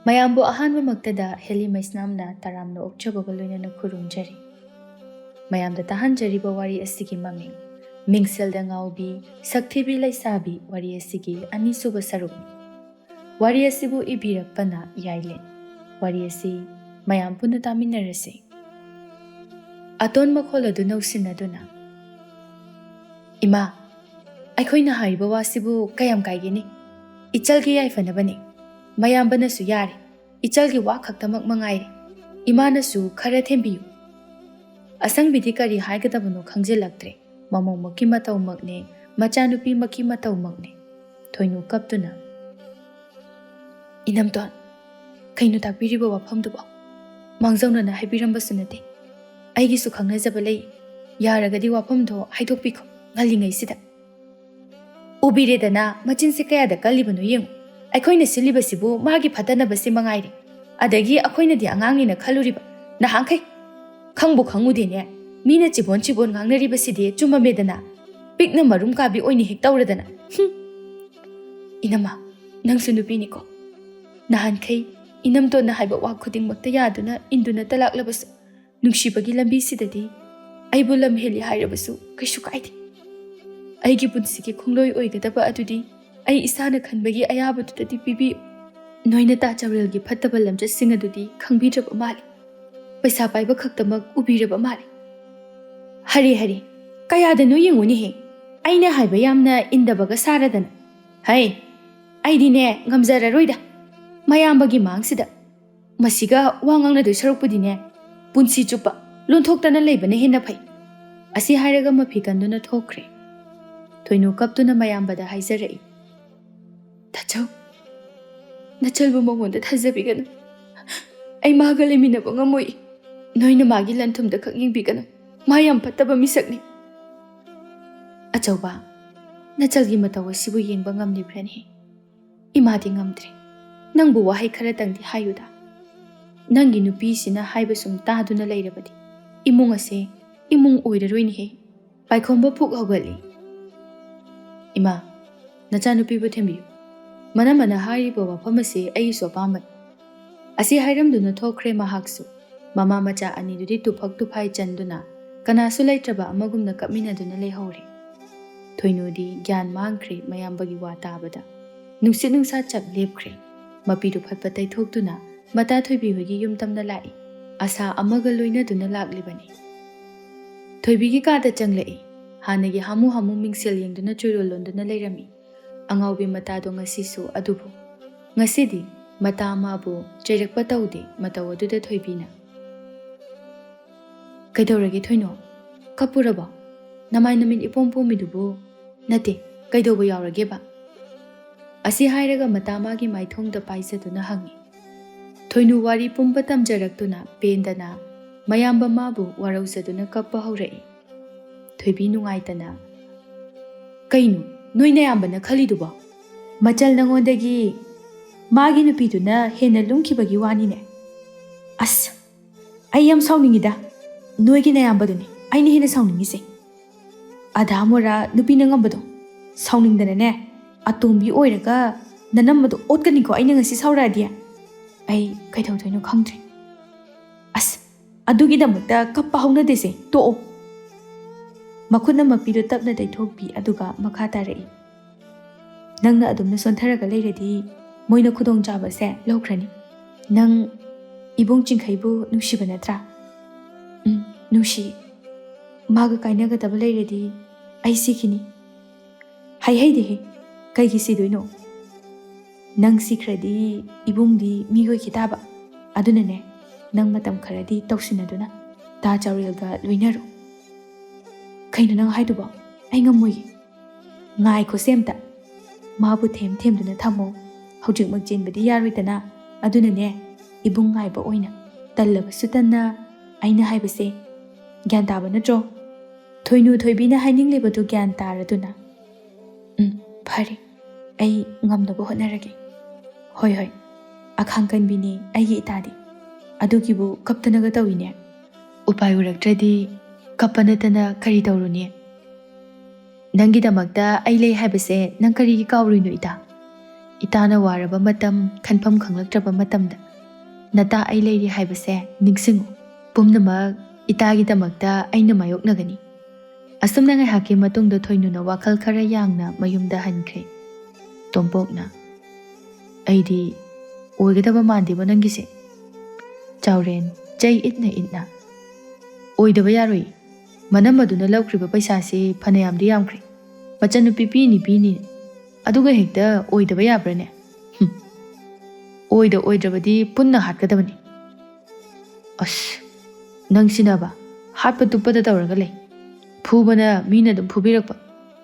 ꯃꯌꯥꯝꯕꯨ ꯑꯍꯥꯟꯕꯃꯛꯇꯗ ꯍꯦꯂꯤ ꯃꯩꯁꯅꯥꯝꯅ ꯇꯔꯥꯝꯅ ꯑꯣꯛꯆꯕꯒ ꯂꯣꯏꯅꯅ ꯈꯨꯔꯨꯝꯖꯔꯤ꯫ ꯃꯌꯥꯝꯗ ꯇꯥꯍꯟꯖꯔꯤꯕ ꯋꯥꯔꯤ ꯑꯁꯤꯒꯤ ꯃꯃꯤꯡ ꯃꯤꯡꯁꯦꯜꯗ ꯉꯥꯎꯕꯤ ꯁꯛꯊꯤꯕꯤ ꯂꯩꯁꯥꯕꯤ ꯋꯥꯔꯤ ꯑꯁꯤꯒꯤ ꯑꯅꯤꯁꯨꯕ ꯁꯔꯨꯛꯅꯤ꯫ ꯋꯥꯔꯤ ꯑꯁꯤꯕꯨ ꯏꯕꯤꯔꯛꯄꯅ ꯌꯥꯏꯂꯦꯟ꯫ ꯋꯥꯔꯤ ꯑꯁꯤ ꯃꯌꯥꯝ ꯄꯨꯟꯅ ꯇꯥꯃꯤꯟꯅꯔꯁꯤ꯫ ꯑꯇꯣꯟ ꯃꯈꯣꯜ ꯑꯗꯨ ꯅꯧꯁꯤꯟꯅꯗꯨꯅ, ꯏꯃꯥ, ꯑꯩꯈꯣꯏꯅ ꯍꯥꯏꯔꯤꯕ ꯋꯥꯁꯤꯕꯨ ꯀꯌꯥꯝ ꯀꯥꯏꯒꯦꯅꯤ? ꯏꯆꯜꯒꯤ ꯌꯥꯏꯐꯅꯕꯅꯤ꯫ ꯃꯌꯥꯝꯕꯅꯁꯨ ꯌꯥꯔꯦ, ꯏꯆꯜꯒꯤ ꯋꯥ ꯈꯛꯇꯃꯛ ꯃꯉꯥꯏꯔꯦ꯫ ꯏꯃꯥꯅꯁꯨ ꯈꯔ ꯊꯦꯝꯕꯤꯌꯨ꯫ ꯑꯁꯪꯕꯤꯗꯤ ꯀꯔꯤ ꯍꯥꯏꯒꯗꯕꯅꯣ ꯈꯪꯖꯤꯜꯂꯛꯇ꯭ꯔꯦ꯫ ꯃꯃꯧꯃꯛꯀꯤ ꯃꯇꯧꯃꯛꯅꯦ, ꯃꯆꯥꯅꯨꯄꯤꯃꯛꯀꯤ ꯃꯇꯧꯃꯛꯅꯦ꯫ ꯊꯣꯏꯅꯨ ꯀꯞꯇꯨꯅ, ꯏꯅꯝꯇꯣꯟ, ꯀꯩꯅꯣ ꯇꯥꯛꯄꯤꯔꯤꯕ ꯋꯥꯐꯝꯗꯨꯕꯣ? ꯃꯥꯡꯖꯧꯅꯅ ꯍꯥꯏꯕꯤꯔꯝꯕꯁꯨ ꯅꯠꯇꯦ꯫ ꯑꯩꯒꯤꯁꯨ ꯈꯪꯅꯖꯕ ꯂꯩ꯫ ꯌꯥꯔꯒꯗꯤ ꯋꯥꯐꯝꯗꯣ ꯍꯥꯏꯗꯣꯛꯄꯤꯈꯣ ꯉꯜꯂꯤꯉꯩꯁꯤꯗ꯫ ꯎꯕꯤꯔꯦꯗꯅ ꯃꯆꯤꯟꯁꯦ ꯀꯌꯥꯗ ꯀꯜꯂꯤꯕꯅꯣ ꯌꯦꯡꯉꯨ꯫ ꯑꯩꯈꯣꯏꯅ ꯁꯤꯜꯂꯤꯕꯁꯤꯕꯨ ꯃꯥꯒꯤ ꯐꯠꯇꯅꯕꯁꯤ ꯃꯉꯥꯏꯔꯦ꯫ ꯑꯗꯒꯤ ꯑꯩꯈꯣꯏꯅꯗꯤ ꯑꯉꯥꯡꯅꯤꯅ ꯈꯜꯂꯨꯔꯤꯕ ꯅꯍꯥꯟꯈꯩ ꯈꯪꯕꯨ ꯈꯪꯉꯨꯗꯦꯅꯦ꯫ ꯃꯤꯅ ꯆꯤꯕꯣꯟ ꯆꯤꯕꯣꯟ ꯉꯥꯡꯅꯔꯤꯕꯁꯤꯗꯤ ꯆꯨꯝꯃꯝꯃꯦꯗꯅ꯫ ꯄꯤꯛꯅ ꯃꯔꯨꯝ ꯀꯥꯕꯤ ꯑꯣꯏꯅ ꯍꯦꯛ ꯇꯧꯔꯗꯅ꯫ ꯏꯅꯝꯃ, ꯅꯪꯁꯨ ꯅꯨꯄꯤꯅꯤꯀꯣ꯫ ꯅꯍꯥꯟꯈꯩ ꯏꯅꯝꯇꯣꯟꯅ ꯍꯥꯏꯕ ꯋꯥ ꯈꯨꯗꯤꯡꯃꯛꯇ ꯌꯥꯗꯨꯅ ꯏꯟꯗꯨꯅꯇ ꯂꯥꯛꯂꯕꯁꯨ ꯅꯨꯡꯁꯤꯕꯒꯤ ꯂꯝꯕꯤꯁꯤꯗꯗꯤ ꯑꯩꯕꯨ ꯂꯝ ꯍꯦꯜꯂꯤ ꯍꯥꯏꯔꯕꯁꯨ ꯀꯩꯁꯨ ꯀꯥꯏꯗꯦ꯫ ꯑꯩꯒꯤ ꯄꯨꯟꯁꯤꯒꯤ ꯈꯣꯡꯂꯣꯏ ꯑꯣꯏꯒꯗꯕ ꯑꯗꯨꯗꯤ ꯑꯩ ꯏꯁꯥꯅ ꯈꯟꯕꯒꯤ ꯑꯌꯥꯕꯗꯨꯗꯗꯤ ꯄꯤꯕꯤꯌꯨ꯫ ꯅꯣꯏꯅ ꯇꯥ ꯆꯥꯎꯔꯦꯜꯒꯤ ꯐꯠꯇꯕ ꯂꯝꯆꯠꯁꯤꯡ ꯑꯗꯨꯗꯤ ꯈꯪꯕꯤꯗ꯭ꯔꯕ ꯃꯥꯜꯂꯤ꯫ ꯄꯩꯁꯥ ꯄꯥꯏꯕ ꯈꯛꯇꯃꯛ ꯎꯕꯤꯔꯕ ꯃꯥꯜꯂꯤ꯫ ꯍꯔꯦ ꯍꯔꯦ, ꯀꯌꯥꯗꯅꯣ ꯌꯦꯡꯉꯨꯅꯦꯍꯦ꯫ ꯑꯩꯅ ꯍꯥꯏꯕ ꯌꯥꯝꯅ ꯏꯟꯗꯕꯒ ꯁꯥꯔꯗꯅ꯫ ꯍꯩ, ꯑꯩꯗꯤꯅꯦ ꯉꯝꯖꯔꯔꯣꯏꯗ ꯃꯌꯥꯝꯕꯒꯤ ꯃꯥꯡꯁꯤꯗ꯫ ꯃꯁꯤꯒ ꯋꯥ ꯉꯥꯡꯅꯗꯣꯏ ꯁꯔꯨꯛꯄꯨꯗꯤꯅꯦ ꯄꯨꯟꯁꯤ ꯆꯨꯞꯄ ꯂꯣꯟꯊꯣꯛꯇꯅ ꯂꯩꯕꯅ ꯍꯦꯟꯅ ꯐꯩ꯫ ꯑꯁꯤ ꯍꯥꯏꯔꯒ ꯃꯐꯤ ꯀꯟꯗꯨꯅ ꯊꯣꯛꯈ꯭ꯔꯦ꯫ ꯊꯣꯏꯅꯨ ꯀꯞꯇꯨꯅ ꯃꯌꯥꯝꯕꯗ ꯍꯥꯏꯖꯔꯛꯏ, ꯇꯥꯆꯧ, ꯅꯆꯜꯕꯨ ꯃꯉꯣꯟꯗ ꯊꯥꯖꯕꯤꯒꯅꯨ꯫ ꯑꯩ ꯃꯥꯒ ꯂꯩꯃꯤꯟꯅꯕ ꯉꯝꯃꯣꯏ꯫ ꯅꯣꯏꯅ ꯃꯥꯒꯤ ꯂꯟꯊꯨꯝꯗ ꯈꯛ ꯌꯦꯡꯕꯤꯒꯅꯨ꯫ ꯃꯥ ꯌꯥꯝ ꯐꯠꯇꯕ ꯃꯤꯁꯛꯅꯤ꯫ ꯑꯆꯧꯕ, ꯅꯆꯜꯒꯤ ꯃꯇꯧ ꯑꯁꯤꯕꯨ ꯌꯦꯡꯕ ꯉꯝꯂꯤꯕ꯭ꯔꯅꯦ? ꯏꯃꯥꯗꯤ ꯉꯝꯗ꯭ꯔꯦ꯫ ꯅꯪꯕꯨ ꯋꯥꯍꯩ ꯈꯔꯇꯪꯗꯤ ꯍꯥꯏꯌꯨꯗ꯫ ꯅꯪꯒꯤ ꯅꯨꯄꯤꯁꯤꯅ ꯍꯥꯏꯕ ꯁꯨꯝ ꯇꯥꯗꯨꯅ ꯂꯩꯔꯕꯗꯤ ꯏꯃꯨꯡ ꯑꯁꯦ ꯏꯃꯨꯡ ꯑꯣꯏꯔꯔꯣꯏꯅꯦꯍꯦ꯫ ꯄꯥꯏꯈꯣꯝꯕ ꯐꯨꯛ ꯍꯧꯒꯠꯂꯤ꯫ ꯏꯃꯥ, ꯅꯆꯥꯅꯨꯄꯤꯕꯨ ꯊꯦꯝꯕꯤꯌꯨ꯫ ꯃꯅꯝꯃꯅ ꯍꯥꯏꯔꯤꯕ ꯋꯥꯐꯝ ꯑꯁꯤ ꯑꯩꯒꯤꯁꯨ ꯑꯄꯥꯝꯕꯅꯤ꯫ ꯑꯁꯤ ꯍꯥꯏꯔꯝꯗꯨꯅ ꯊꯣꯛꯈ꯭ꯔꯦ ꯃꯍꯥꯛꯁꯨ꯫ ꯃꯃꯥ ꯃꯆꯥ ꯑꯅꯤꯗꯨꯗꯤ ꯇꯨꯐꯛ ꯇꯨꯐꯥꯏ ꯆꯟꯗꯨꯅ ꯀꯅꯥꯁꯨ ꯂꯩꯇ꯭ꯔꯕ ꯑꯃꯒꯨꯝꯅ ꯀꯞꯃꯤꯟꯅꯗꯨꯅ ꯂꯩꯍꯧꯔꯦ꯫ ꯊꯣꯏꯅꯨꯗꯤ ꯒ꯭ꯌꯥꯟ ꯃꯥꯡꯈ꯭ꯔꯦ ꯃꯌꯥꯝꯕꯒꯤ ꯋꯥ ꯇꯥꯕꯗ꯫ ꯅꯨꯡꯁꯤꯠ ꯅꯨꯡꯁꯥ ꯆꯞ ꯂꯦꯞꯈ꯭ꯔꯦ꯫ ꯃꯄꯤꯗꯨ ꯐꯠꯄ ꯇꯩꯊꯣꯛꯇꯨꯅ ꯃꯇꯥ ꯊꯣꯏꯕꯤ ꯍꯣꯏꯒꯤ ꯌꯨꯝ ꯇꯝꯅ ꯂꯥꯛꯏ꯫ ꯑꯁꯥ ꯑꯃꯒ ꯂꯣꯏꯅꯗꯨꯅ ꯂꯥꯛꯂꯤꯕꯅꯤ꯫ ꯊꯣꯏꯕꯤꯒꯤ ꯀꯥꯗ ꯆꯪꯂꯛꯏ꯫ ꯍꯥꯟꯅꯒꯤ ꯍꯥꯃꯨ ꯍꯥꯃꯨ ꯃꯤꯡꯁꯦꯜ ꯌꯦꯡꯗꯨꯅ ꯆꯨꯔꯣꯜ ꯂꯣꯟꯗꯨꯅ ꯂꯩꯔꯝꯃꯤ ꯑꯉꯥꯎꯕꯤ ꯃꯇꯥꯗꯣ ꯉꯁꯤꯁꯨ꯫ ꯑꯗꯨꯕꯨ ꯉꯁꯤꯗꯤ ꯃꯇꯥ ꯃꯥꯕꯨ ꯆꯩꯔꯛꯄ ꯇꯧꯗꯦ ꯃꯇꯧ ꯑꯗꯨꯗ ꯊꯣꯏꯕꯤꯅ꯫ ꯀꯩꯗꯧꯔꯒꯦ ꯊꯣꯏꯅꯣ? ꯀꯞꯄꯨꯔꯕꯣ? ꯅꯃꯥꯏ ꯅꯃꯤꯠ ꯏꯄꯣꯝ ꯄꯣꯝꯃꯤꯗꯨꯕꯨ? ꯅꯠꯇꯦ, ꯀꯩꯗꯧꯕ ꯌꯥꯎꯔꯒꯦꯕ? ꯑꯁꯤ ꯍꯥꯏꯔꯒ ꯃꯇꯥ ꯃꯥꯒꯤ ꯃꯥꯏꯊꯣꯡꯗ ꯄꯥꯏꯖꯗꯨꯅ ꯍꯪꯉꯤ꯫ ꯊꯣꯏꯅꯨ ꯋꯥꯔꯤ ꯄꯨꯝꯕ ꯇꯝꯖꯔꯛꯇꯨꯅ ꯄꯦꯟꯗꯅ ꯃꯌꯥꯝꯕ ꯃꯥꯕꯨ ꯋꯥꯔꯧꯖꯗꯨꯅ ꯀꯞꯄ ꯍꯧꯔꯛꯏ꯫ ꯊꯣꯏꯕꯤ ꯅꯨꯡꯉꯥꯏꯇꯅ, ꯀꯩꯅꯣ ꯅꯣꯏꯅꯌꯥꯝꯕꯅ ꯈꯜꯂꯤꯗꯨꯕꯣ? ꯃꯆꯜ ꯅꯉꯣꯟꯗꯒꯤ ꯃꯥꯒꯤ ꯅꯨꯄꯤꯗꯨꯅ ꯍꯦꯟꯅ ꯂꯨꯝꯈꯤꯕꯒꯤ ꯋꯥꯅꯤꯅꯦ꯫ ꯑꯁ, ꯑꯩ ꯌꯥꯝ ꯁꯥꯎꯅꯤꯡꯉꯤꯗ꯫ ꯅꯣꯏꯒꯤ ꯅꯌꯥꯝꯕꯗꯨꯅꯤ ꯑꯩꯅ ꯍꯦꯟꯅ ꯁꯥꯎꯅꯤꯡꯉꯤꯁꯦ꯫ ꯑꯙꯥ ꯃꯣꯔꯥ ꯅꯨꯄꯤꯅ ꯉꯝꯕꯗꯣ ꯁꯥꯎꯅꯤꯡꯗꯅꯅꯦ ꯑꯇꯣꯝꯕꯤ ꯑꯣꯏꯔꯒ ꯅꯅꯝꯕꯗꯣ ꯑꯣꯠꯀꯅꯤꯀꯣ ꯑꯩꯅ ꯉꯁꯤ ꯁꯥꯎꯔꯛꯑꯗꯤ꯫ ꯑꯩ ꯀꯩꯗꯧꯗꯣꯏꯅꯣ ꯈꯪꯗ꯭ꯔꯦ꯫ ꯑꯁ, ꯑꯗꯨꯒꯤꯗꯃꯛꯇ ꯀꯞꯄ ꯍꯧꯅꯗꯦꯁꯦ, ꯇꯣꯛꯑꯣ꯫ ꯃꯈꯨꯠꯅ ꯃꯄꯤꯗꯨ ꯇꯞꯅ ꯇꯩꯊꯣꯛꯄꯤ ꯑꯗꯨꯒ ꯃꯈꯥ ꯇꯥꯔꯛꯏ꯫ ꯅꯪꯅ ꯑꯗꯨꯝꯅ ꯁꯣꯟꯊꯔꯒ ꯂꯩꯔꯗꯤ ꯃꯣꯏꯅ ꯈꯨꯗꯣꯡꯆꯥꯕꯁꯦ ꯂꯧꯈ꯭ꯔꯅꯤ꯫ ꯅꯪ ꯏꯕꯨꯡ ꯆꯤꯡꯈꯩꯕꯨ ꯅꯨꯡꯁꯤꯕ ꯅꯠꯇ꯭ꯔꯥ? ꯅꯨꯡꯁꯤ꯫ ꯃꯥꯒ ꯀꯥꯏꯅꯒꯗꯕ ꯂꯩꯔꯗꯤ ꯑꯩ ꯁꯤꯈꯤꯅꯤ꯫ ꯍꯩꯍꯩꯗꯦꯍꯦ, ꯀꯩꯒꯤ ꯁꯤꯗꯣꯏꯅꯣ? ꯅꯪ ꯁꯤꯈ꯭ꯔꯗꯤ ꯏꯕꯨꯡꯗꯤ ꯃꯤꯑꯣꯏꯈꯤ ꯇꯥꯕ꯫ ꯑꯗꯨꯅꯅꯦ ꯅꯪ ꯃꯇꯝ ꯈꯔꯗꯤ ꯇꯧꯁꯤꯟꯅꯗꯨꯅ ꯇꯥ ꯆꯥꯎꯔꯦꯜꯒ ꯂꯣꯏꯅꯔꯣ꯫ ꯀꯩꯅꯣ ꯅꯪ ꯍꯥꯏꯗꯨꯕꯣ? ꯑꯩ ꯉꯝꯃꯣꯏꯌꯦ꯫ ꯉꯥꯏꯈꯣꯁꯦ ꯑꯝꯇ꯫ ꯃꯥꯕꯨ ꯊꯦꯝ ꯊꯦꯝꯗꯨꯅ ꯊꯝꯃꯣ꯫ ꯍꯧꯖꯤꯛꯃꯛ ꯆꯦꯟꯕꯗꯤ ꯌꯥꯔꯣꯏꯗꯅ꯫ ꯑꯗꯨꯅꯅꯦ ꯏꯕꯨꯡ ꯉꯥꯏꯕ ꯑꯣꯏꯅ ꯇꯜꯂꯕꯁꯨ ꯇꯟꯅ ꯑꯩꯅ ꯍꯥꯏꯕꯁꯦ ꯒ꯭ꯌꯥꯟ ꯇꯥꯕ ꯅꯠꯇ꯭ꯔꯣ? ꯊꯣꯏꯅꯨ ꯊꯣꯏꯕꯤꯅ ꯍꯥꯏꯅꯤꯡꯂꯤꯕꯗꯨ ꯒ꯭ꯌꯥꯟ ꯇꯥꯔꯗꯨꯅ, ꯐꯔꯦ, ꯑꯩ ꯉꯝꯅꯕ ꯍꯣꯠꯅꯔꯒꯦ꯫ ꯍꯣꯏ ꯍꯣꯏ, ꯑꯈꯥꯡ ꯀꯟꯕꯤꯅꯤ ꯑꯩꯒꯤ ꯏꯇꯥꯗꯤ꯫ ꯑꯗꯨꯒꯤꯕꯨ ꯀꯞꯇꯅꯒ ꯇꯧꯏꯅꯦ꯫ ꯎꯄꯥꯏ ꯎꯔꯛꯇ꯭ꯔꯗꯤ ꯀꯞꯄ ꯅꯠꯇꯅ ꯀꯔꯤ ꯇꯧꯔꯨꯅꯤ? ꯅꯪꯒꯤꯗꯃꯛꯇ ꯑꯩ ꯂꯩ ꯍꯥꯏꯕꯁꯦ ꯅꯪ ꯀꯔꯤꯒꯤ ꯀꯥꯎꯔꯨꯏꯅꯣ ꯏꯇꯥ? ꯏꯇꯥꯅ ꯋꯥꯔꯕ ꯃꯇꯝ ꯈꯟꯐꯝ ꯈꯪꯂꯛꯇ꯭ꯔꯕ ꯃꯇꯝꯗ ꯅꯇꯥ ꯑꯩ ꯂꯩꯔꯤ ꯍꯥꯏꯕꯁꯦ ꯅꯤꯡꯁꯤꯡꯉꯨ. ꯄꯨꯝꯅꯃꯛ ꯏꯇꯥꯒꯤꯗꯃꯛꯇ ꯑꯩꯅ ꯃꯥꯌꯣꯛꯅꯒꯅꯤ. ꯑꯁꯨꯝꯅ ꯉꯥꯏꯍꯥꯛꯀꯤ ꯃꯇꯨꯡꯗ ꯊꯣꯏꯅꯨꯅ ꯋꯥꯈꯜ ꯈꯔ ꯌꯥꯡꯅ ꯃꯌꯨꯝꯗ ꯍꯟꯈ꯭ꯔꯦ. ꯇꯣꯝꯄꯣꯛꯅ ꯑꯩꯗꯤ ꯑꯣꯏꯒꯗꯕ ꯃꯥꯟꯗꯦꯕ ꯅꯪꯒꯤꯁꯦ. ꯆꯥꯎꯔꯦꯟ ꯆꯩ ꯏꯠꯅ ꯏꯠꯅ ꯑꯣꯏꯗꯕ ꯌꯥꯔꯣꯏ. ꯃꯅꯝ ꯑꯗꯨꯅ ꯂꯧꯈ꯭ꯔꯤꯕ ꯄꯩꯁꯥꯁꯤ ꯐꯅꯌꯥꯝꯗꯤ ꯌꯥꯝꯈ꯭ꯔꯦ. ꯃꯆꯟꯅꯨꯄꯤ ꯄꯤꯅꯤ ꯑꯗꯨꯒ ꯍꯦꯛꯇ ꯑꯣꯏꯗꯕ ꯌꯥꯕ꯭ꯔꯅꯦ? ꯑꯣꯏꯗ꯭ꯔꯕꯗꯤ ꯄꯨꯟꯅ ꯍꯥꯠꯀꯗꯕꯅꯤ. ꯑꯁ ꯅꯪꯁꯤꯅꯕ ꯍꯥꯠꯄ ꯇꯨꯞꯄꯗ ꯇꯧꯔꯒ ꯂꯩ. ꯐꯨꯕꯅ ꯃꯤꯅ ꯑꯗꯨꯝ ꯐꯨꯕꯤꯔꯛꯄ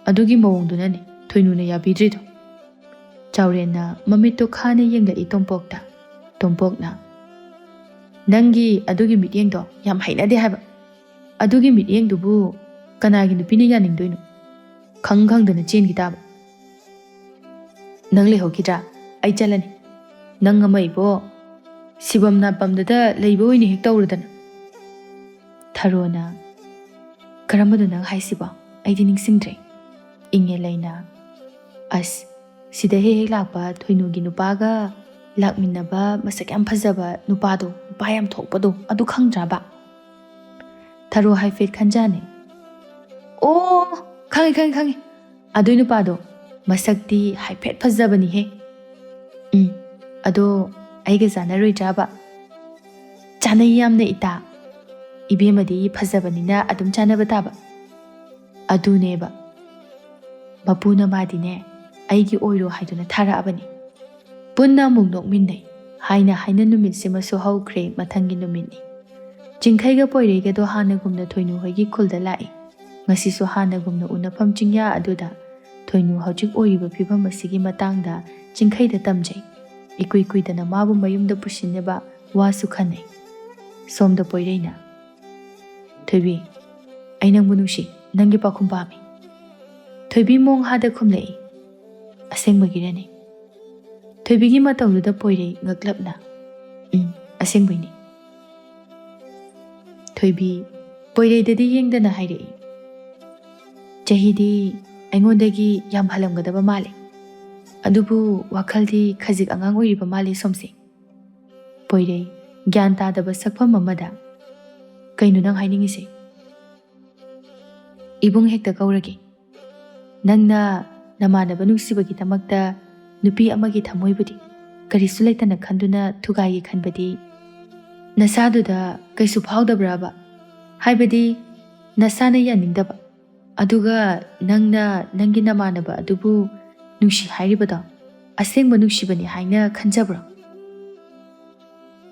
ꯑꯗꯨꯒꯤ ꯃꯑꯣꯡꯗꯨꯅꯅꯦ ꯊꯣꯏꯅꯨꯅ ꯌꯥꯕꯤꯗ꯭ꯔꯤꯗꯣ. ꯆꯥꯎꯔꯦꯟꯅ ꯃꯃꯤꯠꯇꯨ ꯈꯥꯅ ꯌꯦꯡꯂꯛꯏ ꯇꯣꯝꯄꯣꯛꯇ. ꯇꯣꯝꯄꯣꯛꯅ ꯅꯪꯒꯤ ꯑꯗꯨꯒꯤ ꯃꯤꯠꯌꯦꯡꯗꯣ ꯌꯥꯝ ꯍꯩꯅꯗꯦ ꯍꯥꯏꯕ. ꯑꯗꯨꯒꯤ ꯃꯤꯠꯌꯦꯡꯗꯨꯕꯨ ꯀꯅꯥꯒꯤ ꯅꯨꯄꯤꯅ ꯌꯥꯅꯤꯡꯗꯣꯏꯅꯣ? ꯈꯪꯗꯅ ꯆꯦꯟꯈꯤ ꯇꯥꯕ. ꯅꯪ ꯂꯩꯍꯧꯈꯤꯗ꯭ꯔꯥ? ꯑꯩ ꯆꯠꯂꯅꯤ. ꯅꯪ ꯑꯃ ꯏꯕꯣ ꯁꯤꯕꯝ ꯅꯥꯄꯝꯗꯨꯗ ꯂꯩꯕ ꯑꯣꯏꯅ ꯍꯦꯛ ꯇꯧꯔꯨꯗꯅ. ꯊꯔꯣꯅ ꯀꯔꯝꯕꯅꯣ ꯅꯪ ꯍꯥꯏꯁꯤꯕꯣ? ꯑꯩꯗꯤ ꯅꯤꯡꯁꯤꯡꯗ꯭ꯔꯦ. ꯏꯪꯉꯦꯂꯩꯅ ꯑꯁ ꯁꯤꯗ ꯍꯦꯛ ꯂꯥꯛꯄ ꯊꯣꯏꯅꯨꯒꯤ ꯅꯨꯄꯥꯒ ꯂꯥꯛꯃꯤꯟꯅꯕ ꯃꯁꯛ ꯌꯥꯝ ꯐꯖꯕ ꯅꯨꯄꯥꯗꯣ, ꯅꯨꯄꯥ ꯌꯥꯝ ꯊꯣꯛꯄꯗꯣ, ꯑꯗꯨ ꯈꯪꯗ꯭ꯔꯕ? ꯊꯔꯣ ꯍꯥꯏꯐꯦꯠ ꯈꯟꯖꯥꯅꯩ. ꯑꯣ ꯈꯪꯉꯦ. ꯑꯗꯨꯏ ꯅꯨꯄꯥꯗꯣ ꯃꯁꯛꯇꯤ ꯍꯥꯏꯐꯦꯠ ꯐꯖꯕꯅꯤꯍꯦ. ꯑꯗꯣ ꯑꯩꯒ ꯆꯥꯟꯅꯔꯣꯏꯗ꯭ꯔꯕ? ꯆꯥꯅꯩ ꯌꯥꯝꯅ ꯏꯇꯥ. ꯏꯕꯦꯝꯃꯗꯤ ꯐꯖꯕꯅꯤꯅ ꯑꯗꯨꯝ ꯆꯥꯟꯅꯕ ꯇꯥꯕ. ꯑꯗꯨꯅꯦꯕ. ꯃꯄꯨꯅ ꯃꯥꯗꯤꯅꯦ ꯑꯩꯒꯤ ꯑꯣꯏꯔꯣ ꯍꯥꯏꯗꯨꯅ ꯊꯥꯔꯛꯑꯕꯅꯤ. ꯄꯨꯟꯅ ꯑꯃꯨꯛ ꯅꯣꯛꯃꯤꯟꯅꯩ. ꯍꯥꯏꯅ ꯅꯨꯃꯤꯠꯁꯤꯃꯁꯨ ꯍꯧꯈ꯭ꯔꯦ. ꯃꯊꯪꯒꯤ ꯅꯨꯃꯤꯠꯅꯤ. ꯆꯤꯡꯈꯩꯒ ꯄꯣꯏꯔꯩꯒꯗꯣ ꯍꯥꯟꯅꯒꯨꯝꯅ ꯊꯣꯏꯅꯨ ꯍꯣꯏꯒꯤ ꯈꯨꯜꯗ ꯂꯥꯛꯏ. ꯉꯁꯤꯁꯨ ꯍꯥꯟꯅꯒꯨꯝꯅ ꯎꯅꯐꯝ ꯆꯤꯡꯌꯥ ꯑꯗꯨꯗ ꯊꯣꯏꯅꯨ ꯍꯧꯖꯤꯛ ꯑꯣꯏꯔꯤꯕ ꯐꯤꯕꯝ ꯑꯁꯤꯒꯤ ꯃꯇꯥꯡꯗ ꯆꯤꯡꯈꯩꯗ ꯇꯝꯖꯩ. ꯏꯀꯨꯏ ꯀꯨꯏꯗꯅ ꯃꯥꯕꯨ ꯃꯌꯨꯝꯗ ꯄꯨꯁꯤꯟꯅꯕ ꯋꯥꯁꯨ ꯈꯟꯅꯩ. ꯁꯣꯝꯗ ꯄꯣꯏꯔꯩꯅ ꯊꯣꯏꯕꯤ ꯑꯩ ꯅꯪꯕꯨ ꯅꯨꯡꯁꯤ, ꯅꯪꯒꯤ ꯄꯥꯎꯈꯨꯝ ꯄꯥꯝꯃꯤ. ꯊꯣꯏꯕꯤ ꯃꯣꯡ ꯍꯥꯗ ꯈꯨꯝꯂꯛꯏ. ꯑꯁꯦꯡꯕꯒꯤꯔꯅꯤ? ꯊꯣꯏꯕꯤꯒꯤ ꯃꯇꯧꯗꯨꯗ ꯄꯣꯏꯔꯩ ꯉꯛꯂꯞꯅ ꯑꯁꯦꯡꯕꯩꯅꯤ. ꯊꯣꯏꯕꯤ ꯄꯣꯏꯔꯩꯗꯗꯤ ꯌꯦꯡꯗꯅ ꯍꯥꯏꯔꯛꯏ. ꯆꯍꯤꯗꯤ ꯑꯩꯉꯣꯟꯗꯒꯤ ꯌꯥꯝ ꯍꯜꯂꯝꯒꯗꯕ ꯃꯥꯜꯂꯦ. ꯑꯗꯨꯕꯨ ꯋꯥꯈꯜꯗꯤ ꯈꯖꯤꯛ ꯑꯉꯥꯡ ꯑꯣꯏꯔꯤꯕ ꯃꯥꯜꯂꯤ ꯁꯣꯝꯁꯦ. ꯄꯣꯏꯔꯩ ꯒ꯭ꯌꯥꯟ ꯇꯥꯗꯕ ꯁꯛꯐꯝ ꯑꯃꯗ ꯀꯩꯅꯣ ꯅꯪ ꯍꯥꯏꯅꯤꯡꯉꯤꯁꯦ? ꯏꯕꯨꯡ ꯍꯦꯛꯇ ꯀꯧꯔꯒꯦ. ꯅꯪꯅ ꯅꯃꯥꯟꯅꯕ ꯅꯨꯡꯁꯤꯕꯒꯤꯗꯃꯛꯇ ꯅꯨꯄꯤ ꯑꯃꯒꯤ ꯊꯃꯣꯏꯕꯨꯗꯤ ꯀꯔꯤꯁꯨ ꯂꯩꯇꯅ ꯈꯟꯗꯨꯅ ꯊꯨꯒꯥꯏꯒꯦ ꯈꯟꯕꯗꯤ ꯅꯁꯥꯗꯨꯗ ꯀꯩꯁꯨ ꯐꯥꯎꯗꯕ꯭ꯔꯕ? ꯍꯥꯏꯕꯗꯤ ꯅꯁꯥꯅ ꯌꯥꯅꯤꯡꯗꯕ, ꯑꯗꯨꯒ ꯅꯪꯅ ꯅꯪꯒꯤ ꯅꯃꯥꯟꯅꯕ ꯑꯗꯨꯕꯨ ꯅꯨꯡꯁꯤ ꯍꯥꯏꯔꯤꯕꯗꯣ ꯑꯁꯦꯡꯕ ꯅꯨꯡꯁꯤꯕꯅꯤ ꯍꯥꯏꯅ ꯈꯟꯖꯕ꯭ꯔꯣ?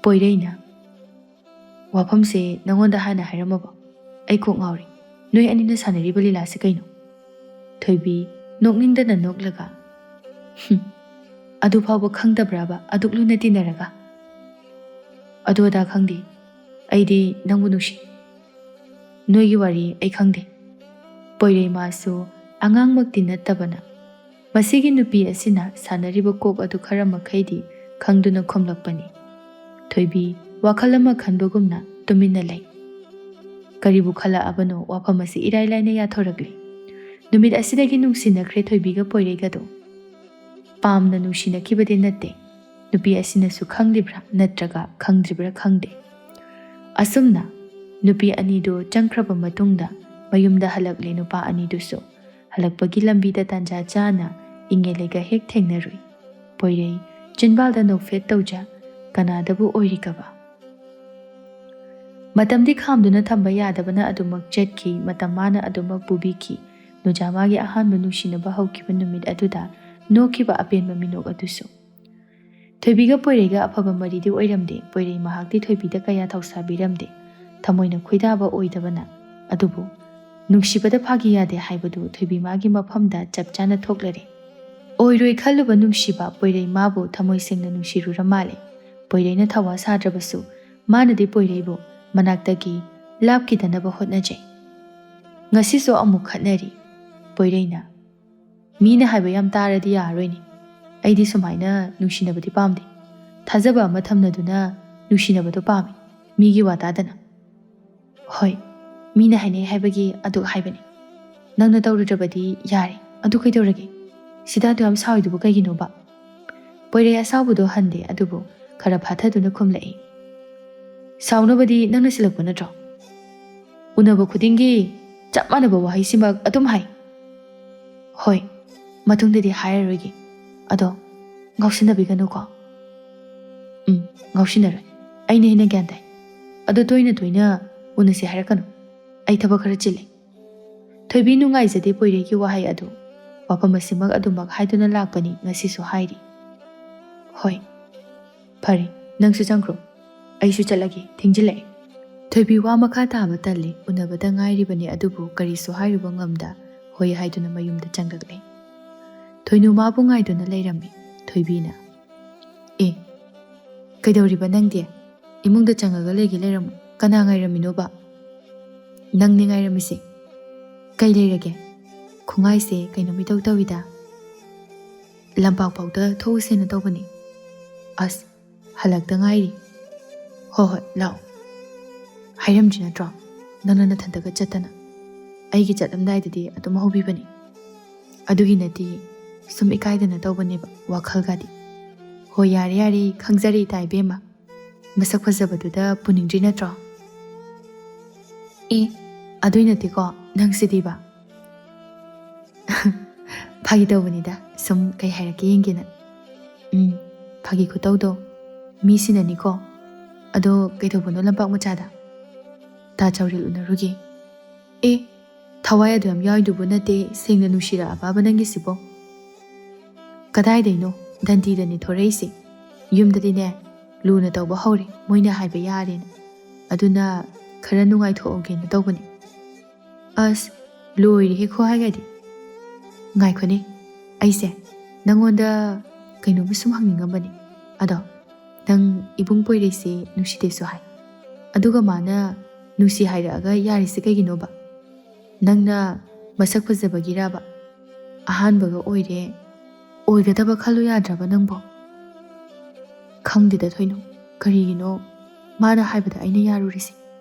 ꯄꯣꯏꯔꯩꯅ ꯋꯥꯐꯝꯁꯦ ꯅꯪꯉꯣꯟꯗ ꯍꯥꯟꯅ ꯍꯥꯏꯔꯝꯃꯕꯣ? ꯑꯩ ꯀꯣꯛ ꯉꯥꯎꯔꯤ. ꯅꯣꯏ ꯑꯅꯤꯅ ꯁꯥꯟꯅꯔꯤꯕ ꯂꯤꯂꯥꯁꯦ ꯀꯩꯅꯣ? ꯊꯣꯏꯕꯤ ꯅꯣꯛꯅꯤꯡꯗꯅ ꯅꯣꯛꯂꯒ ꯑꯗꯨ ꯐꯥꯎꯕ ꯈꯪꯗꯕ꯭ꯔꯕ ꯑꯗꯨꯛ ꯂꯨꯅ ꯇꯤꯟꯅꯔꯒ? ꯑꯗꯨ ꯑꯗꯥ ꯈꯪꯗꯦ. ꯑꯩꯗꯤ ꯅꯪꯕꯨ ꯅꯨꯡꯁꯤ. ꯅꯣꯏꯒꯤ ꯋꯥꯔꯤ ꯑꯩ ꯈꯪꯗꯦ. ꯄꯣꯏꯔꯩ ꯃꯥꯁꯨ ꯑꯉꯥꯡꯃꯛꯇꯤ ꯅꯠꯇꯕꯅ ꯃꯁꯤꯒꯤ ꯅꯨꯄꯤ ꯑꯁꯤꯅ ꯁꯥꯟꯅꯔꯤꯕ ꯀꯣꯛ ꯑꯗꯨ ꯈꯔ ꯃꯈꯩꯗꯤ ꯈꯪꯗꯨꯅ ꯈꯨꯝꯂꯛꯄꯅꯤ. ꯊꯣꯏꯕꯤ ꯋꯥꯈꯜ ꯑꯃ ꯈꯟꯕꯒꯨꯝꯅ ꯇꯨꯃꯤꯟꯅ ꯂꯩ. ꯀꯔꯤꯕꯨ ꯈꯜꯂꯛꯑꯕꯅꯣ ꯋꯥꯐꯝ ꯑꯁꯤ ꯏꯔꯥꯏ ꯂꯥꯏꯅ ꯌꯥꯊꯣꯔꯛꯂꯤ. ꯅꯨꯃꯤꯠ ꯑꯁꯤꯗꯒꯤ ꯅꯨꯡꯁꯤꯅꯈ꯭ꯔꯦ ꯊꯣꯏꯕꯤꯒ ꯄꯣꯏꯔꯩꯒꯗꯣ. ꯄꯥꯝꯅ ꯅꯨꯡꯁꯤꯅꯈꯤꯕꯗꯤ ꯅꯠꯇꯦ. ꯅꯨꯄꯤ ꯑꯁꯤꯅꯁꯨ ꯈꯪꯂꯤꯕ꯭ꯔꯥ ꯅꯠꯇ꯭ꯔꯒ ꯈꯪꯗ꯭ꯔꯤꯕ꯭ꯔꯥ ꯈꯪꯗꯦ. ꯑꯁꯨꯝꯅ ꯅꯨꯄꯤ ꯑꯅꯤꯗꯨ ꯆꯪꯈ꯭ꯔꯕ ꯃꯇꯨꯡꯗ ꯃꯌꯨꯝꯗ ꯍꯜꯂꯛꯂꯦ. ꯅꯨꯄꯥ ꯑꯅꯤꯗꯨꯁꯨ ꯍꯜꯂꯛꯄꯒꯤ ꯂꯝꯕꯤꯗ ꯇꯥꯟꯖꯥ ꯆꯥꯅ ꯏꯪꯉꯦꯂꯩꯒ ꯍꯦꯛ ꯊꯦꯡꯅꯔꯨꯏ. ꯄꯣꯏꯔꯩ ꯆꯤꯟꯕꯥꯜꯗ ꯅꯣꯛꯐꯦꯠ ꯇꯧꯖ ꯀꯅꯥꯗꯕꯨ ꯑꯣꯏꯔꯤꯒꯕ? ꯃꯇꯝꯗꯤ ꯈꯥꯝꯗꯨꯅ ꯊꯝꯕ ꯌꯥꯗꯕꯅ ꯑꯗꯨꯃꯛ ꯆꯠꯈꯤ. ꯃꯇꯝ ꯃꯥꯅ ꯑꯗꯨꯃꯛ ꯄꯨꯕꯤꯈꯤ. ꯅꯨꯖꯥꯃꯥꯒꯤ ꯑꯍꯥꯟꯕ ꯅꯨꯡꯁꯤꯅꯕ ꯍꯧꯈꯤꯕ ꯅꯨꯃꯤꯠ ꯑꯗꯨꯗ ꯅꯣꯛꯈꯤꯕ ꯑꯄꯦꯟꯕ ꯃꯤꯅꯣꯛ ꯑꯗꯨꯁꯨ. ꯊꯣꯏꯕꯤꯒ ꯄꯣꯏꯔꯩꯒ ꯑꯐꯕ ꯃꯔꯤꯗꯤ ꯑꯣꯏꯔꯝꯗꯦ. ꯄꯣꯏꯔꯩ ꯃꯍꯥꯛꯇꯤ ꯊꯣꯏꯕꯤꯗ ꯀꯌꯥ ꯊꯧꯁꯥꯕꯤꯔꯝꯗꯦ, ꯊꯃꯣꯏꯅ ꯈꯣꯏꯗꯥꯕ ꯑꯣꯏꯗꯕꯅ. ꯑꯗꯨꯕꯨ ꯅꯨꯡꯁꯤꯕꯗ ꯐꯥꯒꯤ ꯌꯥꯗꯦ ꯍꯥꯏꯕꯗꯨ ꯊꯣꯏꯕꯤ ꯃꯥꯒꯤ ꯃꯐꯝꯗ ꯆꯞ ꯆꯥꯅ ꯊꯣꯛꯂꯔꯦ. ꯑꯣꯏꯔꯣꯏ ꯈꯜꯂꯨꯕ ꯅꯨꯡꯁꯤꯕ ꯄꯣꯏꯔꯩ ꯃꯥꯕꯨ ꯊꯃꯣꯏ ꯁꯦꯡꯅ ꯅꯨꯡꯁꯤꯔꯨꯔ ꯃꯥꯜꯂꯦ. ꯄꯣꯏꯔꯩꯅ ꯊꯋꯥ ꯁꯥꯗ꯭ꯔꯕꯁꯨ ꯃꯥꯅꯗꯤ ꯄꯣꯏꯔꯩꯕꯨ ꯃꯅꯥꯛꯇꯒꯤ ꯂꯥꯞꯈꯤꯗꯅꯕ ꯍꯣꯠꯅꯖꯩ. ꯉꯁꯤꯁꯨ ꯑꯃꯨꯛ ꯈꯠꯅꯔꯤ. ꯄꯣꯏꯔꯩꯅ ꯃꯤꯅ ꯍꯥꯏꯕ ꯌꯥꯝ ꯇꯥꯔꯗꯤ ꯌꯥꯔꯔꯣꯏꯅꯦ. ꯑꯩꯗꯤ ꯁꯨꯃꯥꯏꯅ ꯅꯨꯡꯁꯤꯅꯕꯗꯤ ꯄꯥꯝꯗꯦ. ꯊꯥꯖꯕ ꯑꯃ ꯊꯝꯅꯗꯨꯅ ꯅꯨꯡꯁꯤꯅꯕꯗꯣ ꯄꯥꯝꯃꯤ, ꯃꯤꯒꯤ ꯋꯥ ꯇꯥꯗꯅ. ꯍꯣꯏ, ꯃꯤꯅ ꯍꯥꯏꯅꯩ ꯍꯥꯏꯕꯒꯤ ꯑꯗꯨ ꯍꯥꯏꯕꯅꯤ. ꯅꯪꯅ ꯇꯧꯔꯨꯗ꯭ꯔꯕꯗꯤ ꯌꯥꯔꯦ. ꯑꯗꯨ ꯀꯩꯗꯧꯔꯒꯦ? ꯁꯤꯗ ꯑꯗꯨ ꯌꯥꯝ ꯁꯥꯎꯏꯗꯨꯕꯨ ꯀꯩꯒꯤꯅꯣꯕ? ꯄꯣꯏꯔꯩ ꯑꯁꯥꯎꯕꯗꯣ ꯍꯟꯗꯦ ꯑꯗꯨꯕꯨ ꯈꯔ ꯐꯥꯊꯗꯨꯅ ꯈꯨꯝꯂꯛꯏ꯫ ꯁꯥꯎꯅꯕꯗꯤ ꯅꯪꯅ ꯁꯤꯜꯂꯛꯄ ꯅꯠꯇ꯭ꯔꯣ? ꯎꯅꯕ ꯈꯨꯗꯤꯡꯒꯤ ꯆꯞ ꯃꯥꯟꯅꯕ ꯋꯥꯍꯩꯁꯤꯃꯛ ꯑꯗꯨꯝ ꯍꯥꯏ꯫ ꯍꯣꯏ, ꯃꯇꯨꯡꯗꯗꯤ ꯍꯥꯏꯔꯔꯣꯏꯒꯦ꯫ ꯑꯗꯣ ꯉꯥꯎꯁꯤꯟꯅꯕꯤꯒꯅꯨꯀꯣ꯫ ꯉꯥꯎꯁꯤꯟꯅꯔꯣꯏ꯫ ꯑꯩꯅ ꯍꯦꯟꯅ ꯒ꯭ꯌꯥꯟ ꯇꯥꯏ꯫ ꯑꯗꯣ ꯇꯣꯏꯅ ꯇꯣꯏꯅ ꯎꯅꯁꯤ ꯍꯥꯏꯔꯛꯀꯅꯨ꯫ ꯑꯩ ꯊꯕꯛ ꯈꯔ ꯆꯤꯜꯂꯦ꯫ ꯊꯣꯏꯕꯤ ꯅꯨꯡꯉꯥꯏꯖꯗꯦ ꯄꯣꯏꯔꯩꯒꯤ ꯋꯥꯍꯩ ꯑꯗꯨ ꯋꯥꯐꯝ ꯑꯁꯤꯃꯛ ꯑꯗꯨꯃꯛ ꯍꯥꯏꯗꯨꯅ ꯂꯥꯛꯄꯅꯤ ꯉꯁꯤꯁꯨ ꯍꯥꯏꯔꯤ꯫ ꯍꯣꯏ, ꯐꯔꯦ, ꯅꯪꯁꯨ ꯆꯪꯈ꯭ꯔꯣ꯫ ꯑꯩꯁꯨ ꯆꯠꯂꯒꯦ, ꯊꯦꯡꯖꯤꯜꯂꯛꯑꯦ꯫ ꯊꯣꯏꯕꯤ ꯋꯥ ꯃꯈꯥ ꯇꯥꯕ ꯇꯜꯂꯦ, ꯎꯅꯕꯗ ꯉꯥꯏꯔꯤꯕꯅꯤ ꯑꯗꯨꯕꯨ ꯀꯔꯤꯁꯨ ꯍꯥꯏꯔꯨꯕ ꯉꯝꯗ ꯍꯣꯏ ꯍꯥꯏꯗꯨꯅ ꯃꯌꯨꯝꯗ ꯆꯪꯂꯛꯂꯦ꯫ ꯊꯣꯏꯅꯨ ꯃꯥꯕꯨ ꯉꯥꯏꯗꯨꯅ ꯂꯩꯔꯝꯃꯤ꯫ ꯊꯣꯏꯕꯤꯅ "ꯑꯦ, ꯀꯩꯗꯧꯔꯤꯕ ꯅꯪꯗꯤ? ꯏꯃꯨꯡꯗ ꯆꯪꯉꯒ ꯂꯩꯒꯦ ꯂꯩꯔꯝꯃꯨ꯫ ꯀꯅꯥ ꯉꯥꯏꯔꯝꯃꯤꯅꯣꯕ?" "ꯅꯪꯅꯦ ꯉꯥꯏꯔꯝꯃꯤꯁꯦ꯫ ꯀꯩ ꯂꯩꯔꯒꯦ? ꯈꯨꯡꯉꯥꯏꯁꯦ ꯀꯩꯅꯣꯝ ꯏꯇꯧ ꯇꯧꯏꯗ꯫ ꯂꯝꯄꯥꯛ ꯐꯥꯎꯗ ꯊꯣꯛꯎꯁꯦꯅ ꯇꯧꯕꯅꯤ." "ꯑꯁ, ꯍꯜꯂꯛꯇ ꯉꯥꯏꯔꯤ꯫ ꯍꯣꯏ, ꯂꯥꯛꯑꯣ." "ꯍꯥꯏꯔꯝꯗ꯭ꯔꯤ ꯅꯠꯇ꯭ꯔꯣ? ꯅꯪꯅ ꯅꯊꯟꯇꯒ ꯆꯠꯇꯅ." "ꯑꯩꯒꯤ ꯆꯠꯂꯝꯗꯥꯏꯗꯗꯤ ꯑꯗꯨꯝ ꯍꯧꯕꯤꯕꯅꯤ." "ꯑꯗꯨꯒꯤ ꯅꯠꯇꯦ, ꯁꯨꯝ ꯏꯀꯥꯏꯗꯅ ꯇꯧꯕꯅꯦꯕ, ꯋꯥꯈꯜꯒꯗꯤ." "ꯍꯣꯏ, ꯌꯥꯔꯦ ꯌꯥꯔꯦ, ꯈꯪꯖꯔꯦ ꯏꯇꯥ ꯏꯕꯦꯝꯃ꯫ ꯃꯁꯛ ꯐꯖꯕꯗꯨꯗ ꯄꯨꯅꯤꯡꯗ꯭ꯔꯤ ꯅꯠꯇ꯭ꯔꯣ?" "ꯑꯦ, ꯑꯗꯨꯏ ꯅꯠꯇꯦꯀꯣ, ꯅꯪꯁꯤꯗꯤꯕ." "ꯐꯥꯒꯤ ꯇꯧꯕꯅꯤꯗ, ꯁꯨꯝ ꯀꯩ ꯍꯥꯏꯔꯛꯀꯦ ꯌꯦꯡꯒꯦꯅ." "ꯐꯥꯒꯤ ꯈꯨꯇꯧꯗꯣ ꯃꯤꯁꯤꯅꯅꯤꯀꯣ꯫ ꯑꯗꯣ ꯀꯩꯗꯧꯕꯅꯣ ꯂꯝꯄꯥꯛ ꯃꯆꯥꯗ?" "ꯇꯥ ꯆꯥꯎꯔꯦꯜ ꯎꯅꯔꯨꯒꯦ." "ꯑꯦ, ꯊꯋꯥꯏ ꯑꯗꯨ ꯌꯥꯝ ꯌꯥꯎꯏꯗꯨꯕꯨ ꯅꯠꯇꯦ, ꯁꯦꯡꯅ ꯅꯨꯡꯁꯤꯔꯛꯑꯕꯕ ꯅꯪꯒꯤꯁꯤꯕꯣ?" "ꯀꯗꯥꯏꯗꯩꯅꯣ, ꯗꯟꯗꯤꯗꯅꯤ ꯊꯣꯔꯛꯏꯁꯦ꯫ ꯌꯨꯝꯗꯗꯤꯅꯦ ꯂꯨꯅ ꯇꯧꯕ ꯍꯧꯔꯦ, ꯃꯣꯏꯅ ꯍꯥꯏꯕ ꯌꯥꯔꯦꯅ꯫ ꯑꯗꯨꯅ ꯈꯔ ꯅꯨꯡꯉꯥꯏꯊꯣꯛꯑꯒꯦꯅ ꯇꯧꯕꯅꯤ." "ꯑꯁ, ꯂꯣꯏꯔꯦꯍꯦ ꯈꯨꯍꯥꯏꯒꯗꯤ꯫ ꯉꯥꯏꯈꯣꯅꯦ, ꯑꯩꯁꯦ ꯅꯪꯉꯣꯟꯗ ꯀꯩꯅꯣꯝꯃ ꯁꯨꯝ ꯍꯪꯅꯤꯡꯉꯝꯕꯅꯤ꯫ ꯑꯗꯣ ꯅꯪ ꯏꯕꯨꯡ ꯄꯣꯏꯔꯩꯁꯦ ꯅꯨꯡꯁꯤꯗꯦꯁꯨ ꯍꯥꯏ, ꯑꯗꯨꯒ ꯃꯥꯅ ꯅꯨꯡꯁꯤ ꯍꯥꯏꯔꯛꯑꯒ ꯌꯥꯔꯤꯁꯦ ꯀꯩꯒꯤꯅꯣꯕ? ꯅꯪꯅ ꯃꯁꯛ ꯐꯖꯕꯒꯤꯔꯕ? ꯑꯍꯥꯟꯕꯒ ꯑꯣꯏꯔꯦ, ꯑꯣꯏꯒꯗꯕ ꯈꯜꯂꯨ ꯌꯥꯗ꯭ꯔꯕ ꯅꯪꯕꯣ?" "ꯈꯪꯗꯦꯗ ꯊꯣꯏꯅꯨ, ꯀꯔꯤꯒꯤꯅꯣ ꯃꯥꯅ ꯍꯥꯏꯕꯗ ꯑꯩꯅ ꯌꯥꯔꯨꯔꯤꯁꯦ꯫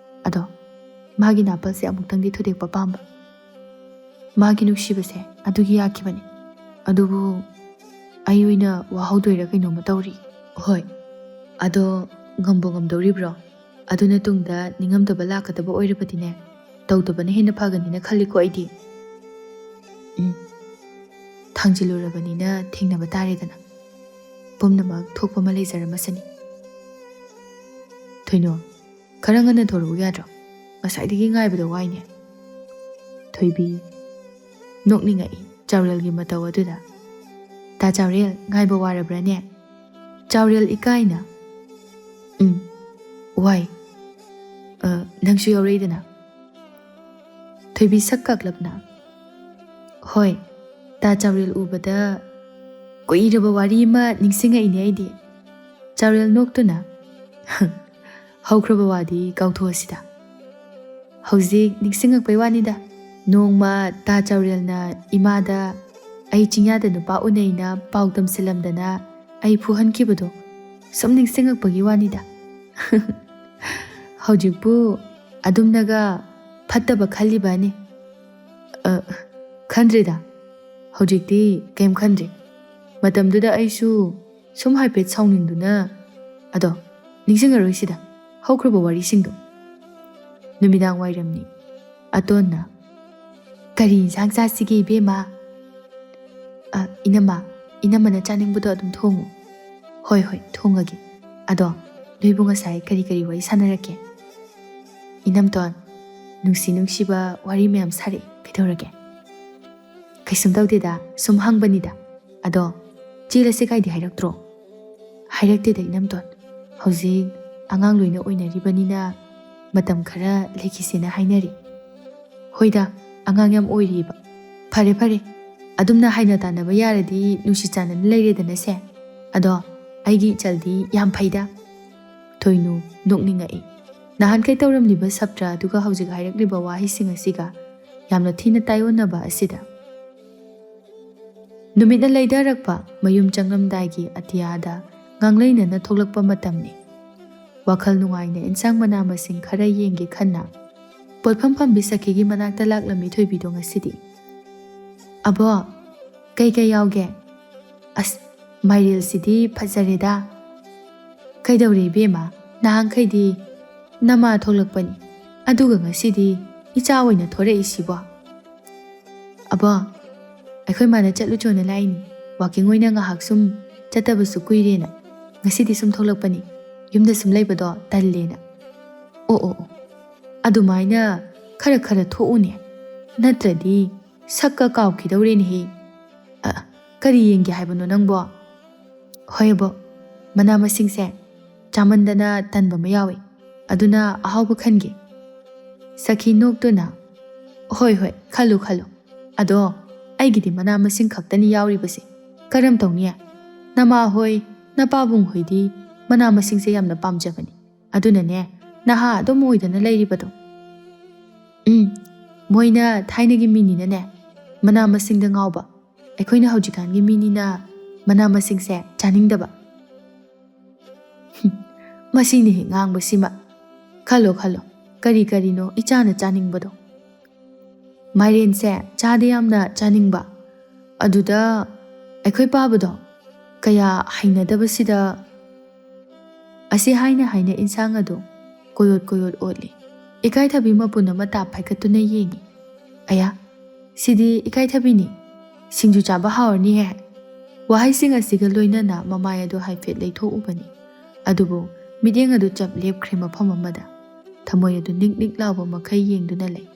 ꯑꯗꯣ ꯃꯥꯒꯤ ꯅꯥꯄꯜꯁꯦ ꯑꯃꯨꯛꯇꯪꯗꯤ ꯊꯨꯗꯦꯛꯄ ꯄꯥꯝꯕ꯫ ꯃꯥꯒꯤ ꯅꯨꯡꯁꯤꯕꯁꯦ ꯑꯗꯨꯒꯤ ꯌꯥꯈꯤꯕꯅꯤ꯫ ꯑꯗꯨꯕꯨ ꯑꯩ ꯑꯣꯏꯅ ꯋꯥꯍꯧꯗꯣꯏꯔꯥ ꯀꯩꯅꯣꯝꯃ ꯇꯧꯔꯤ." "ꯍꯣꯏ, ꯑꯗꯣ ꯉꯝꯕꯨ ꯉꯝꯗꯧꯔꯤꯕ꯭ꯔꯣ? ꯑꯗꯨꯅ ꯇꯨꯡꯗ ꯅꯤꯡꯉꯝꯗꯕ ꯂꯥꯛꯀꯗꯕ ꯑꯣꯏꯔꯕꯗꯤꯅꯦ, ꯇꯧꯗꯕꯅ ꯍꯦꯟꯅ ꯐꯒꯅꯤꯅ ꯈꯜꯂꯤꯀꯣ ꯑꯩꯗꯤ." "ꯊꯥꯡꯖꯤꯜꯂꯨꯔꯕꯅꯤꯅ ꯊꯦꯡꯅꯕ ꯇꯥꯔꯦꯗꯅ꯫ ꯄꯨꯝꯅꯃꯛ ꯊꯣꯛꯄ ꯑꯃ ꯂꯩꯖꯔꯝꯃꯁꯅꯤ." "ꯊꯣꯏꯅꯨ, ꯈꯔ ꯉꯟꯅ ꯊꯣꯔꯛꯎ ꯌꯥꯗ꯭ꯔꯣ? ꯉꯁꯥꯏꯗꯒꯤ ꯉꯥꯏꯕꯗ ꯋꯥꯏꯅꯦ." ꯊꯣꯏꯕꯤ ꯅꯣꯛꯅꯤꯡꯉꯛꯏ ꯆꯥꯎꯔꯦꯜꯒꯤ ꯃꯇꯧ ꯑꯗꯨꯗ꯫ "ꯇꯥ ꯆꯥꯎꯔꯦꯜ, ꯉꯥꯏꯕ ꯋꯥꯔꯕ꯭ꯔꯥꯅꯦ?" ꯆꯥꯎꯔꯦꯜ ꯏꯀꯥꯏꯅ "ꯋꯥꯏ꯫ ꯅꯪꯁꯨ ꯌꯥꯎꯔꯛꯏꯗꯅ." ꯊꯣꯏꯕꯤ ꯁꯛ ꯀꯥꯛꯂꯞꯅ "ꯍꯣꯏ, ꯇꯥ ꯆꯥꯎꯔꯦꯜ ꯎꯕꯗ ꯀꯨꯏꯔꯕ ꯋꯥꯔꯤ ꯑꯃ ꯅꯤꯡꯁꯤꯡꯉꯛꯏꯅꯦ ꯑꯩꯗꯤ." ꯆꯥꯎꯔꯦꯜ ꯅꯣꯛꯇꯨꯅ "ꯍꯧꯈ꯭ꯔꯕ ꯋꯥꯗꯤ ꯀꯥꯎꯊꯣꯛꯑꯁꯤꯗ꯫ ꯍꯧꯖꯤꯛ ꯅꯤꯡꯁꯤꯡꯉꯛꯄꯩ ꯋꯥꯅꯤꯗ, ꯅꯣꯡꯃ ꯇꯥ ꯆꯥꯎꯔꯦꯜꯅ ꯏꯃꯥꯗ ꯑꯩ ꯆꯤꯡꯌꯥꯗ ꯅꯨꯄꯥ ꯎꯅꯩꯅ ꯄꯥꯎ ꯇꯝꯁꯤꯜꯂꯝꯗꯅ ꯑꯩ ꯐꯨꯍꯟꯈꯤꯕꯗꯣ ꯁꯨꯝ ꯅꯤꯡꯁꯤꯡꯉꯛꯄꯒꯤ ꯋꯥꯅꯤꯗ." "ꯍꯧꯖꯤꯛꯄꯨ ꯑꯗꯨꯝꯅꯒ ꯐꯠꯇꯕ ꯈꯜꯂꯤꯕꯅꯤ?" "ꯈꯟꯗ꯭ꯔꯦꯗ, ꯍꯧꯖꯤꯛꯇꯤ ꯀꯩꯝ ꯈꯟꯗ꯭ꯔꯦ꯫ ꯃꯇꯝꯗꯨꯗ ꯑꯩꯁꯨ ꯁꯨꯝ ꯍꯥꯏꯐꯦꯠ ꯁꯥꯎꯅꯤꯡꯗꯨꯅ, ꯑꯗꯣ ꯅꯤꯡꯁꯤꯡꯉꯔꯣꯏꯁꯤꯗ ꯍꯧꯈ꯭ꯔꯕ ꯋꯥꯔꯤꯁꯤꯡꯗꯣ." ꯅꯨꯃꯤꯗꯥꯡ ꯋꯥꯏꯔꯝꯅꯤ꯫ ꯑꯇꯣꯟꯅ "ꯀꯔꯤ ꯏꯟꯁꯥꯡ ꯆꯥꯁꯤꯒꯦ ꯏꯕꯦꯝꯃ?" ꯏꯅꯝꯃꯅ ꯆꯥꯅꯤꯡꯕꯗꯣ ꯑꯗꯨꯝ ꯊꯣꯡꯉꯨ." "ꯍꯣꯏ, ꯊꯣꯡꯉꯒꯦ꯫ ꯑꯗꯣ ꯅꯣꯏꯕꯨ ꯉꯁꯥꯏ ꯀꯔꯤ ꯀꯔꯤ ꯋꯥꯔꯤ ꯁꯥꯟꯅꯔꯛꯀꯦ?" "ꯏꯅꯝꯇꯣꯟ, ꯅꯨꯡꯁꯤ ꯅꯨꯡꯁꯤꯕ ꯋꯥꯔꯤ ꯃꯌꯥꯝ ꯁꯥꯔꯛꯏ, ꯀꯩꯗꯧꯔꯒꯦ?" "ꯀꯩꯁꯨꯝ ꯇꯧꯗꯦꯗ, ꯁꯨꯝ ꯍꯪꯕꯅꯤꯗ꯫ ꯑꯗꯣ ꯆꯦꯜꯂꯁꯦ ꯀꯥꯏꯗꯤ ꯍꯥꯏꯔꯛꯇ꯭ꯔꯣ?" "ꯍꯥꯏꯔꯛꯇꯦꯗ ꯏꯅꯝꯇꯣꯟ, ꯍꯧꯖꯤꯛ ꯑꯉꯥꯡ ꯂꯣꯏꯅ ꯑꯣꯏꯅꯔꯤꯕꯅꯤꯅ ꯃꯇꯝ ꯈꯔ ꯂꯩꯈꯤꯁꯦꯅ ꯍꯥꯏꯅꯔꯤ." "ꯍꯣꯏꯗ, ꯑꯉꯥꯡ ꯌꯥꯝ ꯑꯣꯏꯔꯤꯕ꯫ ꯐꯔꯦ, ꯑꯗꯨꯝꯅ ꯍꯥꯏꯅ ꯇꯥꯟꯅꯕ ꯌꯥꯔꯗꯤ ꯅꯨꯡꯁꯤ ꯆꯥꯟꯅꯅ ꯂꯩꯔꯦꯗꯅꯁꯦ꯫ ꯑꯗꯣ ꯑꯩꯒꯤ ꯏꯆꯜꯗꯤ ꯌꯥꯝ ꯐꯩꯗ." ꯊꯣꯏꯅꯨ ꯅꯣꯛꯅꯤꯡꯉꯛꯏ꯫ ꯅꯍꯥꯟꯈꯩ ꯇꯧꯔꯝꯂꯤꯕ ꯁꯞꯇ꯭ꯔ ꯑꯗꯨꯒ ꯍꯧꯖꯤꯛ ꯍꯥꯏꯔꯛꯂꯤꯕ ꯋꯥꯍꯩꯁꯤꯡ ꯑꯁꯤꯒ ꯌꯥꯝꯅ ꯊꯤꯅ ꯇꯥꯏꯑꯣꯟꯅꯕ ꯑꯁꯤꯗ ꯅꯨꯃꯤꯠꯅ ꯂꯩꯙꯔꯛꯄ ꯃꯌꯨꯝ ꯆꯪꯂꯝꯗꯥꯏꯒꯤ ꯑꯇꯤꯌꯥꯗ ꯉꯥꯡꯂꯩꯅꯅ ꯊꯣꯛꯂꯛꯄ ꯃꯇꯝꯅꯤ꯫ ꯋꯥꯈꯜ ꯅꯨꯡꯉꯥꯏꯅ ꯏꯟꯁꯥꯡ ꯃꯅꯥ ꯃꯁꯤꯡ ꯈꯔ ꯌꯦꯡꯒꯦ ꯈꯟꯅ ꯄꯣꯠꯐꯝ ꯐꯝꯕꯤ ꯁꯈꯤꯒꯤ ꯃꯅꯥꯛꯇ ꯂꯥꯛꯂꯝꯃꯤ ꯊꯣꯏꯕꯤꯗꯣ ꯉꯁꯤꯗꯤ꯫ "ꯑꯕꯣ, ꯀꯩ ꯌꯥꯎꯒꯦ?" "ꯑꯁ, ꯃꯥꯏꯔꯦꯜꯁꯤꯗꯤ ꯐꯖꯔꯦꯗ ꯀꯩꯗꯧꯔꯦ ꯏꯕꯦꯝꯃ ꯅꯍꯥꯟꯈꯩꯗꯤ ꯅꯃꯥ ꯊꯣꯛꯂꯛꯄꯅꯤ ꯑꯗꯨꯒ ꯉꯁꯤꯗꯤ ꯏꯆꯥ ꯑꯣꯏꯅ ꯊꯣꯔꯛꯏꯁꯤꯕꯣ ꯑꯕꯣ ꯑꯩꯈꯣꯏ ꯃꯥꯅ ꯆꯠꯂꯨꯆꯣꯅ ꯂꯥꯛꯏꯅꯤ ꯋꯥꯀꯤꯡ ꯑꯣꯏꯅ ꯉꯥꯏꯍꯥꯛ ꯁꯨꯝ ꯆꯠꯇꯕꯁꯨ ꯀꯨꯏꯔꯦꯅ ꯉꯁꯤꯗꯤ ꯁꯨꯝ ꯊꯣꯛꯂꯛꯄꯅꯤ ꯌꯨꯝꯗ ꯁꯨꯝ ꯂꯩꯕꯗꯣ ꯇꯜꯂꯦꯅ ꯑꯣ ꯑꯗꯨꯃꯥꯏꯅ ꯈꯔ ꯈꯔ ꯊꯣꯛꯎꯅꯦ ꯅꯠꯇ꯭ꯔꯗꯤ ꯁꯛꯀ ꯀꯥꯎꯈꯤꯗꯧꯔꯦꯅꯦꯍꯦ ꯀꯔꯤ ꯌꯦꯡꯒꯦ ꯍꯥꯏꯕꯅꯣ ꯅꯪꯕꯣ ꯍꯣꯏ ꯑꯕꯣ ꯃꯅꯥ ꯃꯁꯤꯡꯁꯦ ꯆꯥꯃꯟꯗꯅ ꯇꯟꯕ ꯑꯃ ꯌꯥꯎꯏ ꯑꯗꯨꯅ ꯑꯍꯥꯎꯕ ꯈꯟꯒꯦ ꯁꯈꯤ ꯅꯣꯛꯇꯨꯅ ꯍꯣꯏ ꯈꯜꯂꯨ ꯑꯗꯣ ꯑꯩꯒꯤꯗꯤ ꯃꯅꯥ ꯃꯁꯤꯡ ꯈꯛꯇꯅꯤ ꯌꯥꯎꯔꯤꯕꯁꯦ ꯀꯔꯝ ꯇꯧꯅꯤ ꯅꯃꯥ ꯍꯣꯏ ꯅꯄꯥꯕꯨꯡ ꯍꯣꯏꯗꯤ ꯃꯅꯥ ꯃꯁꯤꯡꯁꯦ ꯌꯥꯝꯅ ꯄꯥꯝꯖꯕꯅꯤ ꯑꯗꯨꯅꯅꯦ ꯅꯍꯥ ꯑꯗꯨꯝ ꯑꯣꯏꯗꯅ ꯂꯩꯔꯤꯕꯗꯣ ꯃꯣꯏꯅ ꯊꯥꯏꯅꯒꯤ ꯃꯤꯅꯤꯅꯅꯦ ꯃꯅꯥ ꯃꯁꯤꯡꯗ ꯉꯥꯎꯕ ꯑꯩꯈꯣꯏꯅ ꯍꯧꯖꯤꯛꯀꯥꯟꯒꯤ ꯃꯤꯅꯤꯅ ꯃꯅꯥ ꯃꯁꯤꯡꯁꯦ ꯆꯥꯅꯤꯡꯗꯕ ꯃꯁꯤꯅ ꯍꯦꯛ ꯉꯥꯡꯕꯁꯤꯃ ꯈꯜꯂꯣ ꯀꯔꯤꯅꯣ ꯏꯆꯥꯅ ꯆꯥꯅꯤꯡꯕꯗꯣ ꯃꯥꯏꯔꯦꯟꯁꯦ ꯆꯥꯗ ꯌꯥꯝꯅ ꯆꯥꯅꯤꯡꯕ ꯑꯗꯨꯗ ꯑꯩꯈꯣꯏ ꯄꯥꯕꯗꯣ ꯀꯌꯥ ꯍꯩꯅꯗꯕꯁꯤꯗ ꯑꯁꯤ ꯍꯥꯏꯅ ꯏꯟꯁꯥꯡ ꯑꯗꯣ ꯀꯣꯌꯣꯠ ꯑꯣꯠꯂꯤ ꯏꯀꯥꯏꯊꯕꯤ ꯃꯄꯨꯟ ꯑꯃ ꯇꯥꯞ ꯐꯥꯏꯀꯠꯇꯨꯅ ꯌꯦꯡꯉꯤ ꯑꯌꯥ ꯁꯤꯗꯤ ꯏꯀꯥꯏꯊꯕꯤꯅꯤ ꯁꯤꯡꯖꯨ ꯆꯥꯕ ꯍꯥꯎꯔꯅꯤꯍꯦ ꯋꯥꯍꯩꯁꯤꯡ ꯑꯁꯤꯒ ꯂꯣꯏꯅꯅ ꯃꯃꯥꯏ ꯑꯗꯨ ꯍꯥꯏꯐꯦꯠ ꯂꯩꯊꯣꯛꯎꯕꯅꯤ ꯑꯗꯨꯕꯨ ꯃꯤꯠꯌꯦꯡ ꯑꯗꯨ ꯆꯞ ꯂꯦꯞꯈ꯭ꯔꯦ ꯃꯐꯝ ꯑꯃꯗ ꯊꯃꯣꯏ ꯑꯗꯨ ꯅꯤꯛ ꯂꯥꯎꯕ ꯃꯈꯩ ꯌꯦꯡꯗꯨꯅ ꯂꯩ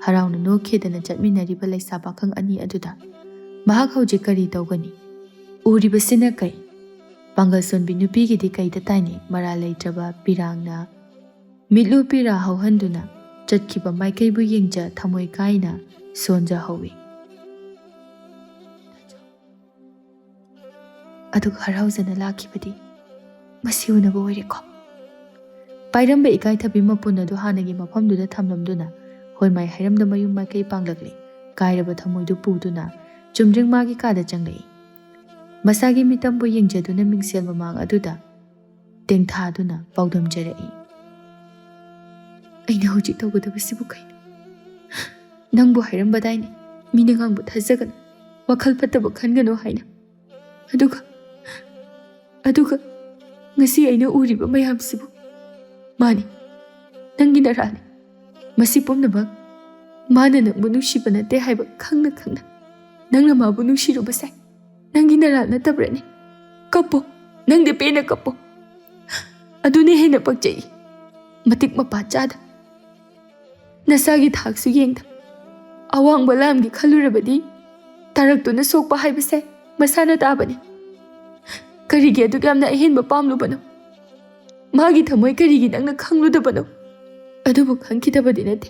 ꯍꯔꯥꯎꯅ ꯅꯣꯛꯈꯤꯗꯅ ꯆꯠꯃꯤꯟꯅꯔꯤꯕ ꯂꯩꯁꯥ ꯄꯥꯈꯪ ꯑꯅꯤ ꯑꯗꯨꯗ ꯃꯍꯥꯛ ꯍꯧꯖꯤꯛ ꯀꯔꯤ ꯇꯧꯒꯅꯤ ꯎꯔꯤꯕꯁꯤꯅ ꯀꯩ ꯄꯥꯡꯒꯜ ꯁꯣꯟꯕꯤ ꯅꯨꯄꯤꯒꯤꯗꯤ ꯀꯩꯗ ꯇꯥꯏꯅꯩ ꯃꯔꯥꯜ ꯂꯩꯇ꯭ꯔꯕ ꯄꯤꯔꯥꯡꯅ ꯃꯤꯠꯂꯨ ꯄꯤꯔꯥ ꯍꯧꯍꯟꯗꯨꯅ ꯆꯠꯈꯤꯕ ꯃꯥꯏꯀꯩꯕꯨ ꯌꯦꯡꯖ ꯊꯃꯣꯏ ꯀꯥꯏꯅ ꯁꯣꯟꯖꯍꯧꯏ ꯑꯗꯨꯒ ꯍꯔꯥꯎꯖꯅ ꯂꯥꯛꯈꯤꯕꯗꯤ ꯃꯁꯤ ꯎꯅꯕ ꯑꯣꯏꯔꯦꯀꯣ ꯄꯥꯏꯔꯝꯕ ꯏꯀꯥꯏꯊꯕꯤ ꯃꯄꯨꯟ ꯑꯗꯨ ꯍꯥꯟꯅꯒꯤ ꯃꯐꯝꯗꯨꯗ ꯊꯝꯂꯝꯗꯨꯅ ꯍꯣꯏꯃꯥꯏ ꯍꯩꯔꯝꯗ ꯃꯌꯨꯝ ꯃꯥꯏꯀꯩ ꯄꯥꯡꯂꯛꯂꯤ ꯀꯥꯏꯔꯕ ꯊꯃꯣꯏꯗꯨ ꯄꯨꯗꯨꯅ ꯆꯨꯝꯗ꯭ꯔꯤꯡ ꯃꯥꯒꯤ ꯀꯥꯗ ꯆꯪꯂꯛꯏ ꯃꯁꯥꯒꯤ ꯃꯤꯇꯝꯕꯨ ꯌꯦꯡꯖꯗꯨꯅ ꯃꯤꯡꯁꯦꯜ ꯃꯃꯥꯡ ꯑꯗꯨꯗ ꯇꯦꯡꯊꯥꯗꯨꯅ ꯄꯥꯎꯗꯝꯖꯔꯛꯏ ꯑꯩꯅ ꯍꯧꯖꯤꯛ ꯇꯧꯒꯗꯕꯁꯤꯕꯨ ꯀꯩꯅꯣ ꯅꯪꯕꯨ ꯍꯥꯏꯔꯝꯕꯗꯥꯏꯅꯦ ꯃꯤꯅ ꯉꯥꯡꯕ ꯊꯥꯖꯒꯅꯨ ꯋꯥꯈꯜ ꯐꯠꯇꯕ ꯈꯟꯒꯅꯨ ꯍꯥꯏꯅ ꯑꯗꯨꯒ ꯉꯁꯤ ꯑꯩꯅ ꯎꯔꯤꯕ ꯃꯌꯥꯝꯁꯤꯕꯨ ꯃꯥꯅꯤ ꯅꯪꯒꯤ ꯅꯔꯥꯜꯅꯤ ꯃꯁꯤ ꯄꯨꯝꯅꯃꯛ ꯃꯥꯅ ꯅꯪꯕꯨ ꯅꯨꯡꯁꯤꯕ ꯅꯠꯇꯦ ꯍꯥꯏꯕ ꯈꯪꯅ ꯅꯪꯅ ꯃꯥꯕꯨ ꯅꯨꯡꯁꯤꯔꯨꯕꯁꯦ ꯅꯪꯒꯤ ꯅꯔꯥꯜ ꯅꯠꯇꯕ꯭ꯔꯅꯤ ꯀꯞꯄꯣ ꯅꯪꯗꯤ ꯄꯦꯟꯅ ꯀꯞꯄꯣ ꯑꯗꯨꯅ ꯍꯦꯟꯅ ꯄꯛꯆꯩ ꯃꯇꯤꯛ ꯃꯄꯥ ꯆꯥꯗ ꯅꯁꯥꯒꯤ ꯊꯥꯛꯁꯨ ꯌꯦꯡꯗ ꯑꯋꯥꯡꯕ ꯂꯥꯝꯒꯤ ꯈꯜꯂꯨꯔꯕꯗꯤ ꯇꯥꯔꯛꯇꯨꯅ ꯁꯣꯛꯄ ꯍꯥꯏꯕꯁꯦ ꯃꯁꯥꯅ ꯇꯥꯕꯅꯤ ꯀꯔꯤꯒꯤ ꯑꯗꯨꯛ ꯌꯥꯝꯅ ꯑꯍꯦꯟꯕ ꯄꯥꯝꯂꯨꯕꯅꯣ ꯃꯥꯒꯤ ꯊꯃꯣꯏ ꯀꯔꯤꯒꯤ ꯅꯪꯅ ꯈꯪꯂꯨꯗꯕꯅꯣ ꯑꯗꯨꯕꯨ ꯈꯪꯈꯤꯗꯕꯗꯤ ꯅꯠꯇꯦ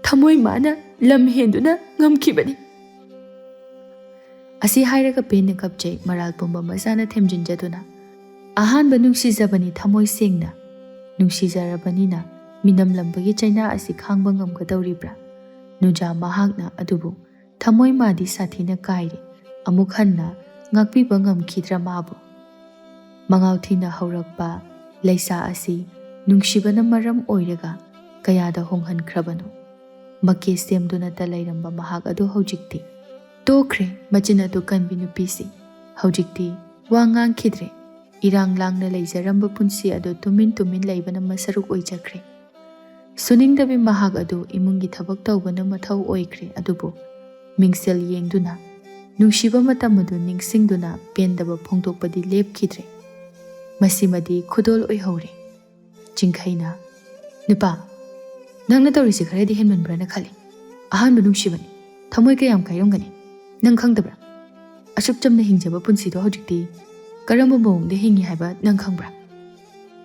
ꯊꯃꯣꯏ ꯃꯥꯅ ꯂꯝ ꯍꯦꯟꯗꯨꯅ ꯉꯝꯈꯤꯕꯅꯤ ꯑꯁꯤ ꯍꯥꯏꯔꯒ ꯄꯦꯟꯅ ꯀꯞꯆꯩ ꯃꯔꯥꯜ ꯄꯨꯝꯕ ꯃꯁꯥꯅ ꯊꯦꯝꯖꯤꯟꯖꯗꯨꯅ ꯑꯍꯥꯟꯕ ꯅꯨꯡꯁꯤꯖꯕꯅꯤ ꯊꯃꯣꯏ ꯁꯦꯡꯅ ꯅꯨꯡꯁꯤꯖꯔꯕꯅꯤꯅ ꯃꯤꯅꯝꯂꯝꯕꯒꯤ ꯆꯩꯅꯥ ꯑꯁꯤ ꯈꯥꯡꯕ ꯉꯝꯒꯗꯧꯔꯤꯕ꯭ꯔꯥ ꯅꯨꯡꯖꯥ ꯃꯍꯥꯛꯅ ꯑꯗꯨꯕꯨ ꯊꯃꯣꯏ ꯃꯥꯗꯤ ꯁꯥꯊꯤꯅ ꯀꯥꯏꯔꯦ ꯑꯃꯨꯛ ꯍꯟꯅ ꯉꯥꯛꯄꯤꯕ ꯉꯝꯈꯤꯗ꯭ꯔꯥ ꯃꯥꯕꯨ ꯃꯉꯥꯎ ꯊꯤꯅ ꯍꯧꯔꯛꯄ ꯂꯩꯁꯥ ꯑꯁꯤ ꯅꯨꯡꯁꯤꯕꯅ ꯃꯔꯝ ꯑꯣꯏꯔꯒ ꯀꯌꯥꯗ ꯍꯣꯡꯍꯟꯈ꯭ꯔꯕꯅꯣ ꯃꯀꯦ ꯁꯦꯝꯗꯨꯅꯇ ꯂꯩꯔꯝꯕ ꯃꯍꯥꯛ ꯑꯗꯨ ꯍꯧꯖꯤꯛꯇꯤ ꯇꯣꯛꯈ꯭ꯔꯦ ꯃꯆꯤꯟ ꯑꯗꯨ ꯀꯟꯕꯤ ꯅꯨꯄꯤꯁꯤ ꯍꯧꯖꯤꯛꯇꯤ ꯋꯥ ꯉꯥꯡꯈꯤꯗ꯭ꯔꯦ ꯏꯔꯥꯡ ꯂꯥꯡꯅ ꯂꯩꯖꯔꯝꯕ ꯄꯨꯟꯁꯤ ꯑꯗꯨ ꯇꯨꯃꯤꯟ ꯂꯩꯕꯅ ꯃꯁꯔꯨꯛ ꯑꯣꯏꯖꯈ꯭ꯔꯦ ꯁꯨꯅꯤꯡꯗꯕꯤ ꯃꯍꯥꯛ ꯑꯗꯨ ꯏꯃꯨꯡꯒꯤ ꯊꯕꯛ ꯇꯧꯕꯅ ꯃꯊꯧ ꯑꯣꯏꯈ꯭ꯔꯦ ꯑꯗꯨꯕꯨ ꯃꯤꯡꯁꯦꯜ ꯌꯦꯡꯗꯨꯅ ꯅꯨꯡꯁꯤꯕ ꯃꯇꯝ ꯑꯗꯨ ꯅꯤꯡꯁꯤꯡꯗꯨꯅ ꯄꯦꯟꯗꯕ ꯐꯣꯡꯗꯣꯛꯄꯗꯤ ꯂꯦꯞꯈꯤꯗ꯭ꯔꯦ ꯃꯁꯤꯃꯗꯤ ꯈꯨꯗꯣꯜ ꯑꯣꯏꯍꯧꯔꯦ ꯆꯤꯡꯈꯩꯅ ꯅꯨꯄꯥ ꯅꯪꯅ ꯇꯧꯔꯤꯁꯤ ꯈꯔꯗꯤ ꯍꯦꯟꯃꯟꯕ꯭ꯔꯅ ꯈꯜꯂꯤ ꯑꯍꯥꯟꯕ ꯅꯨꯡꯁꯤꯕꯅꯤ ꯊꯃꯣꯏ ꯀꯌꯥꯝ ꯀꯥꯏꯔꯝꯒꯅꯤ ꯅꯪ ꯈꯪꯗꯕ꯭ꯔꯥ ꯑꯁꯨꯛ ꯆꯝꯅ ꯍꯤꯡꯖꯕ ꯄꯨꯟꯁꯤꯗꯣ ꯍꯧꯖꯤꯛꯇꯤ ꯀꯔꯝꯕ ꯃꯑꯣꯡꯗ ꯍꯤꯡꯉꯤ ꯍꯥꯏꯕ ꯅꯪ ꯈꯪꯕ꯭ꯔꯥ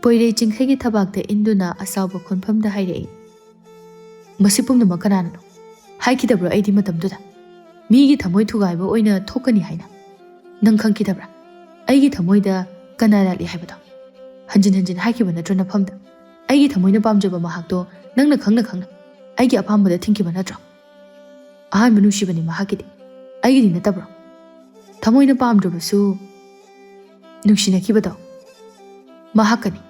ꯄꯣꯏꯔꯩ ꯆꯤꯡꯈꯩꯒꯤ ꯊꯕꯥꯛꯇ ꯏꯟꯗꯨꯅ ꯑꯁꯥꯎꯕ ꯈꯣꯟꯐꯝꯗ ꯍꯥꯏꯔꯛꯏ ꯃꯁꯤ ꯄꯨꯝꯅꯃꯛ ꯀꯅꯥꯅꯅꯣ ꯍꯥꯏꯈꯤꯗꯕ꯭ꯔꯣ ꯑꯩꯗꯤ ꯃꯇꯝꯗꯨꯗ ꯃꯤꯒꯤ ꯊꯃꯣꯏ ꯊꯨꯒꯥꯏꯕ ꯑꯣꯏꯅ ꯊꯣꯛꯀꯅꯤ ꯍꯥꯏꯅ ꯅꯪ ꯈꯪꯈꯤꯗꯕ꯭ꯔꯥ ꯑꯩꯒꯤ ꯊꯃꯣꯏꯗ ꯀꯅꯥ ꯂꯥꯠꯂꯤ ꯍꯥꯏꯕꯗꯣ ꯍꯟꯖꯤꯟ ꯍꯥꯏꯈꯤꯕ ꯅꯠꯇ꯭ꯔꯣ ꯅꯐꯝꯗ ꯑꯩꯒꯤ ꯊꯃꯣꯏꯅ ꯄꯥꯝꯖꯕ ꯃꯍꯥꯛꯇꯣ ꯅꯪꯅ ꯈꯪꯅ ꯑꯩꯒꯤ ꯑꯄꯥꯝꯕꯗ ꯊꯤꯡꯈꯤꯕ ꯅꯠꯇ꯭ꯔꯣ ꯑꯍꯥꯟꯕ ꯅꯨꯡꯁꯤꯕꯅꯤ ꯃꯍꯥꯛꯀꯤꯗꯤ ꯑꯩꯒꯤꯗꯤ ꯅꯠꯇꯕ꯭ꯔꯣ ꯊꯃꯣꯏꯅ ꯄꯥꯝꯗ꯭ꯔꯕꯁꯨ ꯅꯨꯡꯁꯤꯅꯈꯤꯕꯗꯣ ꯃꯍꯥꯛꯀꯅꯤ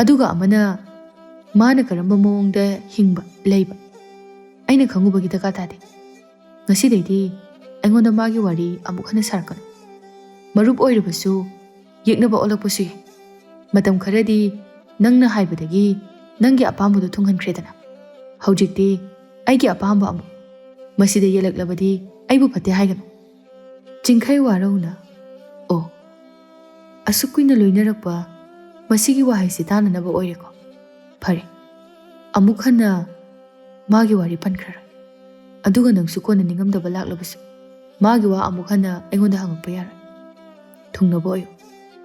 ꯑꯗꯨꯒ ꯑꯃꯅ ꯃꯥꯅ ꯀꯔꯝꯕ ꯃꯑꯣꯡꯗ ꯍꯤꯡꯕ ꯂꯩꯕ ꯑꯩꯅ ꯈꯪꯉꯨꯕꯒꯤ ꯗꯔꯀꯥꯔ ꯇꯥꯗꯦ ꯉꯁꯤꯗꯩꯗꯤ ꯑꯩꯉꯣꯟꯗ ꯃꯥꯒꯤ ꯋꯥꯔꯤ ꯑꯃꯨꯛ ꯍꯟꯅ ꯁꯥꯔꯛꯀꯅꯨ Marup oirabasu yeknaba olakpasu yai. Matam kharadi nangna haibadagi nangi apambudu thunghankredana. Haujikti aigi apamba amu masida yelaklabadi aibu phate haiganu. Chingkhai warauna o asukuina loinarakpa masigi wahaisi tananaba oireko. Phare amuk hanna magi wari pankhara. Aduga nangsu kona ningamdaba laklabasu magi wa amuk hanna aingonda hangakpa yara. Thungnaba oyo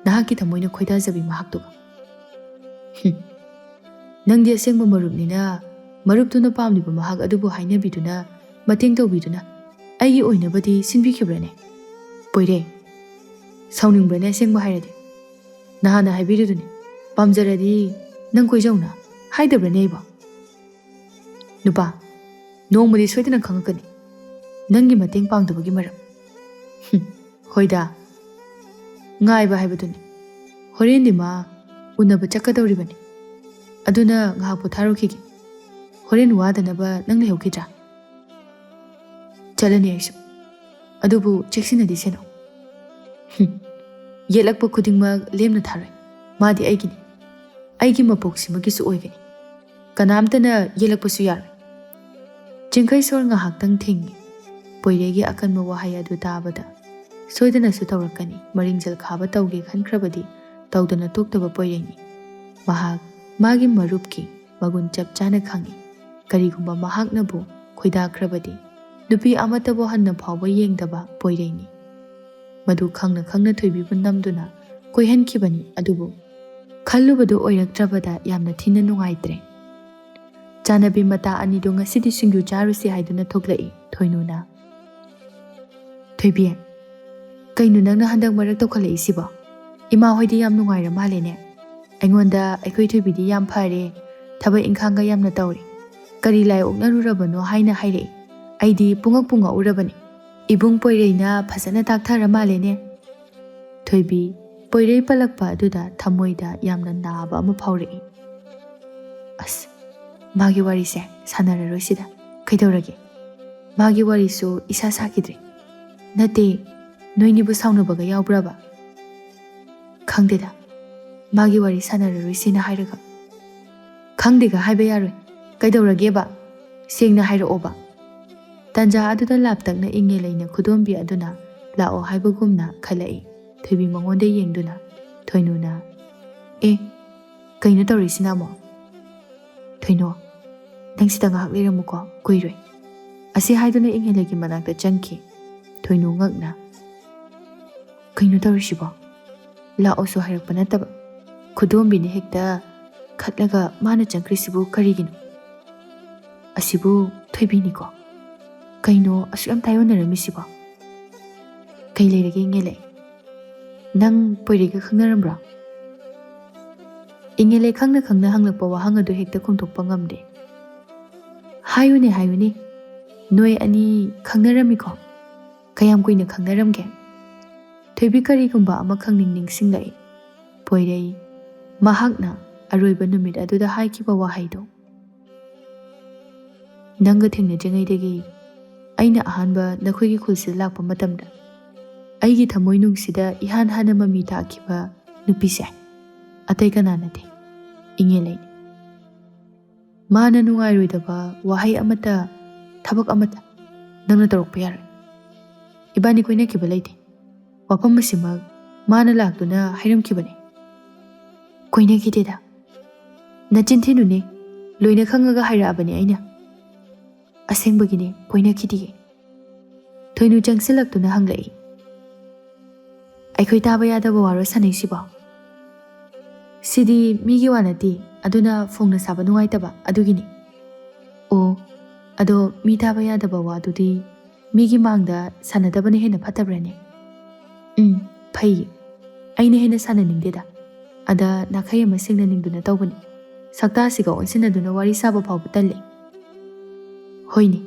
nahaki thamoina khoidajabi mahaktuga. Nangdi asengba marupnina maruptuna pamliba mahak adubu hainabiduna mateng tawbiduna aigi oinabadi sinbikhibrane. Poire sauningbrane asengba hairadi nahana haibiduduni pamjaradi nang koijauna haidabrane iba. Nupa nongmadi soidana khangakani nangi mateng pangdabagi maram. Hoida ngaiba haibaduni horendi ma unaba chakadawribani aduna ngahak potharokhigi horen wadanaba nang lehokidra. Chalani aisu adubu cheksinadi seno. Yelakpa khudingmak lemna tharoi madi aigini aigi mapoksimagi su oigani kanamtana yelakpasu yaroi. Chingkhai sor ngahaktang thingi poiregi akanma wahai adu tabada soidana su tawrakani maringjal khaba tawge khankrabadi tawdana toktaba poireni mahak magi marupki magun chapchana khangi karigumba mahaknabu khoidakhrabadi nupi amatabo hanna phawba yengdaba poireni madu khangna khangna thoibibu namduna koihankibani adubu khallubadu oiraktrabada yamna thina nungaitre. Chanabi mata anido ngasidi singyu charusi haiduna thoklai thoinuna. Thoibi kainu nangna handak marak tawkhalai siba ima hoidi yam nungaira malene aingonda aikoi thoibidi yam phare thaba inkhanga yamna tawri kari lai oknarurabano haina hairei aidi pungak punga urabani ibung poireina phasana takthara malene. Thoibi poirei palakpa aduda thamoida yamna naba ama phaurei. As magi wari se sanararoi sida kaidawrage magi wari su isa sakidre nate noinibu saunabaga yawbraba khangdeda magi wari sanararoi sina hairaga khangdega haiba yaroi kaidawrage ba sengna hairaoba. Tanja aduda laptakna inge leina khudombi aduna lao haibagumna khalai thoibi mangonda yengduna thoinuna e kaino tawrisina mo thoino nangsida ngahak leramuko kuiroi asi haiduna ingelegi manakta changki thoinu ngakna kaino tawrisibo lao so hairakpa nataba khudombini hekta khatlaga mana changkrisibu karigino asibu thoibiniko kaino asuyam tayonaramisibo kai leirage ingele nang poiriga khangnarambra. Ingele khangna khangna hanglakpa wahang adu hekta khumthokpa ngamde. Hayune hayune noi ani khangnaramiko kayam kuina khangnaramge thoibi karigumba ama khangning ningsinglai poirei mahakna aroiba numit aduda haikiba wahaido nanga thengnadringaidagi aina ahanba nakhoigi khulsil lakpa matamda aigi thamoi nungsida ihan hana mami takiba nupise atai kana nate ingelai mana nungairoidaba wahai amata thabak amata nangna tarokpa yar ibani koina kiba leite wafam masimak mana laktuna hairamkibane koina kideda nachinthinune loina khangaga hairabani aina asengbagine koina kidige thoinu changsilaktuna hanglai aikhoi taba yadaba waro sanaisiba sidi migi wanati aduna phongna saba nungaitaba adugini o ado mi taba yadaba wa adudi migi mangda sanadabane hena phatabrane phai aina hena sananingdeda ada nakhai ama singna ningduna tawbani sakta siga onsinaduna wari saba phawba talle hoini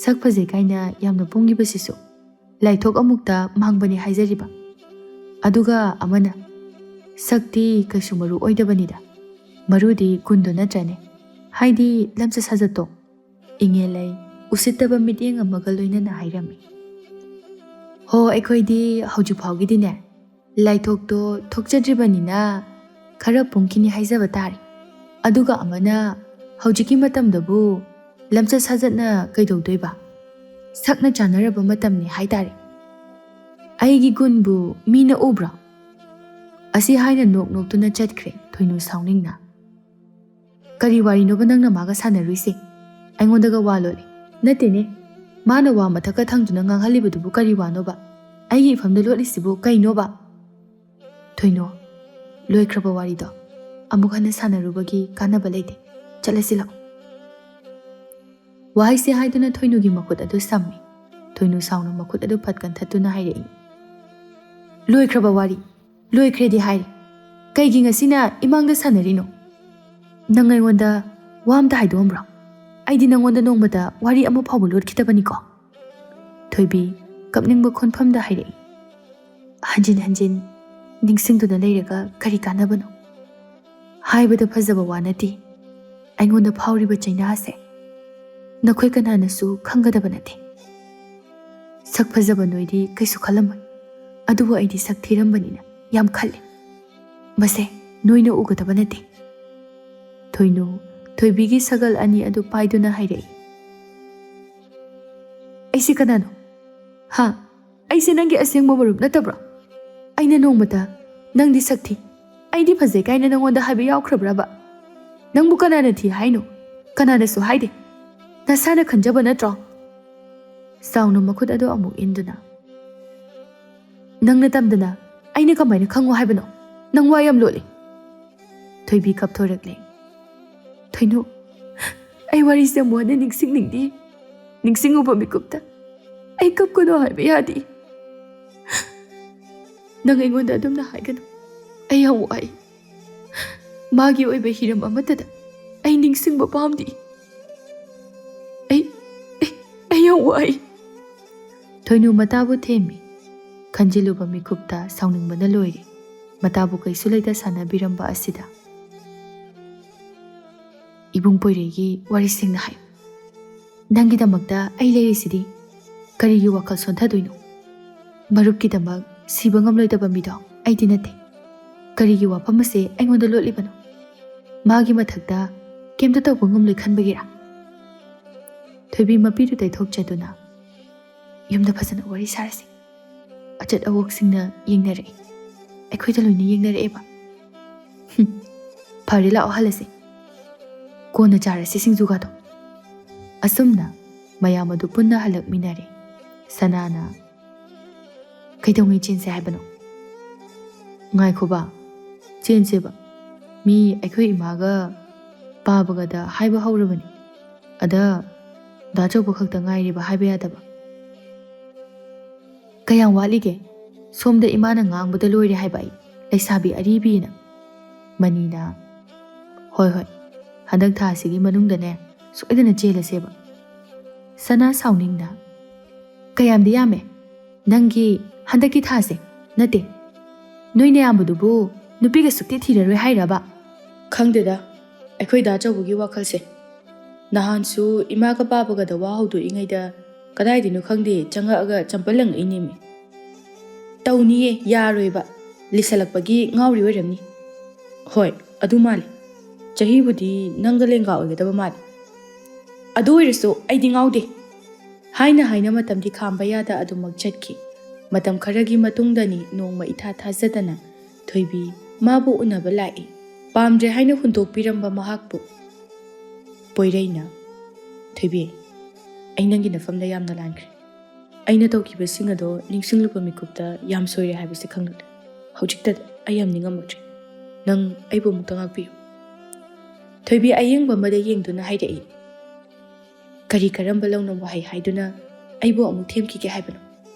sak phajai kaina yamna punggibasisu laithok amukta mangbani haijariba aduga amana sakti kasumaru oidabanida marudi gundo natrane haidi lamsa sajato ingelai usittaba mityeng amaga loinana hairami ꯍꯣ ꯑꯩꯈꯣꯏꯗꯤ ꯍꯧꯖꯤꯛ ꯐꯥꯎꯒꯤꯗꯤꯅꯦ ꯂꯥꯏꯊꯣꯛꯇꯣ ꯊꯣꯛꯆꯗ꯭ꯔꯤꯕꯅꯤꯅ ꯈꯔ ꯄꯨꯡꯈꯤꯅꯤ ꯍꯥꯏꯖꯕ ꯇꯥꯔꯦ ꯑꯗꯨꯒ ꯑꯃꯅ ꯍꯧꯖꯤꯛꯀꯤ ꯃꯇꯝꯗꯕꯨ ꯂꯝꯆꯠ ꯁꯥꯖꯠꯅ ꯀꯩꯗꯧꯗꯣꯏꯕ ꯁꯛꯅ ꯆꯥꯅꯔꯕ ꯃꯇꯝꯅꯤ ꯍꯥꯏꯇꯥꯔꯦ ꯑꯩꯒꯤ ꯒꯨꯟꯕꯨ ꯃꯤꯅ ꯎꯕ꯭ꯔꯣ ꯑꯁꯤ ꯍꯥꯏꯅ ꯅꯣꯛ ꯅꯣꯛꯇꯨꯅ ꯆꯠꯈ꯭ꯔꯦ ꯊꯣꯏꯅꯨ ꯁꯥꯎꯅꯤꯡꯅ ꯀꯔꯤ ꯋꯥꯔꯤꯅꯣꯕ ꯅꯪꯅ ꯃꯥꯒ ꯁꯥꯟꯅꯔꯨꯏꯁꯦ ꯑꯩꯉꯣꯟꯗꯒ ꯋꯥ ꯂꯣꯠꯂꯦ ꯅꯠꯇꯦꯅꯦ ꯃꯥꯅ ꯋꯥ ꯃꯊꯛꯀ ꯊꯪꯗꯨꯅ ꯉꯥꯡꯍꯜꯂꯤꯕꯗꯨꯕꯨ ꯀꯔꯤ ꯋꯥꯅꯣꯕ ꯑꯩꯒꯤ ꯏꯐꯝꯗ ꯂꯣꯠꯂꯤꯁꯤꯕꯨ ꯀꯩꯅꯣꯕ ꯊꯣꯏꯅꯣ ꯂꯣꯏꯈ꯭ꯔꯕ ꯋꯥꯔꯤꯗꯣ ꯑꯃꯨꯛ ꯍꯟꯅ ꯁꯥꯟꯅꯔꯨꯕꯒꯤ ꯀꯥꯟꯅꯕ ꯂꯩꯇꯦ ꯆꯠꯂꯁꯤ ꯂꯥꯛꯑꯣ ꯋꯥꯍꯩꯁꯦ ꯍꯥꯏꯗꯨꯅ ꯊꯣꯏꯅꯨꯒꯤ ꯃꯈꯨꯠ ꯑꯗꯨ ꯁꯝꯃꯤ ꯊꯣꯏꯅꯨ ꯁꯥꯎꯅ ꯃꯈꯨꯠ ꯑꯗꯨ ꯐꯠ ꯀꯟꯊꯠꯇꯨꯅ ꯍꯥꯏꯔꯛꯏ ꯂꯣꯏꯈ꯭ꯔꯕ ꯋꯥꯔꯤ ꯂꯣꯏꯈ꯭ꯔꯦꯗꯤ ꯍꯥꯏꯔꯤ ꯀꯩꯒꯤ ꯉꯁꯤꯅ ꯏꯃꯥꯡꯗ ꯁꯥꯟꯅꯔꯤꯅꯣ ꯅꯪ ꯑꯩꯉꯣꯟꯗ ꯋꯥ ꯑꯝꯇ ꯍꯥꯏꯗꯣꯛꯑꯝꯕ꯭ꯔꯣ ꯑꯩꯗꯤ ꯅꯪꯉꯣꯟꯗ ꯅꯣꯡꯃꯗ ꯋꯥꯔꯤ ꯑꯃ ꯐꯥꯎꯕ ꯂꯣꯠꯈꯤꯗꯕꯅꯤꯀꯣ ꯊꯣꯏꯕꯤ ꯀꯞꯅꯤꯡꯕ ꯈꯣꯟꯐꯝꯗ ꯍꯥꯏꯔꯛꯏ ꯍꯟꯖꯤꯟ ꯍꯟꯖꯤನ್ ꯅꯤꯡꯁꯤꯡꯗꯨꯅ ꯂꯩꯔꯒ ꯀꯔꯤ ꯀꯥꯟꯅꯕꯅꯣ ꯍꯥꯏꯕꯗ ꯐꯖꯕ ꯋꯥ ꯅꯠꯇꯦ ꯑꯩꯉꯣꯟꯗ ꯐꯥꯎꯔꯤꯕ ꯆꯩꯅꯥꯁꯦ ꯅꯈꯣꯏ ꯀꯅꯥꯅꯁꯨ ꯈꯪꯒꯗꯕ ꯅꯠꯇꯦ ꯁꯛ ꯐꯖꯕ ꯅꯣꯏꯗꯤ ꯀꯩꯁꯨ ꯈꯜꯂꯝꯃꯣꯏ ꯑꯗꯨꯕꯨ ꯑꯩꯗꯤ ꯁꯛ ꯊꯤꯔꯝꯕꯅꯤꯅ ꯌꯥꯝ ꯈꯜꯂꯤ ꯃꯁꯦ ꯅꯣꯏꯅ ꯎꯒꯗꯕ ꯅꯠꯇꯦ ꯊꯣꯏꯅꯨ ꯊꯣꯏꯕꯤꯒꯤ ꯁꯒꯜ ꯑꯅꯤ ꯑꯗꯨ ꯄꯥꯏꯗꯨꯅ ꯍꯥꯏꯔꯛꯏ ꯑꯩꯁꯦ ꯀꯅꯥꯅꯣ ꯍꯥ ꯑꯩꯁꯦ ꯅꯪꯒꯤ ꯑꯁꯦꯡꯕ ꯃꯔꯨꯞ ꯅꯠꯇꯕ꯭ꯔꯣ ꯑꯩꯅ ꯅꯣꯡꯃꯇ ꯅꯪꯗꯤ ꯁꯛ ꯊꯤ ꯑꯩꯗꯤ ꯐꯖꯩ ꯀꯥꯏꯅ ꯅꯪꯉꯣꯟꯗ ꯍꯥꯏꯕ ꯌꯥꯎꯈ꯭ꯔꯕ꯭ꯔꯕ ꯅꯪꯕꯨ ꯀꯅꯥꯅ ꯊꯤ ꯍꯥꯏꯅꯣ ꯀꯅꯥꯅꯁꯨ ꯍꯥꯏꯗꯦ ꯅꯁꯥꯅ ꯈꯟꯖꯕ ꯅꯠꯇ꯭ꯔꯣ ꯆꯥꯎꯅ ꯃꯈꯨꯠ ꯑꯗꯨ ꯑꯃꯨꯛ ꯏꯟꯗꯨꯅ ꯅꯪꯅ ꯇꯝꯗꯅ ꯑꯩꯅ ꯀꯃꯥꯏꯅ ꯈꯪꯉꯣ ꯍꯥꯏꯕꯅꯣ ꯅꯪ ꯋꯥ ꯌꯥꯝ ꯂꯣꯠꯂꯤ ꯊꯣꯏꯕꯤ ꯀꯞꯊꯣꯔꯛꯂꯦ ꯊꯣꯏꯅꯨ ꯑꯩ ꯋꯥꯔꯤꯁꯦ ꯑꯃꯨꯛ ꯍꯟꯅ ꯅꯤꯡꯁꯤꯡꯅꯤꯡꯗꯦ ꯅꯤꯡꯁꯤꯡꯉꯨꯕ ꯃꯤꯀꯨꯞꯇ ꯑꯩ ꯀꯞꯀꯅꯣ ꯍꯥꯏꯕ ꯌꯥꯗꯦ ꯅꯪ ꯑꯩꯉꯣꯟꯗ ꯑꯗꯨꯝꯅ ꯍꯥꯏꯒꯅꯨ ꯑꯩ ꯌꯥꯝ ꯋꯥꯏ ꯃꯥꯒꯤ ꯑꯣꯏꯕ ꯍꯤꯔꯝ ꯑꯃꯠꯇꯗ ꯑꯩ ꯅꯤꯡꯁꯤꯡꯕ ꯄꯥꯝꯗꯦ ꯑꯩ ꯌꯥꯝ ꯋꯥꯏ ꯊꯣꯏꯅꯨ ꯃꯇꯥꯕꯨ ꯊꯦꯝꯃꯤ ꯈꯟꯖꯤꯜꯂꯨꯕ ꯃꯤꯀꯨꯞꯇ ꯁꯥꯎꯅꯤꯡꯕꯅ ꯂꯣꯏꯔꯦ ꯃꯇꯥꯕꯨ ꯀꯩꯁꯨ ꯂꯩꯇ ꯁꯥꯟꯅꯕꯤꯔꯝꯕ ꯑꯁꯤꯗ ꯏꯕꯨꯡ ꯄꯣꯏꯔꯩꯒꯤ ꯋꯥꯔꯤꯁꯤꯡꯅ ꯍꯥꯏꯌꯨ ꯅꯪꯒꯤꯗꯃꯛꯇ ꯑꯩ ꯂꯩꯔꯤꯁꯤꯗꯤ ꯀꯔꯤꯒꯤ ꯋꯥꯈꯜ ꯁꯣꯟꯊꯗꯣꯏꯅꯣ ꯃꯔꯨꯞꯀꯤꯗꯃꯛ ꯁꯤꯕ ꯉꯝꯂꯣꯏꯗꯕ ꯃꯤꯗꯣ ꯑꯩꯗꯤ ꯅꯠꯇꯦ ꯀꯔꯤꯒꯤ ꯋꯥꯐꯝ ꯑꯁꯦ ꯑꯩꯉꯣꯟꯗ ꯂꯣꯠꯂꯤꯕꯅꯣ ꯃꯥꯒꯤ ꯃꯊꯛꯇ ꯀꯩꯝꯇ ꯇꯧꯕ ꯉꯝꯂꯣꯏ ꯈꯟꯕꯒꯤꯔꯥ ꯊꯣꯏꯕꯤ ꯃꯄꯤꯗꯨ ꯇꯩꯊꯣꯛꯆꯗꯨꯅ ꯌꯨꯝꯗ ꯐꯖꯅ ꯋꯥꯔꯤ ꯁꯥꯔꯁꯤ ꯑꯆꯠ ꯑꯋꯣꯛꯁꯤꯡꯅ ꯌꯦꯡꯅꯔꯛꯏ ꯑꯩꯈꯣꯏꯗ ꯂꯣꯏꯅ ꯌꯦꯡꯅꯔꯛꯑꯦꯕ ꯐꯔꯦ ꯂꯥꯛꯑꯣ ꯍꯜꯂꯁꯤ ꯀꯣꯟꯅ ꯆꯥꯔꯁꯤ ꯁꯤꯡꯖꯨꯒꯥꯗꯣ ꯑꯁꯨꯝꯅ ꯃꯌꯥꯝ ꯑꯗꯨ ꯄꯨꯟꯅ ꯍꯜꯂꯛꯃꯤꯟꯅꯔꯦ ꯁꯅꯥꯅ ꯀꯩꯗꯧꯉꯩ ꯆꯦꯟꯁꯦ ꯍꯥꯏꯕꯅꯣ ꯉꯥꯏꯈꯣꯕ ꯆꯦꯟꯁꯦꯕ ꯃꯤ ꯑꯩꯈꯣꯏ ꯏꯃꯥꯒ ꯄꯥꯕꯒꯗ ꯍꯥꯏꯕ ꯍꯧꯔꯕꯅꯤ ꯑꯗ ꯗꯥꯆꯧꯕ ꯈꯛꯇ ꯉꯥꯏꯔꯤꯕ ꯍꯥꯏꯕ ꯌꯥꯗꯕ ꯀꯌꯥꯝ ꯋꯥꯠꯂꯤꯒꯦ ꯁꯣꯝꯗ ꯏꯃꯥꯅ ꯉꯥꯡꯕꯗ ꯂꯣꯏꯔꯦ ꯍꯥꯏꯕ ꯑꯩ ꯂꯩꯁꯥꯕꯤ ꯑꯔꯤꯕꯤꯅ ꯃꯅꯤꯅ ꯍꯣꯏ ꯍꯟꯗꯛ ꯊꯥꯁꯤꯒꯤ ꯃꯅꯨꯡꯗꯅꯦ ꯁꯣꯏꯗꯅ ꯆꯦꯜꯂꯁꯦꯕ ꯁꯅꯥ ꯁꯥꯎꯅꯤꯡꯅ ꯀꯌꯥꯝꯗꯤ ꯌꯥꯝꯃꯦ ꯅꯪꯒꯤ ꯍꯟꯗꯛꯀꯤ ꯊꯥꯁꯦ ꯅꯠꯇꯦ ꯅꯣꯏꯅ ꯌꯥꯝꯕꯗꯨꯕꯨ ꯅꯨꯄꯤꯒ ꯁꯨꯛꯇꯤ ꯊꯤꯔꯔꯣꯏ ꯍꯥꯏꯔꯕ ꯈꯪꯗꯦꯗ ꯑꯩꯈꯣꯏ ꯗꯥꯆꯧꯕꯒꯤ ꯋꯥꯈꯜꯁꯦ ꯅꯍꯥꯟꯁꯨ ꯏꯃꯥꯒ ꯄꯥꯕꯒꯗ ꯋꯥ ꯍꯧꯗꯣꯛꯏꯉꯩꯗ ꯀꯗꯥꯏꯗꯩꯅꯣ ꯈꯪꯗꯦ ꯆꯪꯉꯛꯑꯒ ꯆꯝꯄꯜ ꯂꯪꯉꯛꯏꯅꯦꯃꯤ ꯇꯧꯅꯤꯌꯦ ꯌꯥꯔꯣꯏꯕ ꯂꯤꯁꯜꯂꯛꯄꯒꯤ ꯉꯥꯎꯔꯤ ꯑꯣꯏꯔꯝꯅꯤ ꯍꯣꯏ ꯑꯗꯨ ꯃꯥꯜꯂꯤ ꯆꯍꯤꯕꯨꯗꯤ ꯅꯪꯒ ꯂꯦꯡꯒꯥ ꯑꯣꯏꯒꯗꯕ ꯃꯥꯜꯂꯤ ꯑꯗꯨ ꯑꯣꯏꯔꯁꯨ ꯑꯩꯗꯤ ꯉꯥꯎꯗꯦ ꯍꯥꯏꯅ ꯃꯇꯝꯗꯤ ꯈꯥꯝꯕ ꯌꯥꯗ ꯑꯗꯨꯃꯛ ꯆꯠꯈꯤ ꯃꯇꯝ ꯈꯔꯒꯤ ꯃꯇꯨꯡꯗꯅꯤ ꯅꯣꯡꯃ ꯏꯊꯥ ꯊꯥꯖꯗꯅ ꯊꯣꯏꯕꯤ ꯃꯥꯕꯨ ꯎꯅꯕ ꯂꯥꯛꯏ ꯄꯥꯝꯗ꯭ꯔꯦ ꯍꯥꯏꯅ ꯍꯨꯟꯗꯣꯛꯄꯤꯔꯝꯕ ꯃꯍꯥꯛꯄꯨ ꯄꯣꯏꯔꯩꯅ ꯊꯣꯏꯕꯤ ꯑꯩ ꯅꯪꯒꯤ ꯅꯐꯝꯗ ꯌꯥꯝꯅ ꯂꯥꯟꯈ꯭ꯔꯦ ꯑꯩꯅ ꯇꯧꯈꯤꯕꯁꯤꯡ ꯑꯗꯣ ꯅꯤꯡꯁꯤꯡꯂꯨꯕ ꯃꯤꯀꯨꯞꯇ ꯌꯥꯝ ꯁꯣꯏꯔꯦ ꯍꯥꯏꯕꯁꯤ ꯈꯪꯂꯛꯂꯦ ꯍꯧꯖꯤꯛꯇ ꯑꯩ ꯌꯥꯝ ꯅꯤꯡꯉꯝꯃꯛꯇ꯭ꯔꯦ ꯅꯪ ꯑꯩꯕꯨ ꯑꯃꯨꯛꯇ ꯉꯥꯛꯄꯤꯌꯨ ꯊꯣꯏꯕꯤ ꯑꯌꯦꯡꯕ ꯑꯃꯗ ꯌꯦꯡꯗꯨꯅ ꯍꯥꯏꯔꯛꯏ ꯀꯔꯤ ꯀꯔꯝꯕ ꯂꯧꯅ ꯋꯥꯍꯩ ꯍꯥꯏꯗꯨꯅ ꯑꯩꯕꯨ ꯑꯃꯨꯛ ꯊꯦꯝꯈꯤꯒꯦ ꯍꯥꯏꯕꯅꯣ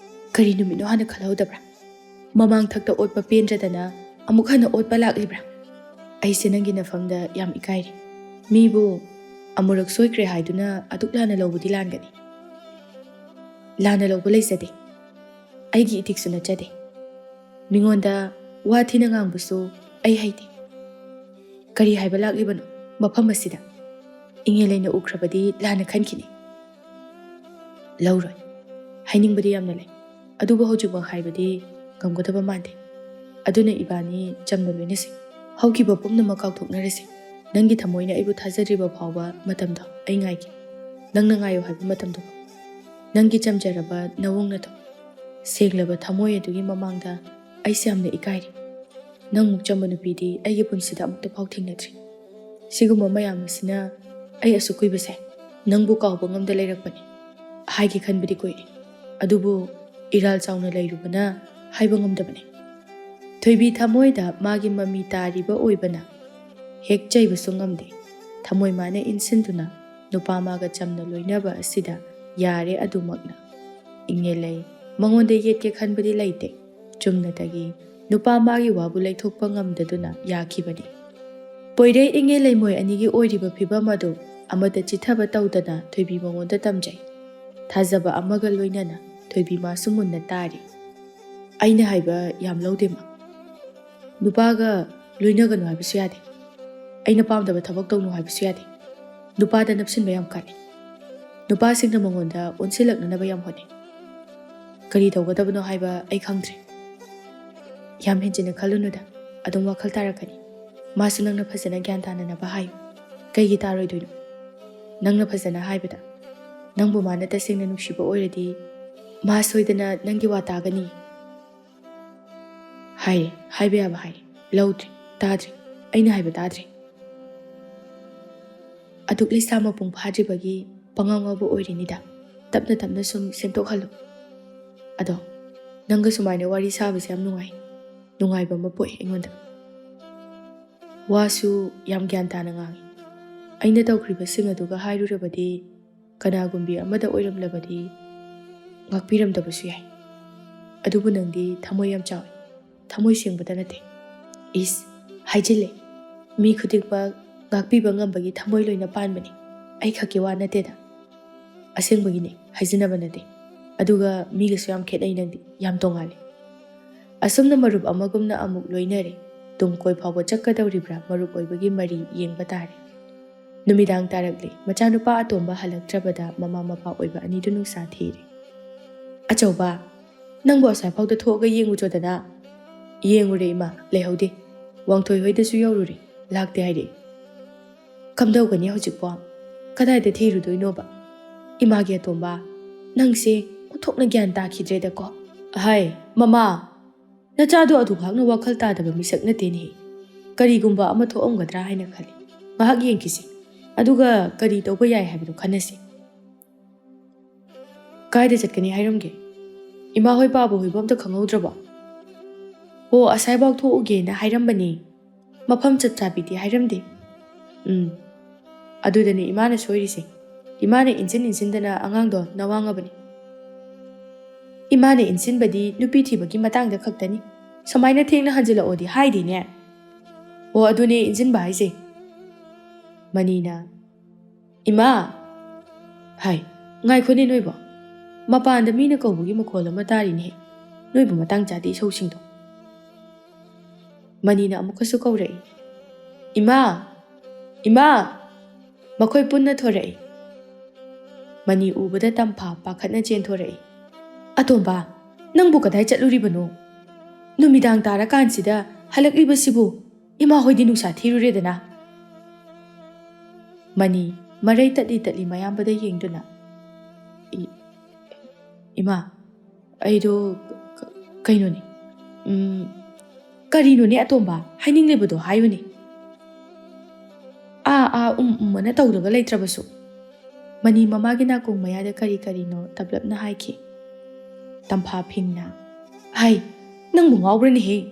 ꯀꯔꯤ ꯅꯨꯃꯤꯠꯅꯣ ꯍꯥꯟꯅ ꯈꯜꯍꯧꯗꯕ꯭ꯔꯥ ꯃꯃꯥꯡ ꯊꯛꯇ ꯑꯣꯠꯄ ꯄꯦꯟꯗ꯭ꯔꯗꯅ ꯑꯃꯨꯛ ꯍꯟꯅ ꯑꯣꯠꯄ ꯂꯥꯛꯂꯤꯕ꯭ꯔꯥ ꯑꯩꯁꯦ ꯅꯪꯒꯤ ꯅꯐꯝꯗ ꯌꯥꯝ ꯏꯀꯥꯏꯔꯤ ꯃꯤꯕꯨ ꯑꯃꯨꯔꯛ ꯁꯣꯏꯈ꯭ꯔꯦ ꯍꯥꯏꯗꯨꯅ ꯑꯗꯨꯛ ꯂꯥꯟꯅ ꯂꯧꯕꯗꯤ ꯂꯥꯟꯒꯅꯤ ꯂꯥꯟꯅ ꯂꯧꯕ ꯂꯩꯖꯗꯦ ꯑꯩꯒꯤ ꯏꯊꯤꯛꯁꯨ ꯅꯠꯆꯗꯦ ꯃꯤꯉꯣꯟꯗ ꯋꯥ ꯊꯤꯅ ꯉꯥꯡꯕꯁꯨ ꯑꯩ ꯍꯩꯇꯦ ꯀꯔꯤ ꯍꯥꯏꯕ ꯂꯥꯛꯂꯤꯕꯅꯣ ꯃꯐꯝ ꯑꯁꯤꯗ ꯏꯪꯉꯦꯜ ꯎꯈ꯭ꯔꯕꯗꯤ ꯂꯥꯟꯅ ꯈꯟꯈꯤꯅꯤ ꯂꯧꯔꯣꯏ ꯍꯥꯏꯅꯤꯡꯕꯗꯤ ꯌꯥꯝꯅ ꯂꯩ ꯑꯗꯨꯕꯨ ꯍꯧꯖꯤꯛꯃꯛ ꯍꯥꯏꯕꯗꯤ ꯉꯝꯒꯗꯕ ꯃꯥꯟꯗꯦ꯫ ꯑꯗꯨꯅ ꯏꯕꯥꯅꯤ ꯆꯝꯅ ꯂꯣꯏꯅꯁꯤ, ꯍꯧꯈꯤꯕ ꯄꯨꯝꯅꯃꯛ ꯀꯥꯎꯊꯣꯛꯅꯔꯁꯤ꯫ ꯅꯪꯒꯤ ꯊꯃꯣꯏꯅ ꯑꯩꯕꯨ ꯊꯥꯖꯗ꯭ꯔꯤꯕ ꯐꯥꯎꯕ ꯃꯇꯝꯗꯣ ꯑꯩ ꯉꯥꯏꯒꯦ, ꯅꯪꯅ ꯉꯥꯏꯌꯨ ꯍꯥꯏꯕ ꯃꯇꯝꯗꯣ꯫ ꯅꯪꯒꯤ ꯆꯝꯖꯔꯕ ꯅꯋꯨꯡ ꯅꯇꯧ, ꯁꯦꯡꯂꯕ ꯊꯃꯣꯏ ꯑꯗꯨꯒꯤ ꯃꯃꯥꯡꯗ ꯑꯩꯁꯦ ꯌꯥꯝꯅ ꯏꯀꯥꯏꯔꯤ꯫ ꯅꯪꯃꯨꯛ ꯆꯝꯕ ꯅꯨꯄꯤꯗꯤ ꯑꯩꯒꯤ ꯄꯨꯟꯁꯤꯗ ꯑꯃꯨꯛꯇ ꯐꯥꯎ ꯊꯦꯡꯅꯗ꯭ꯔꯤ꯫ ꯁꯤꯒꯨꯝꯕ ꯃꯌꯥꯝ ꯑꯁꯤꯅ ꯑꯩ ꯑꯁꯨꯛ ꯀꯨꯏꯕꯁꯦ ꯅꯪꯕꯨ ꯀꯥꯎꯕ ꯉꯝꯗ ꯂꯩꯔꯛꯄꯅꯤ꯫ ꯍꯥꯏꯒꯦ ꯈꯟꯕꯗꯤ ꯀꯨꯏꯔꯦ, ꯑꯗꯨꯕꯨ ꯏꯔꯥꯜ ꯆꯥꯎꯅ ꯂꯩꯔꯨꯕꯅ ꯍꯥꯏꯕ ꯉꯝꯗꯕꯅꯤ꯫ ꯊꯣꯏꯕꯤ ꯊꯃꯣꯏꯗ ꯃꯥꯒꯤ ꯃꯃꯤ ꯇꯥꯔꯤꯕ ꯑꯣꯏꯕꯅ ꯍꯦꯛ ꯆꯩꯕꯁꯨ ꯉꯝꯗꯦ꯫ ꯊꯃꯣꯏ ꯃꯥꯅ ꯏꯟꯁꯤꯟꯗꯨꯅ ꯅꯨꯄꯥ ꯃꯥꯒ ꯆꯝꯅ ꯂꯣꯏꯅꯕ ꯑꯁꯤꯗ ꯌꯥꯔꯦ ꯑꯗꯨꯃꯛꯅ꯫ ꯏꯪꯉꯦꯂꯩ ꯃꯉꯣꯟꯗ ꯌꯦꯠꯀꯦ ꯈꯟꯕꯗꯤ ꯂꯩꯇꯦ, ꯆꯨꯝꯅꯇꯒꯤ ꯅꯨꯄꯥ ꯃꯥꯒꯤ ꯋꯥꯕꯨ ꯂꯩꯊꯣꯛꯄ ꯉꯝꯗꯗꯨꯅ ꯌꯥꯈꯤꯕꯅꯤ꯫ ꯄꯣꯏꯔꯩ ꯏꯪꯉꯦꯂꯩ ꯃꯣꯏ ꯑꯅꯤꯒꯤ ꯑꯣꯏꯔꯤꯕ ꯐꯤꯕꯝ ꯑꯗꯨ ꯑꯃꯠꯇ ꯆꯤꯊꯕ ꯇꯧꯗꯅ ꯊꯣꯏꯕꯤ ꯃꯉꯣꯟꯗ ꯇꯝꯖꯩ꯫ ꯊꯥꯖꯕ ꯑꯃꯒ ꯂꯣꯏꯅꯅ ꯊꯣꯏꯕꯤ ꯃꯥꯁꯨ ꯃꯨꯟꯅ ꯇꯥꯔꯤ꯫ ꯑꯩꯅ ꯍꯥꯏꯕ ꯌꯥꯝ ꯂꯧꯗꯦꯃ, ꯅꯨꯄꯥꯒ ꯂꯣꯏꯅꯒꯅꯨ ꯍꯥꯏꯕꯁꯨ ꯌꯥꯗꯦ, ꯑꯩꯅ ꯄꯥꯝꯗꯕ ꯊꯕꯛ ꯇꯧꯅꯨ ꯍꯥꯏꯕꯁꯨ ꯌꯥꯗꯦ꯫ ꯅꯨꯄꯥꯗ ꯅꯞꯁꯤꯟꯕ ꯌꯥꯝ ꯀꯜꯂꯤ, ꯅꯨꯄꯥꯁꯤꯡꯅ ꯃꯉꯣꯟꯗ ꯑꯣꯟꯁꯤꯜꯂꯛꯅꯅꯕ ꯌꯥꯝ ꯍꯣꯠꯅꯩ꯫ ꯀꯔꯤ ꯇꯧꯒꯗꯕꯅꯣ ꯍꯥꯏꯕ ꯑꯩ ꯈꯪꯗ꯭ꯔꯦ꯫ ꯌꯥꯝ ꯍꯦꯟꯖꯤꯟꯅ ꯈꯜꯂꯨꯅꯨꯗ, ꯑꯗꯨꯝ ꯋꯥꯈꯜ ꯇꯥꯔꯛꯀꯅꯤ꯫ ꯃꯥꯁꯨ ꯅꯪꯅ ꯐꯖꯅ ꯒ꯭ꯌꯥꯟ ꯇꯥꯅꯅꯕ ꯍꯥꯏꯌꯨ꯫ ꯀꯩꯒꯤ ꯇꯥꯔꯣꯏꯗꯣꯏꯅꯣ? ꯅꯪꯅ ꯐꯖꯅ ꯍꯥꯏꯕꯗ ꯅꯪꯕꯨ ꯃꯥꯅ ꯇꯁꯦꯡꯅ ꯅꯨꯡꯁꯤꯕ ꯑꯣꯏꯔꯗꯤ ꯃꯥ ꯁꯣꯏꯗꯅ ꯅꯪꯒꯤ ꯋꯥ ꯇꯥꯒꯅꯤ꯫ ꯍꯥꯏꯔꯦ, ꯍꯥꯏꯕ ꯌꯥꯕ ꯍꯥꯏꯔꯦ, ꯂꯧꯗ꯭ꯔꯦ, ꯇꯥꯗ꯭ꯔꯦ, ꯑꯩꯅ ꯍꯥꯏꯕ ꯇꯥꯗ꯭ꯔꯦ꯫ ꯑꯗꯨꯛ ꯂꯩꯁꯥ ꯃꯄꯨꯡ ꯐꯥꯗ꯭ꯔꯤꯕꯒꯤ ꯄꯉꯥꯎ ꯉꯥꯎꯕ ꯑꯣꯏꯔꯤꯅꯤꯗ, ꯇꯞꯅ ꯇꯞꯅ ꯁꯨꯝ ꯁꯦꯝꯗꯣꯛꯍꯜꯂꯨ꯫ ꯑꯗꯣ ꯅꯪꯒ ꯁꯨꯃꯥꯏꯅ ꯋꯥꯔꯤ ꯁꯥꯕꯁꯦ ꯌꯥꯝ ꯅꯨꯡꯉꯥꯏ, ꯅꯨꯡꯉꯥꯏꯕ ꯑꯃ ꯄꯣꯛꯑꯦ ꯑꯩꯉꯣꯟꯗ꯫ ꯋꯥꯁꯨ ꯌꯥꯝ ꯒ꯭ꯌꯥꯟ ꯇꯥꯅ ꯉꯥꯡꯉꯤ꯫ ꯑꯩꯅ ꯇꯧꯈ꯭ꯔꯤꯕꯁꯤꯡ ꯑꯗꯨꯒ ꯍꯥꯏꯔꯨꯔꯕꯗꯤ ꯀꯅꯥꯒꯨꯝꯕꯤ ꯑꯃꯗ ꯑꯣꯏꯔꯝꯂꯕꯗꯤ ꯉꯥꯛꯄꯤꯔꯝꯗꯕꯁꯨ ꯌꯥꯏ꯫ ꯑꯗꯨꯕꯨ ꯅꯪꯗꯤ ꯊꯃꯣꯏ ꯌꯥꯝ ꯆꯥꯎꯏ, ꯊꯃꯣꯏ ꯁꯦꯡꯕꯇ ꯅꯠꯇꯦ꯫ ꯏꯁ, ꯍꯥꯏꯖꯤꯜꯂꯦ, ꯃꯤ ꯈꯨꯗꯤꯡꯃꯛ ꯉꯥꯛꯄꯤꯕ ꯉꯝꯕꯒꯤ ꯊꯃꯣꯏ ꯂꯣꯏꯅ ꯄꯥꯟꯕꯅꯤ, ꯑꯩ ꯈꯛꯀꯤ ꯋꯥ ꯅꯠꯇꯦꯗ꯫ ꯑꯁꯦꯡꯕꯒꯤꯅꯦ, ꯍꯥꯏꯖꯤꯟꯅꯕ ꯅꯠꯇꯦ꯫ ꯑꯗꯨꯒ ꯃꯤꯒꯁꯨ ꯌꯥꯝ ꯈꯦꯠꯅꯩ ꯅꯪꯗꯤ, ꯌꯥꯝ ꯇꯣꯡꯉꯥꯜꯂꯤ꯫ ꯑꯁꯨꯝꯅ ꯃꯔꯨꯞ ꯑꯃꯒꯨꯝꯅ ꯑꯃꯨꯛ ꯂꯣꯏꯅꯔꯦ꯫ ꯇꯨꯡ ꯀꯣꯏ ꯐꯥꯎꯕ ꯆꯠꯀꯗꯧꯔꯤꯕ꯭ꯔꯥ ꯃꯔꯨꯞ ꯑꯣꯏꯕꯒꯤ ꯃꯔꯤ ꯌꯦꯡꯕ ꯇꯥꯔꯦ꯫ ꯅꯨꯃꯤꯗꯥꯡ ꯇꯥꯔꯛꯂꯦ꯫ ꯃꯆꯥꯅꯨꯄꯥ ꯑꯇꯣꯝꯕ ꯍꯜꯂꯛꯇ꯭ꯔꯕꯗ ꯃꯃꯥ ꯃꯄꯥ ꯑꯣꯏꯕ ꯑꯅꯤꯗꯨ ꯅꯨꯡꯁꯥ ꯊꯤꯔꯦ꯫ ꯑꯆꯧꯕ, ꯅꯪꯕꯨ ꯑꯁ꯭ꯋꯥꯏꯐꯥꯎꯗ ꯊꯣꯛꯑꯒ ꯌꯦꯡꯉꯨꯆꯣꯗꯅ꯫ ꯌꯦꯡꯉꯨꯔꯦ ꯏꯃꯥ, ꯂꯩꯍꯧꯗꯦ꯫ ꯋꯥꯡꯊꯣꯏ ꯍꯣꯏꯗꯁꯨ ꯌꯧꯔꯨꯔꯦ, ꯂꯥꯛꯇꯦ ꯍꯥꯏꯔꯛꯑꯦ꯫ ꯀꯝꯗꯧꯒꯅꯤ ꯍꯧꯖꯤꯛꯄꯣ? ꯀꯗꯥꯏꯗ ꯊꯤꯔꯨꯗꯣꯏꯅꯣꯕ? ꯏꯃꯥꯒꯤ ꯑꯇꯣꯝꯕ, ꯅꯪꯁꯦ ꯑꯣꯟꯊꯣꯛꯅ ꯒ꯭ꯌꯥꯟ ꯇꯥꯈꯤꯗ꯭ꯔꯦꯗꯀꯣ꯫ ꯑꯍꯥꯏ, ꯃꯃꯥ, ꯅꯆꯥꯗꯣ ꯑꯗꯨꯈꯥꯛꯅ ꯋꯥꯈꯜ ꯇꯥꯗꯕ ꯃꯤꯁꯛ ꯅꯠꯇꯦꯅꯦꯍꯦ꯫ ꯀꯔꯤꯒꯨꯝꯕ ꯑꯃ ꯊꯣꯛꯑꯝꯒꯗ꯭ꯔꯥ ꯍꯥꯏꯅ ꯈꯜꯂꯤ꯫ ꯉꯥꯏꯍꯥꯛ ꯌꯦꯡꯈꯤꯁꯤ, ꯑꯗꯨꯒ ꯀꯔꯤ ꯇꯧꯕ ꯌꯥꯏ ꯍꯥꯏꯕꯗꯨ ꯈꯟꯅꯁꯤ꯫ ꯀꯥꯏꯗ ꯆꯠꯀꯅꯤ ꯍꯥꯏꯔꯝꯒꯦ? ꯏꯃꯥ ꯍꯣꯏ ꯄꯥꯕ ꯍꯣꯏꯕꯨ ꯑꯝꯇ ꯈꯪꯍꯧꯗ꯭ꯔꯕꯣ? ꯑꯣ, ꯑꯁꯥꯏꯐꯥꯎ ꯊꯣꯛꯎꯒꯦꯅ ꯍꯥꯏꯔꯝꯕꯅꯤ, ꯃꯐꯝ ꯆꯞ ꯆꯥꯕꯤꯗꯤ ꯍꯥꯏꯔꯝꯗꯦ꯫ ꯑꯗꯨꯗꯅꯤ ꯏꯃꯥꯅ ꯁꯣꯏꯔꯤꯁꯦ꯫ ꯏꯃꯥꯅ ꯏꯟꯁꯤꯟꯗꯅ ꯑꯉꯥꯡꯗꯣ ꯅꯋꯥꯡꯉꯕꯅꯤ꯫ ꯏꯃꯥꯅ ꯏꯟꯁꯤꯟꯕꯗꯤ ꯅꯨꯄꯤ ꯊꯤꯕꯒꯤ ꯃꯇꯥꯡꯗ ꯈꯛꯇꯅꯤ, ꯁꯨꯃꯥꯏꯅ ꯊꯦꯡꯅ ꯍꯟꯖꯤꯜꯂꯛꯑꯣꯗꯤ ꯍꯥꯏꯗꯦꯅꯦ꯫ ꯑꯣ, ꯑꯗꯨꯅꯦ ꯏꯟꯁꯤꯟꯕ ꯍꯥꯏꯁꯦ꯫ ꯃꯅꯤꯅ, ꯏꯃꯥ, ꯍꯥꯏ, ꯉꯥꯏꯈꯣꯅꯦ ꯅꯣꯏꯕꯣ, ꯃꯄꯥꯟꯗ ꯃꯤꯅ ꯀꯧꯕꯒꯤ ꯃꯈꯣꯜ ꯑꯃ ꯇꯥꯔꯤꯅꯦꯍꯦ, ꯅꯣꯏꯕꯨ ꯃꯇꯥꯡ ꯆꯥꯗꯦ ꯏꯁꯧꯁꯤꯡꯗꯣ꯫ ꯃꯅꯤꯅ ꯑꯃꯨꯛꯀꯁꯨ ꯀꯧꯔꯛꯏ꯫ ꯏꯃꯥ, ꯏꯃꯥ! ꯃꯈꯣꯏ ꯄꯨꯟꯅ ꯊꯣꯔꯛꯏ꯫ ꯃꯅꯤ ꯎꯕꯗ ꯇꯝꯐꯥ ꯄꯥꯈꯠꯅ ꯆꯦꯟꯊꯣꯔꯛꯏ꯫ ꯑꯇꯣꯝꯕ, ꯅꯪꯕꯨ ꯀꯗꯥꯏ ꯆꯠꯂꯨꯔꯤꯕꯅꯣ? ꯅꯨꯃꯤꯗꯥꯡ ꯇꯥꯔꯀꯥꯟꯁꯤꯗ ꯍꯜꯂꯛꯂꯤꯕꯁꯤꯕꯨ? ꯏꯃꯥ ꯍꯣꯏꯗꯤ ꯅꯨꯡꯁꯥ ꯊꯤꯔꯨꯔꯦꯗꯅ꯫ ꯃꯅꯤ ꯃꯔꯩ ꯇꯠꯂꯤ ꯃꯌꯥꯝꯕꯗ ꯌꯦꯡꯗꯨꯅ, ꯏꯃꯥ, ꯑꯩꯗꯣ ꯀꯩꯅꯣꯅꯦ, ꯀꯔꯤꯅꯣꯅꯦ ꯑꯇꯣꯝꯕ, ꯍꯥꯏꯅꯤꯡꯂꯤꯕꯗꯣ ꯍꯥꯏꯌꯨꯅꯦ꯫ ꯑꯅ ꯇꯧꯗꯨꯒ ꯂꯩꯇ꯭ꯔꯕꯁꯨ꯫ ꯃꯅꯤ ꯃꯃꯥꯒꯤ ꯅꯥꯀꯣꯡ ꯃꯌꯥꯗ ꯀꯔꯤ ꯀꯔꯤꯅꯣ ꯇꯞꯂꯞꯅ ꯍꯥꯏꯈꯤ꯫ ꯇꯝꯐꯥ ꯐꯤꯡꯅ, ꯍꯥꯏ, ꯅꯪꯕꯨ ꯉꯥꯎꯕ꯭ꯔꯅꯦꯍꯦ?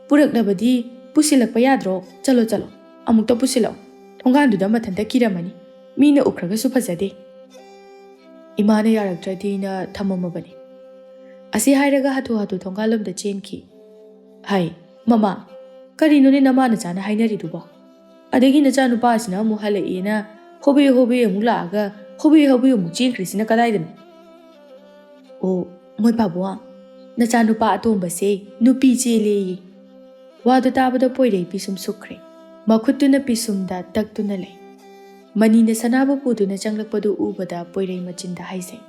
ꯄꯨꯔꯛꯅꯕꯗꯤ ꯄꯨꯁꯤꯜꯂꯛꯄ ꯌꯥꯗ꯭ꯔꯣ? ꯆꯠꯂꯣ, ꯑꯃꯨꯛꯇ ꯄꯨꯁꯤꯜꯂꯛꯑꯣ꯫ ꯊꯣꯡꯒꯥꯟꯗꯨꯗ ꯃꯊꯟꯇ ꯀꯤꯔꯝꯃꯅꯤ, ꯃꯤꯅ ꯎꯈ꯭ꯔꯒꯁꯨ ꯐꯖꯗꯦ꯫ ꯏꯃꯥꯅ ꯌꯥꯔꯛꯇ꯭ꯔꯗꯤꯅ ꯊꯝꯃꯝꯃꯕꯅꯤ꯫ ꯑꯁꯤ ꯍꯥꯏꯔꯒ ꯍꯥꯊꯨ ꯍꯥꯊꯨ ꯊꯣꯡꯒꯥꯜꯂꯣꯝꯗ ꯆꯦꯟꯈꯤ꯫ ꯍꯥꯏ, ꯃꯃꯥ, ꯀꯔꯤꯅꯣꯅꯦ ꯅꯃꯥ ꯅꯆꯥꯅ ꯍꯥꯏꯅꯔꯤꯗꯨꯕꯣ? ꯑꯗꯒꯤ ꯅꯆꯥꯅꯨꯄꯥ ꯑꯁꯤꯅ ꯑꯃꯨꯛ ꯍꯜꯂꯛꯑꯦꯅ ꯍꯣꯕꯦ ꯑꯃꯨꯛ ꯂꯥꯛꯑꯒ ꯍꯣꯕꯦ ꯑꯃꯨꯛ ꯆꯦꯟꯈ꯭ꯔꯤꯁꯤꯅ ꯀꯗꯥꯏꯗꯅꯣ? ꯑꯣ, ꯃꯣꯏ ꯄꯥꯕꯨꯡ, ꯅꯆꯥꯅꯨꯄꯥ ꯑꯇꯣꯝꯕꯁꯦ ꯅꯨꯄꯤ ꯆꯦꯜꯂꯦꯌꯦ꯫ ꯋꯥꯗꯨ ꯇꯥꯕꯗ ꯄꯣꯏꯔꯩ ꯄꯤꯁꯨꯝ ꯁꯨꯛꯈ꯭ꯔꯦ, ꯃꯈꯨꯠꯇꯨꯅ ꯄꯤꯁꯨꯝꯗ ꯇꯛꯇꯨꯅ ꯂꯩ꯫ ꯃꯅꯤꯅ ꯁꯅꯥꯕꯨ ꯄꯨꯗꯨꯅ ꯆꯪꯂꯛꯄꯗꯨ ꯎꯕꯗ ꯄꯣꯏꯔꯩ ꯃꯆꯤꯟꯗ ꯍꯥꯏꯖꯩ꯫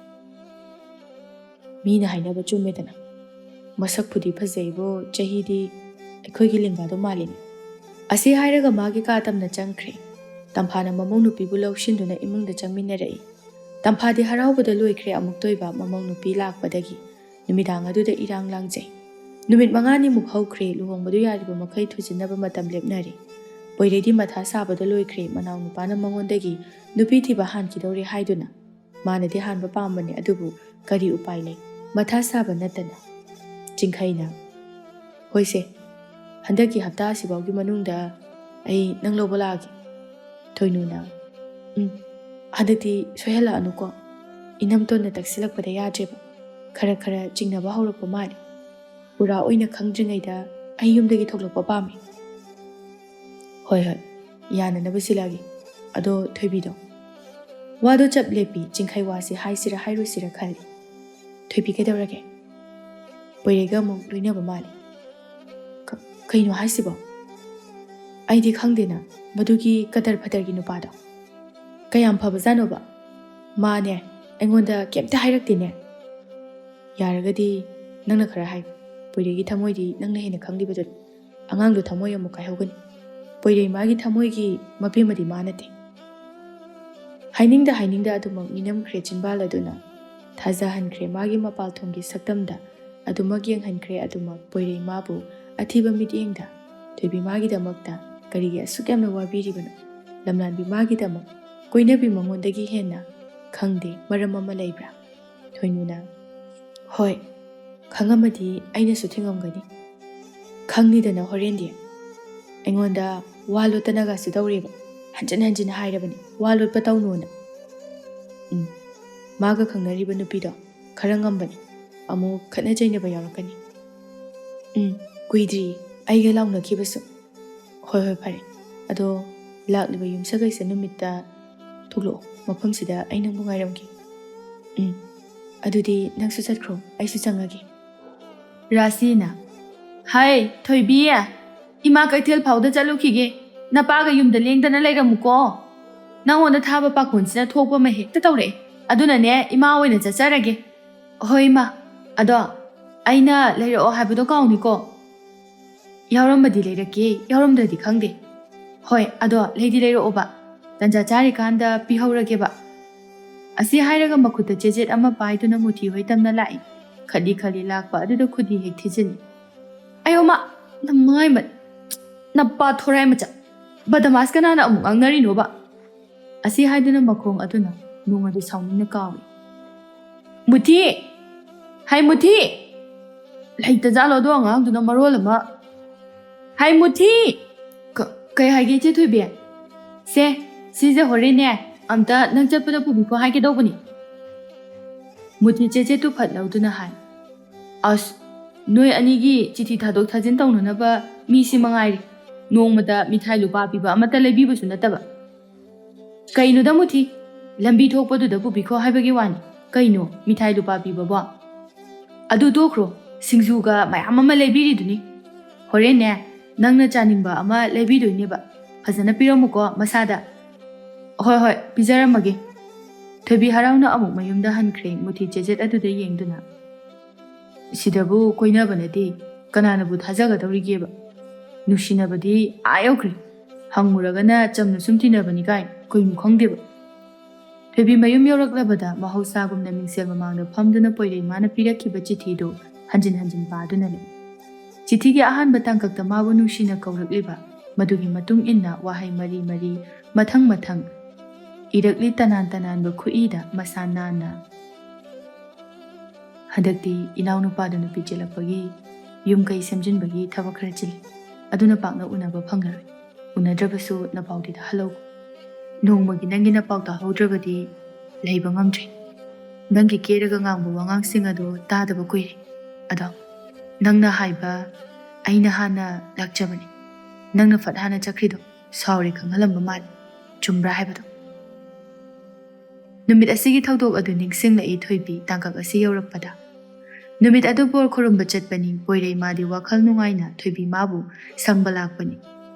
ꯃꯤꯅ ꯍꯥꯏꯅꯕ ꯆꯨꯝꯃꯦꯗꯅ, ꯃꯁꯛꯄꯨꯗꯤ ꯐꯖꯩꯕꯨ ꯆꯍꯤꯗꯤ ꯑꯩꯈꯣꯏꯒꯤ ꯂꯦꯡꯒꯥꯗꯣ ꯃꯥꯜꯂꯤꯅꯤ꯫ ꯑꯁꯤ ꯍꯥꯏꯔꯒ ꯃꯥꯒꯤ ꯀꯥ ꯇꯝꯅ ꯆꯪꯈ꯭ꯔꯦ꯫ ꯇꯝꯐꯥꯅ ꯃꯃꯧ ꯅꯨꯄꯤꯕꯨ ꯂꯧꯁꯤꯟꯗꯨꯅ ꯏꯃꯨꯡꯗ ꯆꯪꯃꯤꯟꯅꯔꯛꯏ꯫ ꯇꯝꯐꯥꯗꯤ ꯍꯔꯥꯎꯕꯗ ꯂꯣꯏꯈ꯭ꯔꯦ ꯑꯃꯨꯛꯇꯣꯏꯕ ꯃꯃꯧ ꯅꯨꯄꯤ ꯂꯥꯛꯄꯗꯒꯤ꯫ ꯅꯨꯃꯤꯗꯥꯡ ꯑꯗꯨꯗ ꯏꯔꯥꯡ ꯂꯥꯡꯖꯩ꯫ ꯅꯨꯃꯤꯠ 5ꯅꯤꯃꯨꯛ ꯍꯧꯈ꯭ꯔꯦ ꯂꯨꯍꯣꯡꯕꯗꯨ ꯌꯥꯔꯤꯕ ꯃꯈꯩ ꯊꯨꯖꯤꯟꯅꯕ ꯃꯇꯝ ꯂꯦꯞꯅꯔꯤ꯫ ꯄꯣꯏꯔꯩꯗꯤ ꯃꯊꯥ ꯁꯥꯕꯗ ꯂꯣꯏꯈ꯭ꯔꯦ ꯃꯅꯥꯎ ꯅꯨꯄꯥꯅ ꯃꯉꯣꯟꯗꯒꯤ ꯅꯨꯄꯤ ꯊꯤꯕ ꯍꯥꯟꯈꯤꯗꯧꯔꯦ ꯍꯥꯏꯗꯨꯅ꯫ ꯃꯥꯅꯗꯤ ꯍꯥꯟꯕ ꯄꯥꯝꯕꯅꯤ ꯑꯗꯨꯕꯨ ꯀꯔꯤ ꯎꯄꯥꯏ ꯂꯩ ꯃꯊꯥ ꯁꯥꯕ ꯅꯠꯇꯅ꯫ ꯆꯤꯡꯈꯩꯅ ꯍꯣꯏꯁꯦ ꯍꯟꯗꯛꯀꯤ ꯍꯞꯇꯥ ꯑꯁꯤꯐꯥꯎꯒꯤ ꯃꯅꯨꯡꯗ ꯑꯩ ꯅꯪ ꯂꯧꯕ ꯂꯥꯛꯑꯒꯦ꯫ ꯊꯣꯏꯅꯨꯅ ꯍꯟꯗꯛꯇꯤ ꯁꯣꯏꯍꯜꯂꯛꯑꯅꯨꯀꯣ ꯏꯅꯝꯇꯣꯟꯅ ꯇꯛꯁꯤꯜꯂꯛꯄꯗ ꯌꯥꯗ꯭ꯔꯦꯕ ꯈꯔ ꯈꯔ ꯆꯤꯡꯅꯕ ꯍꯧꯔꯛꯄ ꯃꯥꯜꯂꯤ꯫ ꯄꯨꯔꯥ ꯑꯣꯏꯅ ꯈꯪꯗ꯭ꯔꯤꯉꯩꯗ ꯑꯩ ꯌꯨꯝꯗꯒꯤ ꯊꯣꯛꯂꯛꯄ ꯄꯥꯝꯃꯤ꯫ ꯍꯣꯏ ꯌꯥꯅꯅꯕ ꯁꯤꯜꯂꯛꯑꯒꯦ꯫ ꯑꯗꯣ ꯊꯣꯏꯕꯤꯗꯣ ꯋꯥꯗꯣ ꯆꯞ ꯂꯦꯞꯄꯤ ꯆꯤꯡꯈꯩ ꯋꯥꯁꯤ ꯍꯥꯏꯁꯤꯔ ꯍꯥꯏꯔꯣꯏꯁꯤꯔ ꯈꯜꯂꯤ꯫ ꯊꯣꯏꯕꯤ ꯀꯩꯗꯧꯔꯒꯦ? ꯄꯣꯏꯔꯩꯒ ꯑꯃꯨꯛ ꯂꯣꯏꯅꯕ ꯃꯥꯜꯂꯤ꯫ ꯀꯩꯅꯣ ꯍꯥꯏꯁꯤꯕꯣ? ꯑꯩꯗꯤ ꯈꯪꯗꯦꯅ ꯃꯗꯨꯒꯤ ꯀꯗꯔ ꯐꯗꯔꯒꯤ ꯅꯨꯄꯥꯗꯣ ꯀꯌꯥꯝ ꯐꯕꯖꯥꯠꯅꯣꯕ? ꯃꯥꯅꯦ ꯑꯩꯉꯣꯟꯗ ꯀꯩꯝꯇ ꯍꯥꯏꯔꯛꯇꯦꯅꯦ꯫ ꯌꯥꯔꯒꯗꯤ ꯅꯪꯅ ꯈꯔ ꯍꯥꯏꯌꯨ꯫ ꯄꯣꯏꯔꯩꯒꯤ ꯊꯃꯣꯏꯗꯤ ꯅꯪꯅ ꯍꯦꯟꯅ ꯈꯪꯂꯤꯕꯗꯨꯅꯤ꯫ ꯑꯉꯥꯡꯗꯣ ꯊꯃꯣꯏ ꯑꯃꯨꯛ ꯀꯥꯏꯍꯧꯒꯅꯤ꯫ ꯄꯣꯏꯔꯩ ꯃꯥꯒꯤ ꯊꯃꯣꯏꯒꯤ ꯃꯄꯦꯃꯗꯤ ꯃꯥ ꯅꯠꯇꯦ꯫ ꯍꯥꯏꯅꯤꯡꯗ ꯑꯗꯨꯃꯛ ꯃꯤꯅꯝꯈ꯭ꯔꯦ ꯆꯤꯟꯕꯥꯜ ꯑꯗꯨꯅ꯫ ꯊꯥꯖꯍꯟꯈ꯭ꯔꯦ ꯃꯥꯒꯤ ꯃꯄꯥꯜꯊꯣꯡꯒꯤ ꯁꯛꯇꯝꯗ ꯑꯗꯨꯃꯛ ꯌꯦꯡꯍꯟꯈ꯭ꯔꯦ ꯑꯗꯨꯃꯛ ꯄꯣꯏꯔꯩ ꯃꯥꯕꯨ ꯑꯊꯤꯕ ꯃꯤꯠꯌꯦꯡꯗ꯫ ꯊꯣꯏꯕꯤ ꯃꯥꯒꯤꯗꯃꯛꯇ ꯀꯔꯤꯒꯤ ꯑꯁꯨꯛ ꯌꯥꯝꯅ ꯋꯥꯕꯤꯔꯤꯕꯅꯣ? ꯂꯝꯂꯥꯟꯕꯤ ꯃꯥꯒꯤꯗꯃꯛ ꯀꯣꯏꯅꯕꯤ ꯃꯉꯣꯟꯗꯒꯤ ꯍꯦꯟꯅ ꯈꯪꯗꯦ ꯃꯔꯝ ꯑꯃ ꯂꯩꯕ꯭ꯔꯥ? ꯊꯣꯏꯅꯨꯅ ꯍꯣꯏ ꯈꯪꯉꯝꯃꯗꯤ ꯑꯩꯅꯁꯨ ꯊꯤꯡꯉꯝꯒꯅꯤ꯫ ꯈꯪꯅꯤꯗꯅ ꯍꯣꯔꯦꯟꯗꯤ꯫ ꯑꯩꯉꯣꯟꯗ ꯋꯥ ꯂꯣꯠꯇꯅꯒꯁꯨ ꯇꯧꯔꯦꯕ꯫ ꯍꯟꯖꯤꯟ ꯍꯥꯏꯔꯕꯅꯤ ꯋꯥ ꯂꯣꯠꯄ ꯇꯧꯅꯨꯅ꯫ ꯃꯥꯒ ꯈꯪꯅꯔꯤꯕ ꯅꯨꯄꯤꯗꯣ ꯈꯔ ꯉꯝꯕꯅꯤ꯫ ꯑꯃꯨꯛ ꯈꯠꯅ ꯆꯩꯅꯕ ꯌꯥꯎꯔꯛꯀꯅꯤ꯫ ꯀꯨꯏꯗ꯭ꯔꯤ ꯑꯩꯒ ꯂꯥꯎꯅꯈꯤꯕꯁꯨ꯫ ꯍꯣꯏ ꯐꯔꯦ ꯑꯗꯣ ꯂꯥꯛꯂꯤꯕ ꯌꯨꯝꯁꯀꯩꯁ ꯅꯨꯃꯤꯠꯇ ꯊꯣꯛꯂꯛꯑꯣ ꯃꯐꯝꯁꯤꯗ ꯑꯩ ꯅꯪꯕꯨ ꯉꯥꯏꯔꯝꯒꯦ꯫ ꯑꯗꯨꯗꯤ ꯅꯪꯁꯨ ꯆꯠꯈ꯭ꯔꯣ ꯑꯩꯁꯨ ꯆꯪꯉꯒꯦ꯫ ꯔꯥꯁꯤꯅ ꯍꯥꯏ ꯊꯣꯏꯕꯤ ꯏꯃꯥ ꯀꯩꯊꯦꯜ ꯐꯥꯎꯗ ꯆꯠꯂꯨꯈꯤꯒꯦ꯫ ꯅꯄꯥꯒ ꯌꯨꯝꯗ ꯂꯦꯡꯗꯅ ꯂꯩꯔꯝꯃꯨꯀꯣ꯫ ꯅꯪꯉꯣꯟꯗ ꯊꯥꯕ ꯄꯥꯈꯣꯟꯁꯤꯅ ꯊꯣꯛꯄ ꯑꯃ ꯍꯦꯛꯇ ꯇꯧꯔꯛꯑꯦ꯫ ꯑꯗꯨꯅꯅꯦ ꯏꯃꯥ ꯑꯣꯏꯅ ꯆꯠꯆꯔꯒꯦ꯫ ꯍꯣꯏ ꯏꯃꯥ ꯑꯗꯣ ꯑꯩꯅ ꯂꯩꯔꯛꯑꯣ ꯍꯥꯏꯕꯗꯣ ꯀꯥꯎꯅꯤꯀꯣ꯫ ꯌꯥꯎꯔꯝꯕꯗꯤ ꯂꯩꯔꯛꯀꯦ ꯌꯥꯎꯔꯝꯗ꯭ꯔꯗꯤ ꯈꯪꯗꯦ꯫ ꯍꯣꯏ ꯑꯗꯣ ꯂꯩꯗꯤ ꯂꯩꯔꯛꯑꯣꯕ ꯇꯟꯖꯥ ꯆꯥꯔꯤꯀꯥꯟꯗ ꯄꯤꯍꯧꯔꯒꯦꯕ꯫ ꯑꯁꯤ ꯍꯥꯏꯔꯒ ꯃꯈꯨꯠꯇ ꯆꯦꯆꯦꯠ ꯑꯃ ꯄꯥꯏꯗꯨꯅ ꯃꯨꯊꯤ ꯍꯣꯏ ꯇꯝꯅ ꯂꯥꯛꯏ꯫ ꯈꯠꯂꯤ ꯂꯥꯛꯄ ꯑꯗꯨꯗ ꯈꯨꯗꯤ ꯍꯦꯛ ꯊꯤꯖꯤꯜꯂꯤ꯫ ꯑꯌꯣꯃ ꯅꯃꯥꯏꯃꯠ ꯅꯄꯥ ꯊꯣꯔꯥꯏ ꯃꯆꯥ ꯕꯗꯃꯥꯁ ꯀꯅꯥꯅ ꯑꯃꯨꯛ ꯉꯥꯡꯅꯔꯤꯅꯣꯕ? ꯑꯁꯤ ꯍꯥꯏꯗꯨꯅ ꯃꯈꯣꯡ ꯑꯗꯨꯅ ꯅꯣꯡ ꯑꯗꯨ ꯁꯥꯎꯅꯤꯡꯅ ꯀꯥꯎꯏ꯫ ꯃꯨꯊꯤ ꯍꯥꯏ ꯃꯨꯊꯤ ꯂꯩꯇꯖꯥꯠꯂꯣ ꯑꯗꯣ ꯑꯉꯥꯡꯗꯨꯅ ꯃꯔꯣꯜ ꯑꯃ꯫ ꯍꯥꯏ ꯃꯨꯊꯤ ꯀꯩ ꯍꯥꯏꯒꯦ ꯏꯆꯦ ꯊꯣꯏꯕꯤ? ꯁꯦ ꯁꯤꯁꯦ ꯍꯣꯔꯦꯟꯅꯦ ꯑꯝꯇ ꯅꯪ ꯆꯠꯄꯗ ꯄꯨꯕꯤꯀꯣ ꯍꯥꯏꯒꯗꯧꯕꯅꯤ꯫ ꯃꯨꯊꯤ ꯆꯦꯆꯦꯠꯇꯨ ꯐꯠ ꯂꯧꯗꯨꯅ ꯍꯥꯏ꯫ ꯑꯁ ꯅꯣꯏ ꯑꯅꯤꯒꯤ ꯆꯤꯊꯤ ꯊꯥꯗꯣꯛ ꯊꯥꯖꯤꯟ ꯇꯧꯅꯅꯕ ꯃꯤꯁꯤ ꯃꯉꯥꯏꯔꯤ꯫ ꯅꯣꯡꯃꯗ ꯃꯤꯊꯥꯏ ꯂꯨꯄꯥ ꯄꯤꯕ ꯑꯃꯠꯇ ꯂꯩꯕꯤꯕꯁꯨ ꯅꯠꯇꯕ꯫ ꯀꯩꯅꯣꯗ ꯃꯨꯊꯤ ꯂꯝꯕꯤ ꯊꯣꯛꯄꯗꯨꯗ ꯄꯨꯕꯤꯈꯣ ꯍꯥꯏꯕꯒꯤ ꯋꯥꯅꯤ꯫ ꯀꯩꯅꯣ ꯃꯤꯊꯥꯏ ꯂꯨꯄꯥ ꯄꯤꯕꯕꯣ? ꯑꯗꯨ ꯇꯣꯛꯈ꯭ꯔꯣ ꯁꯤꯡꯖꯨꯒ ꯃꯌꯥꯝ ꯑꯃ ꯂꯩꯕꯤꯔꯤꯗꯨꯅꯤ꯫ ꯍꯣꯔꯦꯟꯅꯦ ꯅꯪꯅ ꯆꯥꯅꯤꯡꯕ ꯑꯃ ꯂꯩꯕꯤꯗꯣꯏꯅꯦꯕ꯫ ꯐꯖꯅ ꯄꯤꯔꯝꯃꯨꯀꯣ ꯃꯁꯥꯗ꯫ ꯍꯣꯏ ꯄꯤꯖꯔꯝꯃꯒꯦ꯫ ꯊꯣꯏꯕꯤ ꯍꯔꯥꯎꯅ ꯑꯃꯨꯛ ꯃꯌꯨꯝꯗ ꯍꯟꯈ꯭ꯔꯦ ꯃꯨꯊꯤ ꯆꯦꯆꯦꯠ ꯑꯗꯨꯗ ꯌꯦꯡꯗꯨꯅ꯫ ꯁꯤꯗꯕꯨ ꯀꯣꯏꯅꯕ ꯅꯠꯇꯦ ꯀꯅꯥꯅꯕꯨ ꯊꯥꯖꯒꯗꯧꯔꯤꯒꯦꯕ? ꯅꯨꯡꯁꯤꯅꯕꯗꯤ ꯌꯧꯈ꯭ꯔꯦ꯫ ꯍꯪꯉꯨꯔꯒꯅ ꯆꯝꯅ ꯁꯨꯝ ꯇꯤꯟꯅꯕꯅꯤ ꯀꯥꯏ ꯀꯩꯅꯣ ꯈꯪꯗꯦꯕ꯫ ꯊꯣꯏꯕꯤ ꯃꯌꯨꯝ ꯌꯧꯔꯛꯂꯕꯗ ꯃꯍꯧꯁꯥꯒꯨꯝꯅ ꯃꯤꯡꯁꯦꯜ ꯃꯃꯥꯡꯗ ꯐꯝꯗꯨꯅ ꯄꯣꯏꯔꯩ ꯃꯥꯅ ꯄꯤꯔꯛꯈꯤꯕ ꯆꯤꯊꯤꯗꯨ ꯍꯟꯖꯤꯟ ꯄꯥꯗꯨꯅ ꯂꯩ꯫ ꯆꯤꯊꯤꯒꯤ ꯑꯍꯥꯟꯕ ꯇꯥꯡꯀꯛꯇ ꯃꯥꯕꯨ ꯅꯨꯡꯁꯤꯅ ꯀꯧꯔꯛꯂꯤꯕ ꯃꯗꯨꯒꯤ ꯃꯇꯨꯡ ꯏꯟꯅ ꯋꯥꯍꯩ ꯃꯔꯤ ꯃꯊꯪ ꯏꯔꯛꯂꯤ ꯇꯅꯥꯟꯕ ꯈꯨꯠꯏꯗ ꯃꯁꯥ ꯅꯥꯟꯅ꯫ ꯍꯟꯗꯛꯇꯤ ꯏꯅꯥꯎꯅꯨꯄꯥꯗ ꯅꯨꯄꯤ ꯆꯦꯜꯂꯛꯄꯒꯤ ꯌꯨꯝ ꯀꯩ ꯁꯦꯝꯖꯤꯟꯕꯒꯤ ꯊꯕꯛ ꯈꯔ ꯆꯤꯜꯂꯤ꯫ ꯑꯗꯨꯅ ꯄꯥꯛꯅ ꯎꯅꯕ ꯐꯪꯂꯔꯣꯏ꯫ ꯎꯅꯗ꯭ꯔꯕꯁꯨ ꯅꯄꯥꯎꯗꯤ ꯇꯥꯍꯜꯂꯧ꯫ ꯅꯣꯡꯃꯒꯤ ꯅꯪꯒꯤ ꯅꯄꯥꯎ ꯇꯥꯍꯧꯗ꯭ꯔꯕꯗꯤ ꯂꯩꯕ ꯉꯝꯗ꯭ꯔꯦ꯫ ꯅꯪꯒꯤ ꯀꯦꯔꯒ ꯉꯥꯡꯕ ꯋꯥꯉꯥꯡꯁꯤꯡ ꯑꯗꯨ ꯇꯥꯗꯕ ꯀꯨꯏꯔꯦ꯫ ꯑꯗꯣ ꯅꯪꯅ ꯍꯥꯏꯕ ꯑꯩꯅ ꯍꯥꯟꯅ ꯂꯥꯛꯆꯕꯅꯤ꯫ ꯅꯪꯅ ꯐꯠ ꯍꯥꯟꯅ ꯆꯠꯈ꯭ꯔꯤꯗꯣ ꯁꯥꯎꯔꯦ ꯈꯪꯍꯜꯂꯝꯕ ꯃꯥꯜꯂꯤ꯫ ꯆꯨꯝꯕ꯭ꯔꯥ ꯍꯥꯏꯕꯗꯣ? ꯅꯨꯃꯤꯠ ꯑꯁꯤꯒꯤ ꯊꯧꯗꯣꯛ ꯑꯗꯨ ꯅꯤꯡꯁꯤꯡꯂꯛꯏ ꯊꯣꯏꯕꯤ ꯇꯥꯡꯀꯛ ꯑꯁꯤ ꯌꯧꯔꯛꯄꯗ꯫ ꯅꯨꯃꯤꯠ ꯑꯗꯨ ꯕꯣꯔ ꯈꯨꯔꯨꯝꯕ ꯆꯠꯄꯅꯤ꯫ ꯄꯣꯏꯔꯩ ꯃꯥꯗꯤ ꯋꯥꯈꯜ ꯅꯨꯡꯉꯥꯏꯅ ꯊꯣꯏꯕꯤ ꯃꯥꯕꯨ ꯁꯪꯕ ꯂꯥꯛꯄꯅꯤ꯫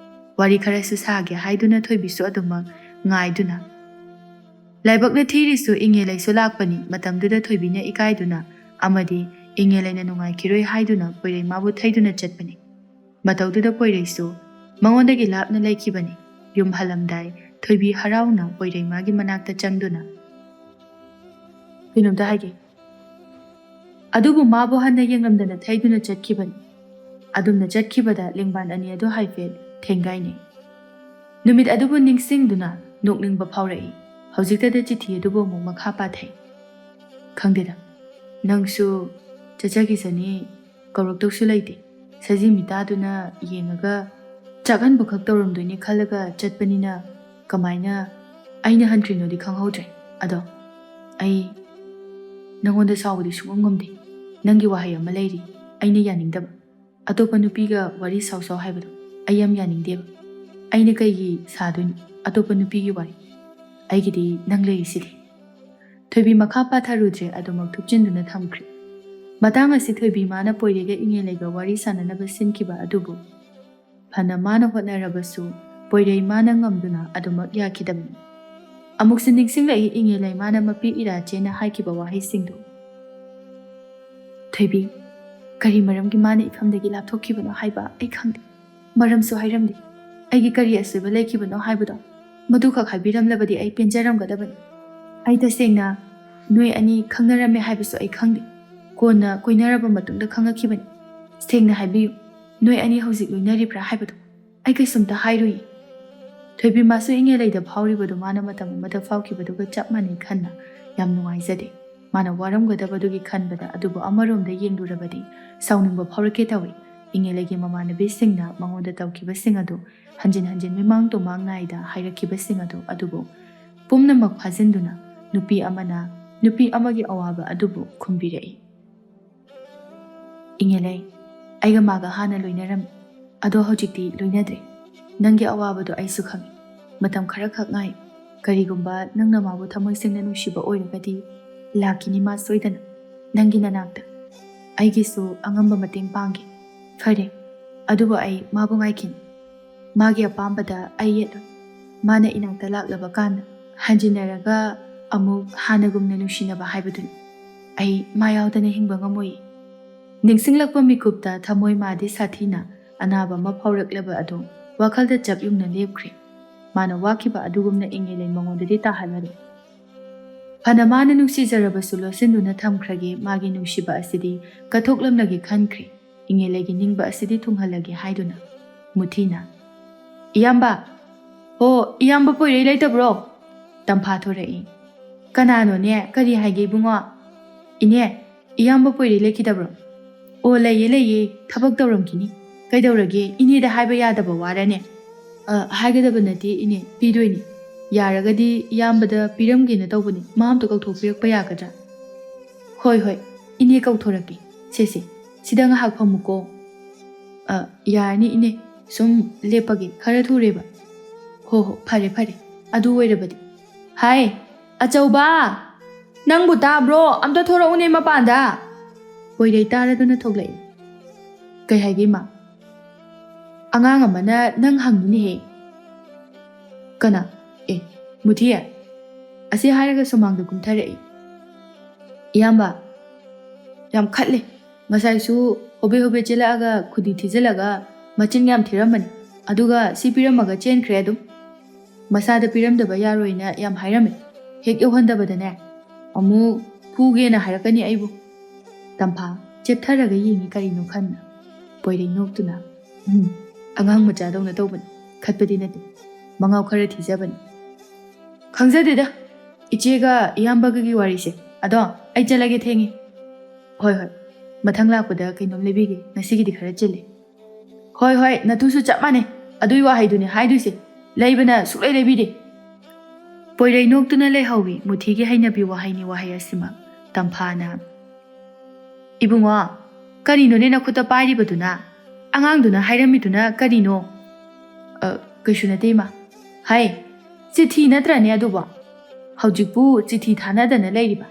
ꯋꯥꯔꯤ ꯈꯔꯁꯨ ꯁꯥꯒꯦ ꯍꯥꯏꯗꯨꯅ ꯊꯣꯏꯕꯤꯁꯨ ꯑꯗꯨꯃꯛ ꯉꯥꯏꯗꯨꯅ꯫ ꯂꯥꯏꯕꯛꯅ ꯊꯤꯔꯤꯁꯨ ꯏꯪꯉꯦ ꯂꯩꯁꯨ ꯂꯥꯛꯄꯅꯤ꯫ ꯃꯇꯝꯗꯨꯗ ꯊꯣꯏꯕꯤꯅ ꯏꯀꯥꯏꯗꯨꯅ ꯑꯃꯗꯤ ꯏꯉꯦꯂꯩꯅ ꯅꯨꯡꯉꯥꯏꯈꯤꯔꯣꯏ ꯍꯥꯏꯗꯨꯅ ꯄꯣꯏꯔꯩ ꯃꯥꯕꯨ ꯊꯩꯗꯨꯅ ꯆꯠꯄꯅꯤ꯫ ꯃꯇꯧꯗꯨꯗ ꯄꯣꯏꯔꯩꯁꯨ ꯃꯉꯣꯟꯗꯒꯤ ꯂꯥꯞꯅ ꯂꯩꯈꯤꯕꯅꯤ꯫ ꯌꯨꯝ ꯍꯜꯂꯝꯗꯥꯏ ꯊꯣꯏꯕꯤ ꯍꯔꯥꯎꯅ ꯄꯣꯏꯔꯩ ꯃꯥꯒꯤ ꯃꯅꯥꯛꯇ ꯆꯪꯗꯨꯅ "ꯀꯩꯅꯣꯝꯇ ꯍꯥꯏꯒꯦ" ꯑꯗꯨꯕꯨ ꯃꯥꯕꯨ ꯍꯟꯅ ꯌꯦꯡꯂꯝꯗꯅ ꯊꯩꯗꯨꯅ ꯆꯠꯈꯤꯕꯅꯤ꯫ ꯑꯗꯨꯝꯅ ꯆꯠꯈꯤꯕꯗ ꯂꯦꯡꯕꯥꯟ ꯑꯅꯤ ꯑꯗꯨ ꯍꯥꯏꯐꯦꯠ ꯊꯦꯡꯒꯥꯏꯅꯩ꯫ ꯅꯨꯃꯤꯠ ꯑꯗꯨꯕꯨ ꯅꯤꯡꯁꯤꯡꯗꯨꯅ ꯅꯣꯛꯅꯤꯡꯕ ꯐꯥꯎꯔꯛꯏ꯫ ꯍꯧꯖꯤꯛꯇꯗ ꯆꯤꯊꯤ ꯑꯗꯨꯕꯨ ꯑꯃꯨꯛ ꯃꯈꯥ ꯄꯥꯊꯩ꯫ "ꯈꯪꯗꯦꯗ, ꯅꯪꯁꯨ ꯆꯠꯆꯈꯤꯁꯅꯤ ꯀꯧꯔꯛꯇꯧꯁꯨ ꯂꯩꯇꯦ꯫ ꯁꯖꯤ ꯃꯤꯇꯥꯗꯨꯅ ꯌꯦꯡꯉꯒ ꯆꯥꯛꯍꯟꯕ ꯈꯛ ꯇꯧꯔꯝꯗꯣꯏꯅꯤ ꯈꯜꯂꯒ ꯆꯠꯄꯅꯤꯅ ꯀꯃꯥꯏꯅ ꯑꯩꯅ ꯍꯟꯈ꯭ꯔꯤꯅꯣꯗꯤ ꯈꯪꯍꯧꯗ꯭ꯔꯦ꯫ ꯑꯗꯣ ꯑꯩ ꯅꯪꯉꯣꯟꯗ ꯁꯥꯎꯕꯗꯤ ꯁꯨꯡꯉꯝ ꯉꯝꯗꯦ꯫ ꯅꯪꯒꯤ ꯋꯥꯍꯩ ꯑꯃ ꯂꯩꯔꯤ ꯑꯩꯅ ꯌꯥꯅꯤꯡꯗꯕ꯫ ꯑꯇꯣꯞꯄ ꯅꯨꯄꯤꯒ ꯋꯥꯔꯤ ꯁꯥꯎ ꯁꯥꯎ ꯍꯥꯏꯕꯗꯣ ꯑꯩ ꯌꯥꯝ ꯌꯥꯅꯤꯡꯗꯦꯕ꯫ ꯑꯩꯅ ꯀꯩꯒꯤ ꯁꯥꯗꯣꯏꯅꯣ ꯑꯇꯣꯞꯄ ꯅꯨꯄꯤꯒꯤ ꯋꯥꯔꯤ? ꯑꯩꯒꯤꯗꯤ ꯅꯪ ꯂꯩꯔꯤꯁꯤꯗꯤ"꯫ ꯊꯣꯏꯕꯤ ꯃꯈꯥ ꯄꯥꯊꯔꯨꯗ꯭ꯔꯦ, ꯑꯗꯨꯃꯛ ꯊꯨꯞꯆꯤꯟꯗꯨꯅ ꯊꯝꯈ꯭ꯔꯦ꯫ ꯃꯇꯥꯡ ꯑꯁꯤ ꯊꯣꯏꯕꯤ ꯃꯥꯅ ꯄꯣꯏꯔꯩꯒ ꯏꯉꯦꯂꯩꯒ ꯋꯥꯔꯤ ꯁꯥꯟꯅꯅꯕ ꯁꯤꯟꯈꯤꯕ ꯑꯗꯨꯕꯨ ꯐꯅ ꯃꯥꯅ ꯍꯣꯠꯅꯔꯕꯁꯨ ꯄꯣꯏꯔꯩ ꯃꯥꯅ ꯉꯝꯗꯨꯅ ꯑꯗꯨꯃꯛ ꯌꯥꯈꯤꯗꯕꯅꯤ꯫ ꯑꯃꯨꯛꯁꯨ ꯅꯤꯡꯁꯤꯡꯂꯛꯏ ꯏꯉꯦꯂꯩ ꯃꯥꯅ ꯃꯄꯤ ꯏꯔꯥꯆꯦꯅ ꯍꯥꯏꯈꯤꯕ ꯋꯥꯍꯩꯁꯤꯡꯗꯨ꯫ "ꯊꯣꯏꯕꯤ, ꯀꯔꯤ ꯃꯔꯝꯒꯤ ꯃꯥꯅ ꯏꯐꯝꯗꯒꯤ ꯂꯥꯞꯊꯣꯛꯈꯤꯕꯅꯣ ꯍꯥꯏꯕ ꯑꯩ ꯈꯪꯗꯦ꯫ ꯃꯔꯝꯁꯨ ꯍꯥꯏꯔꯝꯗꯦ꯫ ꯑꯩꯒꯤ ꯀꯔꯤ ꯑꯁꯣꯏꯕ ꯂꯩꯈꯤꯕꯅꯣ ꯍꯥꯏꯕꯗꯣ ꯃꯗꯨꯈꯛ ꯍꯥꯏꯕꯤꯔꯝꯂꯕꯗꯤ ꯑꯩ ꯄꯦꯟꯖꯔꯝꯒꯗꯕꯅꯤ꯫ ꯑꯩ ꯇꯁꯦꯡꯅ ꯅꯣꯏ ꯑꯅꯤ ꯈꯪꯅꯔꯝꯃꯦ ꯍꯥꯏꯕꯁꯨ ꯑꯩ ꯈꯪꯗꯦ꯫ ꯀꯣꯟꯅ ꯀꯣꯏꯅꯔꯕ ꯃꯇꯨꯡꯗ ꯈꯪꯉꯛꯈꯤꯕꯅꯤ꯫ ꯁꯦꯡꯅ ꯍꯥꯏꯕꯤꯌꯨ, ꯅꯣꯏ ꯑꯅꯤ ꯍꯧꯖꯤꯛ ꯂꯣꯏꯅꯔꯤꯕ꯭ꯔꯥ ꯍꯥꯏꯕꯗꯣ ꯑꯩ ꯀꯩꯁꯨꯝꯇ ꯍꯥꯏꯔꯨꯏ"꯫ ꯊꯣꯏꯕꯤ ꯃꯥꯁꯨ ꯏꯉꯦꯂꯩꯗ ꯐꯥꯎꯔꯤꯕꯗꯨ ꯃꯥꯅ ꯃꯇꯝ ꯑꯃꯗ ꯐꯥꯎꯈꯤꯕꯗꯨꯒ ꯆꯞ ꯃꯥꯟꯅꯩ ꯈꯟꯅ ꯌꯥꯝ ꯅꯨꯡꯉꯥꯏꯖꯗꯦ꯫ ꯃꯥꯅ ꯋꯥꯔꯝꯒꯗꯕꯗꯨꯒꯤ ꯈꯟꯕꯗ, ꯑꯗꯨꯕꯨ ꯑꯃꯔꯣꯝꯗ ꯌꯦꯡꯂꯨꯔꯕꯗꯤ ꯁꯥꯎꯅꯤꯡꯕ ꯐꯥꯎꯔꯛꯀꯦ ꯇꯧꯏ꯫ ꯏꯉꯦꯂꯩꯒꯤ ꯃꯃꯥꯟꯅꯕꯤꯁꯤꯡꯅ ꯃꯉꯣꯟꯗ ꯇꯧꯈꯤꯕꯁꯤꯡ ꯑꯗꯨ ꯍꯟꯖꯤꯟ ꯍꯟꯖꯤꯟ ꯃꯤꯃꯥꯡ ꯇꯨꯃꯥꯡ ꯅꯥꯏꯗ ꯍꯥꯏꯔꯛꯈꯤꯕꯁꯤꯡ ꯑꯗꯨꯕꯨ ꯄꯨꯝꯅꯃꯛ ꯐꯥꯖꯤꯟꯗꯨꯅ ꯅꯨꯄꯤ ꯑꯃꯅ ꯅꯨꯄꯤ ꯑꯃꯒꯤ ꯑꯋꯥꯕ ꯑꯗꯨꯕꯨ ꯈꯨꯝꯕꯤꯔꯛꯏ꯫ "ꯏꯉꯦꯂꯩ, ꯑꯩꯒ ꯃꯥꯒ ꯍꯥꯟꯅ ꯂꯣꯏꯅꯔꯝꯃꯤ꯫ ꯑꯗꯣ ꯍꯧꯖꯤꯛꯇꯤ ꯂꯣꯏꯅꯗ꯭ꯔꯦ꯫ ꯅꯪꯒꯤ ꯑꯋꯥꯕꯗꯣ ꯑꯩꯁꯨ ꯈꯪꯏ꯫ ꯃꯇꯝ ꯈꯔꯈꯛ ꯉꯥꯏ꯫ ꯀꯔꯤꯒꯨꯝꯕ ꯅꯪꯅ ꯃꯥꯕꯨ ꯊꯃꯣꯏ ꯁꯦꯡꯅ ꯅꯨꯡꯁꯤꯕ ꯑꯣꯏꯔꯒꯗꯤ ꯂꯥꯛꯈꯤꯅꯤ ꯃꯥ ꯁꯣꯏꯗꯅ ꯅꯪꯒꯤ ꯅꯅꯥꯛꯇ꯫ ꯑꯩꯒꯤꯁꯨ ꯑꯉꯝꯕ ꯃꯇꯦꯡ ꯄꯥꯡꯒꯦ꯫ ꯐꯔꯦ, ꯑꯗꯨꯕꯨ ꯑꯩ ꯃꯥꯕꯨ ꯉꯥꯏꯈꯤꯅꯤ꯫ ꯃꯥꯒꯤ ꯑꯄꯥꯝꯕꯗ ꯑꯩ ꯌꯦꯠꯂꯣꯏ꯫ ꯃꯥꯅ ꯏꯅꯥꯛꯇ ꯂꯥꯛꯂꯕ ꯀꯥꯟꯗ ꯍꯟꯖꯤꯟꯅꯔꯒ ꯑꯃꯨꯛ ꯍꯥꯟꯅꯒꯨꯝꯅ ꯅꯨꯡꯁꯤꯅꯕ ꯍꯥꯏꯕꯗꯨꯅꯤ꯫ ꯑꯩ ꯃꯥ ꯌꯥꯎꯗꯅ ꯍꯤꯡꯕ ꯉꯝꯃꯣꯏꯌꯦ"꯫ ꯅꯤꯡꯁꯤꯡꯂꯛꯄ ꯃꯤꯀꯨꯞꯇ ꯊꯃꯣꯏ ꯃꯥꯗꯤ ꯁꯥꯊꯤꯅ ꯑꯅꯥꯕ ꯑꯃ ꯐꯥꯎꯔꯛꯂꯕ ꯑꯗꯨ ꯋꯥꯈꯜꯗ ꯆꯞ ꯌꯨꯡꯅ ꯂꯦꯞꯈ꯭ꯔꯦ꯫ ꯃꯥꯅ ꯋꯥꯈꯤꯕ ꯑꯗꯨꯒꯨꯝꯅ ꯏꯉꯦꯂꯩ ꯃꯉꯣꯟꯗꯗꯤ ꯇꯥꯍꯜꯂꯔꯣꯏ꯫ ꯐꯅ ꯃꯥꯅ ꯅꯨꯡꯁꯤꯖꯔꯕꯁꯨ ꯂꯣꯠꯁꯤꯟꯗꯨꯅ ꯊꯝꯈ꯭ꯔꯒꯦ ꯃꯥꯒꯤ ꯅꯨꯡꯁꯤꯕ ꯑꯁꯤꯗꯤ ꯀꯠꯊꯣꯛꯂꯝꯂꯒꯦ ꯈꯟꯈ꯭ꯔꯦ꯫ ꯏꯉꯦꯂꯩꯒꯤ ꯅꯤꯡꯕ ꯑꯁꯤꯗꯤ ꯊꯨꯡꯍꯜꯂꯒꯦ ꯍꯥꯏꯗꯨꯅ ꯃꯨꯊꯤꯅ "ꯏꯌꯥꯝꯕ, ꯍꯣ ꯏꯌꯥꯝꯕ ꯄꯣꯏꯔꯩ ꯂꯩꯇꯕ꯭ꯔꯣ?" ꯇꯝꯐꯥ ꯊꯣꯔꯛꯏ꯫ "ꯀꯅꯥꯅꯣꯅꯦ? ꯀꯔꯤ ꯍꯥꯏꯒꯦ ꯏꯕꯨꯡꯉꯣ?" "ꯏꯅꯦ, ꯏꯌꯥꯝꯕ ꯄꯣꯏꯔꯩ ꯂꯩꯈꯤꯗꯕ꯭ꯔꯣ?" "ꯑꯣ ꯂꯩꯌꯦ ꯂꯩꯌꯦ, ꯊꯕꯛ ꯇꯧꯔꯝꯈꯤꯅꯤ꯫ ꯀꯩꯗꯧꯔꯒꯦ? ꯏꯅꯦꯗ ꯍꯥꯏꯕ ꯌꯥꯗꯕ ꯋꯥꯔꯅꯦ?" "ꯍꯥꯏꯒꯗꯕ ꯅꯠꯇꯦ ꯏꯅꯦ, ꯄꯤꯗꯣꯏꯅꯤ꯫ ꯌꯥꯔꯒꯗꯤ ꯏꯌꯥꯝꯕꯗ ꯄꯤꯔꯝꯒꯦꯅ ꯇꯧꯕꯅꯤ꯫ ꯃꯥ ꯑꯝꯇ ꯀꯧꯊꯣꯛꯄꯤꯔꯛꯄ ꯌꯥꯒꯗ꯭ꯔꯥ?" "ꯍꯣꯏ ꯍꯣꯏ, ꯏꯅꯦ ꯀꯧꯊꯣꯔꯛꯀꯦ꯫ ꯁꯦ ꯁꯤꯗ ꯉꯥꯏꯍꯥꯛ ꯐꯝꯃꯨꯀꯣ." "ꯌꯥꯔꯅꯤ ꯏꯅꯦ, ꯁꯨꯝ ꯂꯦꯞꯄꯒꯦ, ꯈꯔ ꯊꯨꯔꯦꯕ." "ꯍꯣ ꯐꯔꯦ ꯐꯔꯦ, ꯑꯗꯨ ꯑꯣꯏꯔꯕꯗꯤ꯫ ꯍꯥꯏ ꯑꯆꯧꯕ, ꯅꯪꯕꯨ ꯇꯥꯕ꯭ꯔꯣ? ꯑꯝꯇ ꯊꯣꯔꯛꯎꯅꯦ ꯃꯄꯥꯟꯗ." ꯄꯣꯏꯔꯩ ꯇꯥꯔꯗꯨꯅ ꯊꯣꯛꯂꯛꯏ꯫ "ꯀꯩ ꯍꯥꯏꯒꯦ ꯏꯃꯥ?" "ꯑꯉꯥꯡ ꯑꯃꯅ ꯅꯪ ꯍꯪꯉꯤꯅꯦꯍꯦ." "ꯀꯅꯥ? ꯃꯨꯊꯤ?" ꯑꯁꯤ ꯍꯥꯏꯔꯒ ꯁꯨꯃꯥꯡꯗ ꯀꯨꯝꯊꯔꯛꯏ꯫ "ꯏꯌꯥꯝꯕ, ꯌꯥꯝ ꯈꯠꯂꯦ꯫ ꯉꯁꯥꯏꯁꯨ ꯍꯣꯕꯦ ꯍꯣꯕꯦ ꯆꯦꯜꯂꯛꯑꯒ ꯈꯨꯗꯤ ꯊꯤꯖꯤꯜꯂꯒ ꯃꯆꯤꯟ ꯌꯥꯝ ꯊꯤꯔꯝꯕꯅꯤ꯫ ꯑꯗꯨꯒ ꯁꯤ ꯄꯤꯔꯝꯃꯒ ꯆꯦꯟꯈ꯭ꯔꯦ ꯑꯗꯨꯝ꯫ ꯃꯁꯥꯗ ꯄꯤꯔꯝꯗꯕ ꯌꯥꯔꯣꯏꯅ ꯌꯥm ꯍꯥꯏꯔꯝꯃꯦ꯫ ꯍꯦꯛ ꯌꯧꯍꯟꯗꯕꯗꯅꯦ ꯑꯃꯨꯛ ꯐꯨꯒꯦꯅ ꯍꯥꯏꯔꯛꯀꯅꯤ ꯑꯩꯕꯨ." ꯇꯝꯐꯥ ꯆꯦꯞꯊꯔꯒ ꯌꯦꯡꯉꯤ ꯀꯔꯤꯅꯣ ꯈꯟꯅ꯫ ꯄꯣꯏꯔꯩ ꯅꯣꯛꯇꯨꯅ "ꯑꯉꯥꯡ ꯃꯆꯥꯗꯧꯅ ꯇꯧꯕꯅꯤ, ꯈꯠꯄꯗꯤ ꯅꯠꯇꯦ꯫ ꯃꯉꯥꯎ ꯈꯔ ꯊꯤꯖꯕꯅꯤ." "ꯈꯪꯖꯗꯦꯗ ꯏꯆꯦꯒ ꯏꯌꯥꯝꯕꯒꯒꯤ ꯋꯥꯔꯤꯁꯦ꯫ ꯑꯗꯣ ꯑꯩ ꯆꯠꯂꯒꯦ, ꯊꯦꯡꯉꯦ." "ꯍꯣꯏ ꯃꯊꯪ ꯂꯥꯛꯄꯗ ꯀꯩꯅꯣꯝ ꯂꯩꯕꯤꯒꯦ, ꯉꯁꯤꯒꯤꯗꯤ ꯈꯔ ꯆꯤꯜꯂꯦ." ꯍꯣꯏ ꯅꯇꯨꯁꯨ ꯆꯞ ꯃꯥꯟꯅꯩ꯫ ꯑꯗꯨꯏ ꯋꯥꯍꯩꯗꯨꯅꯦ ꯍꯥꯏꯗꯣꯏꯁꯦ꯫ ꯂꯩꯕꯅ ꯁꯨꯛꯂꯩ ꯂꯩꯕꯤꯗꯦ." ꯄꯣꯏꯔꯩ ꯅꯣꯛꯇꯨꯅ ꯂꯩꯍꯧꯋꯤ꯫ ꯃꯨꯊꯤꯒꯤ ꯍꯩꯅꯕꯤ ꯋꯥꯍꯩꯅꯤ ꯋꯥꯍꯩ ꯑꯁꯤꯃꯛ꯫ ꯇꯝꯐꯥꯅ "ꯏꯕꯨꯡꯉꯣ, ꯀꯔꯤꯅꯣꯅꯦ ꯅꯈꯨꯠꯇ ꯄꯥꯏꯔꯤꯕꯗꯨꯅ? ꯑꯉꯥꯡꯗꯨꯅ ꯍꯥꯏꯔꯝꯃꯤꯗꯨꯅ ꯀꯔꯤꯅꯣ?" "ꯀꯩꯁꯨ ꯅꯠꯇꯦ ꯏꯃꯥ." "ꯍꯥꯏ, ꯆꯤꯊꯤ ꯅꯠꯇ꯭ꯔꯅꯦ ꯑꯗꯨꯕꯣ? ꯍꯧꯖꯤꯛꯄꯨ ꯆꯤꯊꯤ ꯊꯥꯅꯗꯅ ꯂꯩꯔꯤꯕ?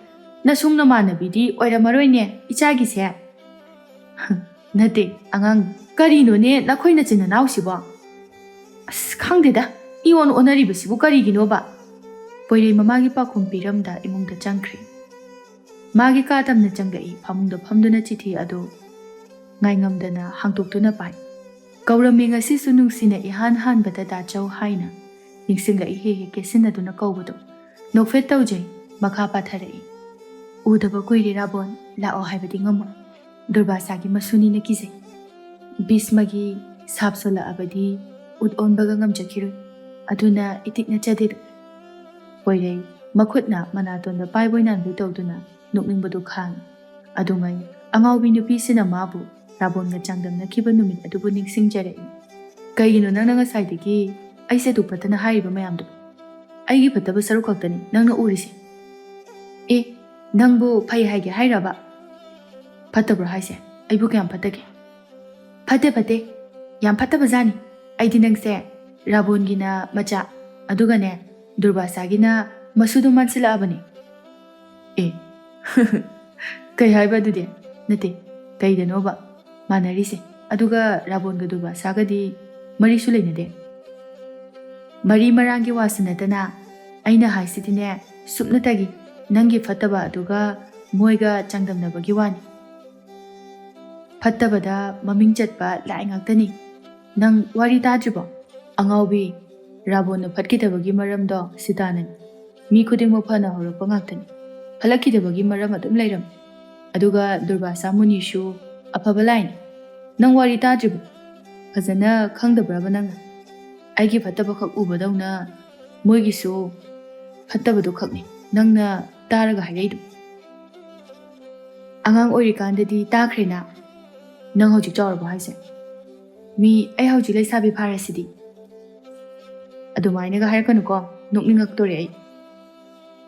ꯅꯁꯨꯡ ꯅꯃꯥꯟꯅꯕꯤꯗꯤ ꯑꯣꯏꯔꯝꯃꯔꯣꯏꯅꯦ ꯏꯆꯥꯒꯤꯁꯦ?" "ꯅꯠꯇꯦ ꯑꯉꯥꯡ." "ꯀꯔꯤꯅꯣꯅꯦ ꯅꯈꯣꯏ ꯅꯆꯤꯟ ꯅꯅꯥꯎꯁꯤꯕꯣ? ꯑꯁ ꯈꯪꯗꯦꯗ, ꯏꯑꯣꯟ ꯑꯣꯟꯅꯔꯤꯕꯁꯤꯕꯨ ꯀꯔꯤꯒꯤꯅꯣꯕ?" ꯄꯣꯏꯔꯩ ꯃꯃꯥꯒꯤ ꯄꯥꯎꯈꯨꯝ ꯄꯤꯔꯝꯗ ꯏꯃꯨꯡꯗ ꯆꯪꯈ꯭ꯔꯦ꯫ Magi ka tamna changai phamungda phamduna chithi adu ngai ngamdana hangtoktuna pai. Kaurami ngasi su nungsina ihan han bata da chau haina. Ningsinga he kesinaduna kaubado. Nokfet taujai makha patharai. Udaba kuiri rabon lao haibadi ngamo. Durbasagi masuni na kizai. Bismagi sapsola abadi ud onbaga ngamjakiroi. Aduna itikna chadiru. Poirei makhutna manatonda paiboinan butawduna nokningbadu khang. Adungai angawbi nupi sina mabu rabon nga changdamna kiba numit adubu ningsingjarai. Kaigino nang ngasai aise du patana haiba mayamdu. Aigi pataba saruk kaktani nang na urisi. Nangbu pai haige hairaba. Patabra haise aibu kyam patake. Pate yam pataba zani. Aidi nangse rabon gina macha adugane durbasagina masudu mansila abani. Kai haiba dude nate kai danoba manarise aduga rabon ga durbasa gadi mari sulainade. Mari marangi wasanatana aina haisidine supnatagi nangi fataba aduga moiga changdamnabagi wani. Fatabada maming chatba lai ngaktani nang wari tadribo angawbi rabon fatkitabagi maramdo sitanan mi khudingmo phana horokpa ngaktani. Falakidabagi maram adum lairam aduga durbasa munishu afaba laini nang wari tadribo fazana khangdabraba nang aigi fataba khak ubadawna moigisu fatabadu khakni nangna taraga hairaidu. Angang oirikandadi takrena nang hojik chawrabo haise. Mi ai hojik laisabi pharasidi. Adumainaga hairkanuko nokningaktore ai.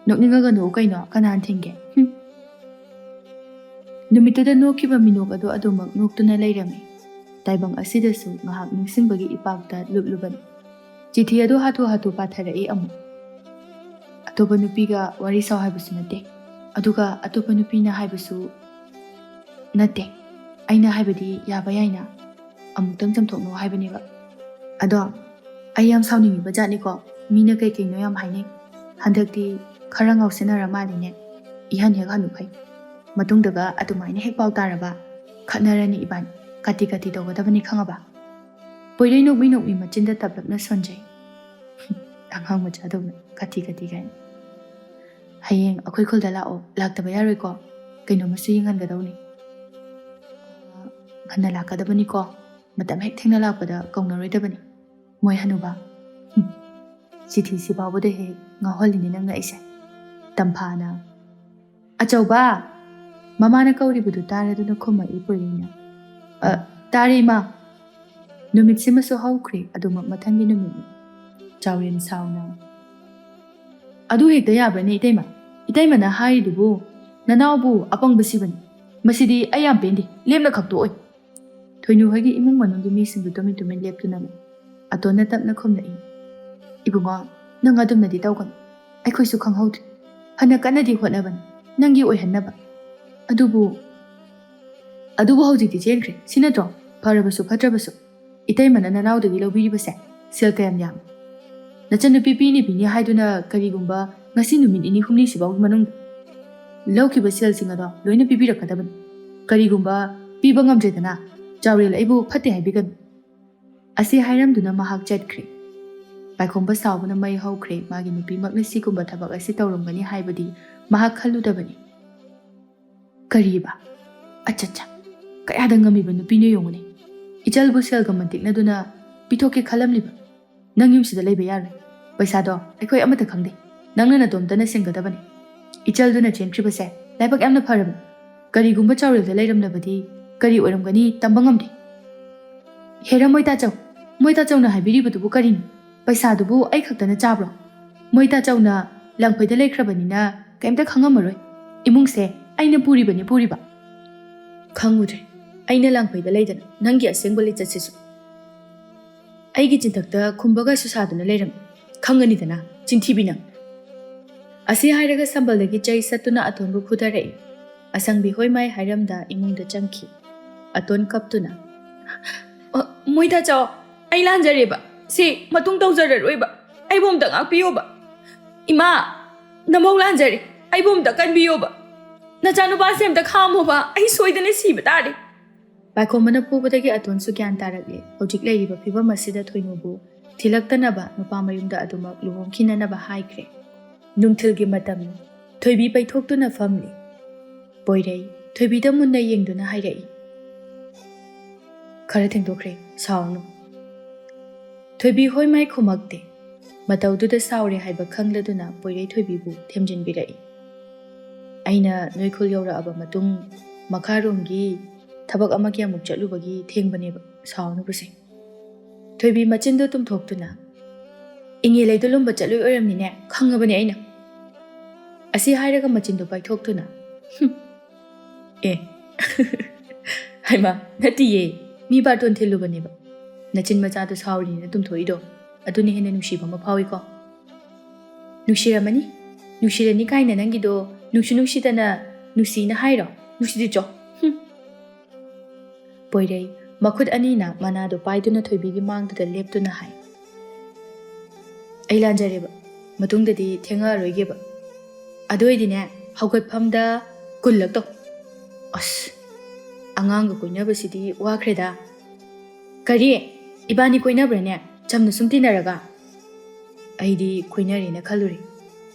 Nokningaga no kaino kanan thinge. Numituda nokiba minok adu adumak noktuna lairami. Taibang asidasu ngahak ningsingbagi ipakta lublubani. Chithi adu hatu patharai amu. Atopa nupiga wari saw haibasu nate. Aduga atopa nupina haibasu nate. Aina haibadi yaba yaina amutang chamthokno haibaniba. Ado ayam sawningi bajani ko mina kai kai no yam haine. Handakti khara ngausinara maline ihan hek hanu khai. Matungdaga atumaina hek paw taraba khatnarani iban kati tawgadabani khangaba. Poirei nokmi machinda tablapna sonjai. Angang machadawna kati gain. Hayeng akhoi khulda lao laktaba yaroi ko kaino masu yingangadawni. Khana lakadabani ko matam hek thengna lakpada kaungnaroidabani. Moi hanuba. Chithi sibawada he ngaholini nangna ise. Tamphana. Achauba. Mamana kauribudu taraduna khuma ipoirina. Tari ma. Numit simaso haukri aduma mathangi numit. Chawrin sauna. Adu hekta yabrani itaima. Itaima na haridubu. Nanaubu apang basibani. Masidi ayam pendi. Lemna khakto oi. Thoinu hagi imung manungi misingbu tumin leptunami. Atona tapna khumna i. Ibunga nang adumna di tawgan. Aikhoisu khanghaudri. Hana kanadi hotnaban. Nangi oi hannaba. Adubu hojikti chenkre. Sinatro. Parabasu patrabasu. Itaimana nanaudagi lawbiribase. Silkayam yam. Nachanu pipini pini haiduna karigumba ngasi numit ini humni sibaw manung. Lawkiba silsingado loina pipirakadaban. Karigumba piba ngamjedana. Jawril aibu phate haibigan. Asi hairamduna mahak chatkre. Paikhomba sawbuna mai haukre magi nupi makna sigumba thabak asi tawromgani haibadi mahak khaludabani. Kariba. Achacha. Kayada ngamiba nupi ne yongune. Ichalbu selga mantiknaduna pithoke khalamliba. Nang yumsida leiba yaroi. Paisado aikhoi amata khangde. Nangna natomtana singgadabani. Ichalduna chenkribase laibak yamna pharaba. Karigumba chawrilda leiramnabadi kari oiramgani tamba ngamde. Hera moita chaw na haibiribudubu karini. Paisadubu ai khaktana chabro. Moita chaw na langphaida leikhrabanina kaimta khangamaroi. Imungse aina puriba. Khangudre. Aina langphaida leidana nangi asengba leichatsisu. Aigi chintakta khumbaga susaduna leiram. Khanganidana chinthibina. Asi hairaga sambaldagi chai satuna atonbu khudarai. Asangbi hoimai hairamda imungda changki. Aton kaptuna. Moita chaw ai lanjareba. Si matung tawjararoiba. Ai bomda ngakpiyoba. Ima namau lanjare. Ai bomda kanbiyoba. ꯅꯆꯥꯅꯨꯄꯥꯁꯦ ꯑꯝꯇ ꯈꯥꯝꯃꯣꯕ ꯑꯩ ꯁꯣꯏꯗꯅ ꯁꯤꯕ ꯇꯥꯔꯦ ꯄꯥꯏꯈꯣꯝꯕꯅ ꯐꯨꯕꯗꯒꯤ ꯑꯇꯣꯟꯁꯨ ꯒ꯭ꯌꯥꯟ ꯇꯥꯔꯛꯂꯦ ꯍꯧꯖꯤꯛ ꯂꯩꯔꯤꯕ ꯐꯤꯕꯝ ꯑꯁꯤꯗ ꯊꯣꯏꯅꯨꯕꯨ ꯊꯤꯜꯂꯛꯇꯅꯕ ꯅꯨꯄꯥ ꯃꯌꯨꯝꯗ ꯑꯗꯨꯃꯛ ꯂꯨꯍꯣꯡꯈꯤꯅꯅꯕ ꯍꯥꯏꯈ꯭ꯔꯦ ꯅꯨꯡꯊꯤꯜꯒꯤ ꯃꯇꯝꯅꯤ ꯊꯣꯏꯕꯤ ꯄꯩꯊꯣꯛꯇꯨꯅ ꯐꯝꯂꯤ ꯄꯣꯏꯔꯩ ꯊꯣꯏꯕꯤꯗ ꯃꯨꯟꯅ ꯌꯦꯡꯗꯨꯅ ꯍꯥꯏꯔꯛꯏ ꯈꯔ ꯊꯦꯡꯗꯣꯛꯈ꯭ꯔꯦ ꯁꯥꯎꯔꯅꯨ ꯊꯣꯏꯕꯤ ꯍꯣꯏ ꯃꯥꯏ ꯈꯨꯃꯛꯇꯦ ꯃꯇꯧꯗꯨꯗ ꯁꯥꯎꯔꯦ ꯍꯥꯏꯕ ꯈꯪꯂꯗꯨꯅ ꯄꯣꯏꯔꯩ ꯊꯣꯏꯕꯤꯕꯨ ꯊꯦꯝꯖꯤꯟꯕꯤꯔꯛꯏ ꯑꯩꯅ ꯅꯣꯏꯈꯨꯜ ꯌꯧꯔꯛꯑꯕ ꯃꯇꯨꯡ ꯃꯈꯥꯔꯣꯝꯒꯤ ꯊꯕꯛ ꯑꯃꯒꯤ ꯑꯃꯨꯛ ꯆꯠꯂꯨꯕꯒꯤ ꯊꯦꯡꯕꯅꯦꯕ ꯁꯥꯎꯅꯨꯕꯁꯦ ꯊꯣꯏꯕꯤ ꯃꯆꯤꯟꯗꯨ ꯇꯨꯝꯊꯣꯛꯇꯨꯅ ꯏꯉꯦꯂꯩꯗꯨ ꯂꯨꯝꯕ ꯆꯠꯂꯨꯏ ꯑꯣꯏꯔꯝꯅꯤꯅꯦ ꯈꯪꯉꯕꯅꯦ ꯑꯩꯅ ꯑꯁꯤ ꯍꯥꯏꯔꯒ ꯃꯆꯤꯟꯗꯨ ꯄꯥꯏꯊꯣꯛꯇꯨꯅ ꯑꯦ ꯍꯩꯃꯥ ꯅꯠꯇꯤꯌꯦ ꯃꯤ ꯕꯥꯔꯇꯣꯟ ꯊꯤꯜꯂꯨꯕꯅꯦꯕ ꯅꯆꯤꯟ ꯃꯆꯥꯗꯣ ꯁꯥꯎꯔꯤꯅꯤꯅ ꯇꯨꯝꯊꯣꯛꯏꯗꯣ ꯑꯗꯨꯅ ꯍꯦꯟꯅ ꯅꯨꯡꯁꯤꯕ ꯑꯃ ꯐꯥꯎꯏꯀꯣ ꯅꯨꯡꯁꯤꯔꯝꯃꯅꯤ ꯅꯨꯡꯁꯤꯔꯅꯤ ꯀꯥꯏꯅ ꯅꯪꯒꯤꯗꯣ ꯅꯨꯡꯁꯨ ꯅꯨꯡꯁꯤꯗꯅ ꯅꯨꯡꯁꯤꯅ ꯍꯥꯏꯔꯣ ꯅꯨꯡꯁꯤꯗꯤꯆꯣ ꯄꯣꯏꯔꯩ ꯃꯈꯨꯠ ꯑꯅꯤꯅ ꯃꯅꯥꯗꯣ ꯄꯥꯏꯗꯨꯅ ꯊꯣꯏꯕꯤꯒꯤ ꯃꯥꯡꯗꯨꯗ ꯂꯦꯞꯇꯨꯅ ꯍꯥꯏ ꯑꯩ ꯂꯥꯟꯖꯔꯦꯕ ꯃꯇꯨꯡꯗꯗꯤ ꯊꯦꯡꯉꯛꯑꯔꯣꯏꯒꯦꯕ ꯑꯗꯨ ꯑꯣꯏꯗꯤꯅꯦ ꯍꯧꯒꯠꯐꯝꯗ ꯀꯨꯜꯂꯛꯇꯧ ꯑꯁ ꯑꯉꯥꯡꯒ ꯀꯣꯏꯅꯕꯁꯤꯗꯤ ꯋꯥꯈ꯭ꯔꯦꯗ ꯀꯔꯤ ꯏꯕꯥꯅꯤ ꯀꯣꯏꯅꯕ꯭ꯔꯅꯦ ꯆꯝꯅ ꯁꯨꯝ ꯇꯤꯟꯅꯔꯒ ꯑꯩꯗꯤ ꯀꯣꯏꯅꯔꯦꯅ ꯈꯜꯂꯨꯔꯦ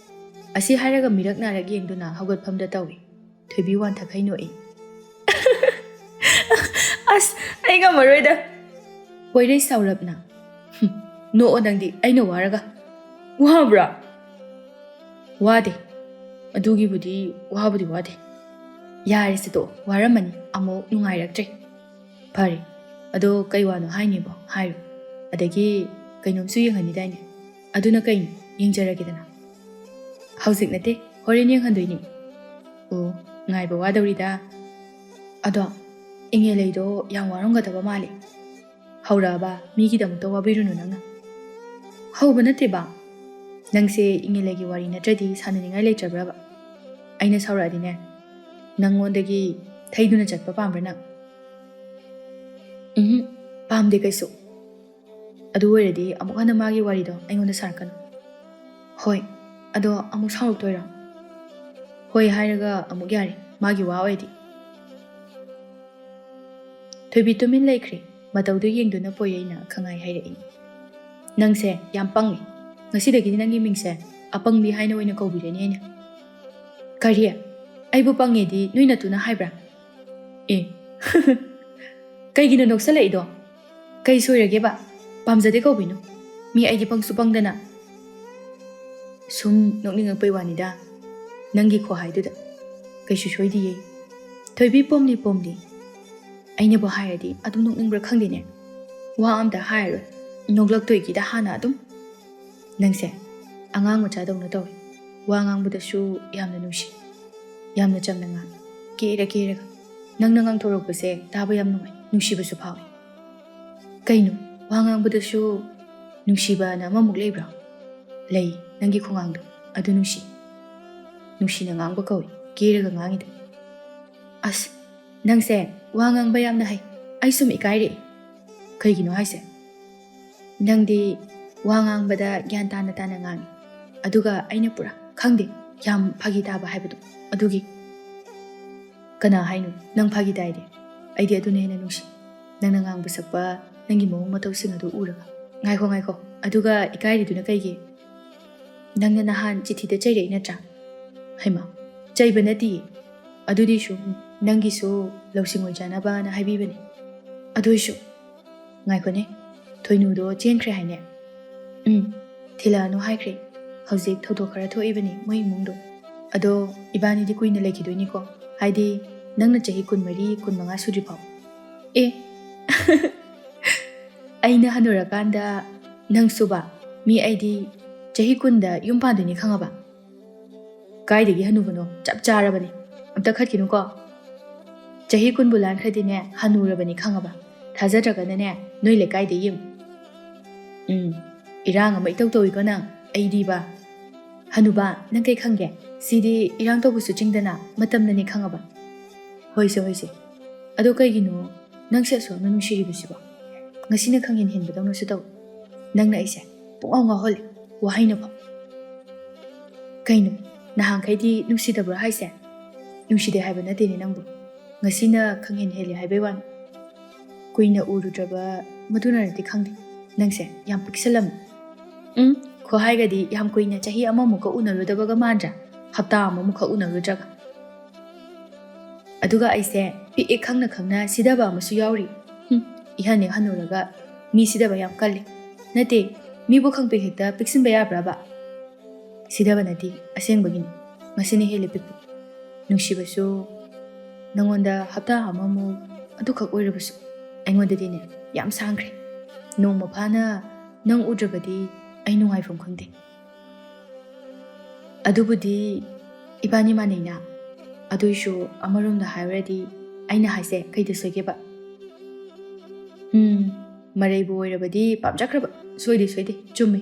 ꯑꯁꯤ ꯍꯥꯏꯔꯒ ꯃꯤꯔꯛ ꯅꯥꯔꯛ ꯌꯦꯡꯗꯨꯅ ꯍꯧꯒꯠꯐꯝꯗ ꯇꯧꯏ ꯊꯣꯏꯕꯤ ꯋꯥꯟꯊꯈꯩ ꯅꯣꯛꯏ ꯑꯁ ꯑꯩ ꯉꯝꯃꯔꯣꯏꯗ ꯄꯣꯏꯔꯩ ꯁꯥꯎꯔꯞꯅ ꯅꯣꯛꯑꯣ ꯅꯪꯗꯤ ꯑꯩꯅ ꯋꯥꯔꯒ ꯋꯥꯕ꯭ꯔꯥ ꯋꯥꯗꯦ ꯑꯗꯨꯒꯤꯕꯨꯗꯤ ꯋꯥꯕꯨꯗꯤ ꯋꯥꯗꯦ ꯌꯥꯔꯦꯁꯦ ꯇꯣ ꯋꯥꯔꯝꯃꯅꯤ ꯑꯃꯨꯛ ꯅꯨꯡꯉꯥꯏꯔꯛꯇ꯭ꯔꯦ ꯐꯔꯦ ꯑꯗꯣ ꯀꯩ ꯋꯥꯅꯣ ꯍꯥꯏꯅꯤꯕꯣ ꯍꯥꯏꯔꯣ ꯑꯗꯒꯤ ꯀꯩꯅꯣꯝꯁꯨ ꯌꯦꯡꯍꯟꯅꯤꯗꯥꯏꯅꯦ ꯑꯗꯨꯅ ꯀꯩꯅꯣ ꯌꯦꯡꯖꯔꯒꯦꯗꯅ ꯍꯧꯖꯤꯛ ꯅꯠꯇꯦ ꯍꯣꯔꯦꯟ ꯌꯦꯡꯍꯟꯗꯣꯏꯅꯤ ꯑꯣ ꯉꯥꯏꯕ ꯋꯥꯗꯧꯔꯤꯗ ꯑꯗꯣ ꯏꯉꯦꯂꯩꯗꯣ ꯌꯥꯝ ꯋꯥꯔꯝꯒꯗꯕ ꯃꯥꯜꯂꯤ ꯍꯧꯔꯛꯑꯕ ꯃꯤꯒꯤꯗꯃꯛꯇ ꯋꯥꯕꯤꯔꯨꯅꯨ ꯅꯪꯅ ꯍꯧꯕ ꯅꯠꯇꯦꯕ ꯅꯪꯁꯦ ꯏꯉꯦꯂꯩꯒꯤ ꯋꯥꯔꯤ ꯅꯠꯇ꯭ꯔꯗꯤ ꯁꯥꯟꯅꯅꯤꯡꯉꯥꯏ ꯂꯩꯇ꯭ꯔꯕ꯭ꯔꯕ ꯑꯩꯅ ꯁꯥꯎꯔꯛꯑꯗꯤꯅꯦ ꯅꯪꯉꯣꯟꯗꯒꯤ ꯊꯩꯗꯨꯅ ꯆꯠꯄ ꯄꯥꯝꯕ꯭ꯔꯥ ꯅꯪ ꯄꯥꯝꯗꯦ ꯀꯩꯁꯨ ꯑꯗꯨ ꯑꯣꯏꯔꯗꯤ ꯑꯃꯨꯛ ꯍꯟꯅ ꯃꯥꯒꯤ ꯋꯥꯔꯤꯗꯣ ꯑꯩꯉꯣꯟꯗ ꯁꯥꯔꯛꯀꯅꯨ ꯍꯣꯏ ꯑꯗꯣ ꯑꯃꯨꯛ ꯁꯥꯎꯔꯛꯇꯣꯏꯔꯣ ꯍꯣꯏ ꯍꯥꯏꯔꯒ ꯑꯃꯨꯛ ꯌꯥꯔꯦ ꯃꯥꯒꯤ ꯋꯥ ꯑꯣꯏꯗꯤ ꯊꯣꯏꯕꯤ ꯇꯨꯃꯤꯟ ꯂꯩꯈ꯭ꯔꯦ ꯃꯇꯧꯗꯨ ꯌꯦꯡꯗꯨꯅ ꯄꯣꯏꯔꯩꯅ ꯈꯪꯉꯥꯏ ꯍꯥꯏꯔꯛꯏ ꯅꯪꯁꯦ ꯌꯥꯝ ꯄꯪꯉꯤ ꯉꯁꯤꯗꯒꯤꯗꯤ ꯅꯪꯒꯤ ꯃꯤꯡꯁꯦ ꯑꯄꯪꯕꯤ ꯍꯥꯏꯅ ꯑꯣꯏꯅ ꯀꯧꯕꯤꯔꯅꯤ ꯑꯩꯅ ꯀꯔꯤ ꯑꯩꯕꯨ ꯄꯪꯉꯦꯗꯤ ꯅꯣꯏ ꯅꯇꯨꯅ ꯍꯥꯏꯕ꯭ꯔꯥ ꯑꯦ ꯀꯩꯒꯤꯅꯣ ꯅꯣꯛꯁꯜꯂꯛꯏꯗꯣ ꯀꯩ ꯁꯣꯏꯔꯒꯦꯕ ꯄꯥꯝꯖꯗꯦ ꯀꯧꯕꯤꯅꯨ ꯃꯤ ꯑꯩꯗꯤ ꯄꯪꯁꯨ ꯄꯪꯗꯅ ꯁꯨꯝ ꯅꯣꯛꯅꯤꯡꯉꯛꯄꯩ ꯋꯥꯅꯤꯗ ꯅꯪꯒꯤ ꯈꯨꯍꯥꯏꯗꯨꯗ ꯀꯩꯁꯨ ꯁꯣꯏꯗꯤꯌꯦ ꯊꯣꯏꯕꯤ ꯄꯣꯝꯂꯤ ꯄꯣꯝꯂꯤ ꯑꯩꯅꯕꯨ ꯍꯥꯏꯔꯗꯤ ꯑꯗꯨꯝ ꯅꯣꯛꯅꯤꯡꯕ꯭ꯔꯥ ꯈꯪꯗꯦꯅꯦ ꯋꯥ ꯑꯝꯇ ꯍꯥꯏꯔꯔꯣꯏ ꯅꯣꯛꯂꯛꯇꯣꯏꯒꯤꯗ ꯍꯥꯟꯅ ꯑꯗꯨꯝ ꯅꯪꯁꯦ ꯑꯉꯥꯡ ꯃꯆꯥꯗꯧꯅ ꯇꯧꯏ ꯋꯥ ꯉꯥꯡꯕꯗꯁꯨ ꯌꯥꯝꯅ ꯅꯨꯡꯁꯤ ꯌꯥꯝꯅ ꯆꯝꯅ ꯉꯥꯡꯏ ꯀꯦꯔꯒ ꯅꯪꯅ ꯉꯥꯡꯊꯣꯔꯛꯄꯁꯦ ꯇꯥꯕ ꯌꯥꯝ ꯅꯨꯡꯉꯥꯏ ꯅꯨꯡꯁꯤꯕꯁꯨ ꯐꯥꯎꯏ ꯀꯩꯅꯣ ꯋꯥ ꯉꯥꯡꯕꯗꯁꯨ ꯅꯨꯡꯁꯤꯕꯅ ꯑꯃꯃꯨꯛ ꯂꯩꯕ꯭ꯔꯣ ꯂꯩ ꯅꯪꯒꯤ ꯈꯣꯡꯉꯥꯡꯗꯣ ꯑꯗꯨ ꯅꯨꯡꯁꯤꯅ ꯉꯥꯡꯕ ꯀꯧꯏ ꯀꯦꯔꯒ ꯉꯥꯡꯉꯤꯗꯣ ꯑꯁ ꯅꯪꯁꯦ ꯋꯥ ꯉꯥꯡꯕ ꯌꯥꯝꯅ ꯍꯩ ꯑꯩ ꯁꯨꯝ ꯏꯀꯥꯏꯔꯛꯏ ꯀꯩꯒꯤꯅꯣ ꯍꯥꯏꯁꯦ ꯅꯪꯗꯤ ꯋꯥ ꯉꯥꯡꯕꯗ ꯒ꯭ꯌꯥꯟ ꯇꯥꯅ ꯇꯥꯅ ꯉꯥꯡꯉꯤ ꯑꯗꯨꯒ ꯑꯩꯅ ꯄꯨꯔꯥ ꯈꯪꯗꯦ ꯌꯥꯝ ꯐꯥꯒꯤ ꯇꯥꯕ ꯍꯥꯏꯕꯗꯣ ꯑꯗꯨꯒꯤ ꯀꯅꯥ ꯍꯥꯏꯅꯣ ꯅꯪ ꯐꯥꯒꯤ ꯇꯥꯏꯗꯤ ꯑꯩꯗꯤ ꯑꯗꯨꯅ ꯍꯦꯟꯅ ꯅꯨꯡꯁꯤ ꯅꯪꯅ ꯉꯥꯡꯕ ꯁꯛꯄ ꯅꯪꯒꯤ ꯃꯑꯣꯡ ꯃꯇꯧꯁꯤꯡ ꯑꯗꯨ ꯎꯔꯒ ꯉꯥꯏꯈꯣ ꯑꯗꯨꯒ ꯏꯀꯥꯏꯔꯤꯗꯨꯅ ꯀꯩꯒꯤ ꯅꯪꯅ ꯅꯍꯥꯟ ꯆꯤꯊꯤꯗ ꯆꯩꯔꯛꯏ ꯅꯠꯇ꯭ꯔꯥ ꯍꯩꯃꯥ ꯆꯩꯕ ꯅꯠꯇꯤꯌꯦ ꯑꯗꯨꯗꯤ ꯁꯨꯝ ꯅꯪꯒꯤꯁꯨ ꯂꯧꯁꯤꯡ ꯑꯣꯏꯖꯅꯕꯅ ꯍꯥꯏꯕꯤꯕꯅꯦ ꯑꯗꯨꯏꯁꯨ ꯉꯥꯏꯈꯣꯅꯦ ꯊꯣꯏꯅꯨꯗꯣ ꯆꯦꯟꯈ꯭ꯔꯦ ꯍꯥꯏꯅꯦ ꯊꯤꯜꯂꯛꯑꯅꯨ ꯍꯥꯏꯈ꯭ꯔꯦ ꯍꯧꯖꯤꯛ ꯊꯧꯗꯣꯛ ꯈꯔ ꯊꯣꯛꯏꯕꯅꯤ ꯃꯣꯏ ꯏꯃꯨꯡꯗꯣ ꯑꯗꯣ ꯏꯕꯥꯅꯤꯗꯤ ꯀꯨꯏꯅ ꯂꯩꯈꯤꯗꯣꯏꯅꯤꯀோ ꯍꯥꯏꯗꯤ ꯅꯪꯅꯆꯍꯤ 24-25 ꯁꯨꯗ꯭ꯔꯤꯐꯥꯎ ꯑꯦ ꯑꯩꯅ ꯍꯟꯅꯨꯔꯀꯥꯟꯗ ꯅꯪꯁꯨꯕ ꯃꯤ ꯑꯩꯗꯤ ꯆꯍꯤ 10ꯗ ꯌꯨꯝ ꯄꯥꯟꯗꯣꯏꯅꯤ ꯈꯪꯉꯕ ꯀꯥꯏꯗꯒꯤ ꯍꯟꯅꯨꯕꯅꯣ ꯆꯞ ꯆꯥꯔꯕꯅꯤ ꯑꯝꯇ ꯈꯠꯈꯤꯅꯨꯀꯣ ꯆꯍꯤ 10ꯕꯨ ꯂꯥꯟꯈ꯭ꯔꯗꯤꯅꯦ ꯍꯟꯅꯨꯔꯕꯅꯤ ꯈꯪꯉꯕ ꯊꯥꯖꯗ꯭ꯔꯒꯅꯅꯦ ꯅꯣꯏ ꯂꯩꯀꯥꯏꯗ ꯌꯦꯡꯉꯨ ꯏꯔꯥꯡ ꯑꯃ ꯏꯇꯧ ꯇꯧꯏꯀꯣ ꯅꯪ ꯑꯩꯗꯤꯕ ꯍꯅꯨꯕ ꯅꯪ ꯀꯩ ꯈꯪꯒꯦ ꯁꯤꯗꯤ ꯏꯔꯥꯡ ꯇꯧꯕꯁꯨ ꯆꯤꯡꯗꯅ ꯃꯇꯝꯅꯅꯤ ꯈꯪꯉꯕ ꯍꯣꯏꯁꯦ ꯑꯗꯣ ꯀꯩꯒꯤꯅꯣ ꯅꯪꯁꯦ ꯑꯁꯨꯛꯅ ꯅꯨꯡꯁꯤꯔꯤꯕꯁꯤꯕꯣ ꯉꯁꯤꯅ ꯈꯪꯍꯦꯟ ꯍꯦꯟꯕꯗꯧꯅꯁꯨ ꯇꯧ ꯅꯪꯅ ꯑꯩꯁꯦ ꯄꯨꯡꯉꯥꯎ ꯉꯥꯎꯍꯜꯂꯤ ꯋꯥꯍꯩꯅꯐꯥꯎ ꯀꯩꯅꯣ ꯅꯍꯥꯟꯈꯩꯗꯤ ꯅꯨꯡꯁꯤꯗꯕ꯭ꯔꯣ ꯍꯥꯏꯁꯦ ꯅꯨꯡꯁꯤꯗꯦ ꯍꯥꯏꯕ ꯅꯠꯇꯦꯅꯦ ꯅꯪꯕꯨ ꯉꯁꯤꯅ ꯈꯪꯍꯦꯟ ꯍꯦꯜꯂꯦ ꯍꯥꯏꯕꯩ ꯋꯥꯅꯤ ꯀꯨꯏꯅ ꯎꯔꯨꯗ꯭ꯔꯕ ꯃꯗꯨꯅꯔꯗꯤ ꯈꯪꯗꯦ ꯅꯪꯁꯦ ꯌꯥꯝ ꯄꯤꯛꯁꯜꯂꯝꯃꯤ ꯈꯣꯍꯥꯏꯒꯗꯤ ꯌꯥꯝ ꯀꯨꯏꯅ ꯆꯍꯤ ꯑꯃꯃꯨꯛꯀ ꯎꯅꯔꯨꯗꯕꯒ ꯃꯥꯟꯗ꯭ꯔꯥ ꯍꯞꯇꯥ ꯑꯃꯃꯨꯛꯀ ꯎꯅꯔꯨꯗ꯭ꯔꯒ ꯑꯗꯨꯒ ꯑꯩꯁꯦ ꯄꯤꯛꯑꯦ ꯈꯪꯅ ꯈꯪꯅ ꯁꯤꯗꯕ ꯑꯃꯁꯨ ꯌꯥꯎꯔꯤ 이한 한우라가 미시다바 얌 깔리 나티 미부 캉pe 헥다 픽신바 야브라바 시다바나디 아생바기니 마시니 헬리 픽부 눅시바수 낭원다 합다 하마무 아두칵 오이르바수 앵원데디네 얌 상크리 농마 파나 낭 우드바디 아이 농아이폼 콩데 아두부디 이바니 마네나 아두이쇼 아마롬다 하이레디 아이나 하이세 카이드 소게바 ꯃꯔꯩꯕꯨ ꯑꯣꯏꯔꯕꯗꯤ ꯄꯥꯝꯖꯈ꯭ꯔꯕ ꯁꯣꯏꯗꯦ ꯆꯨꯝꯃꯤ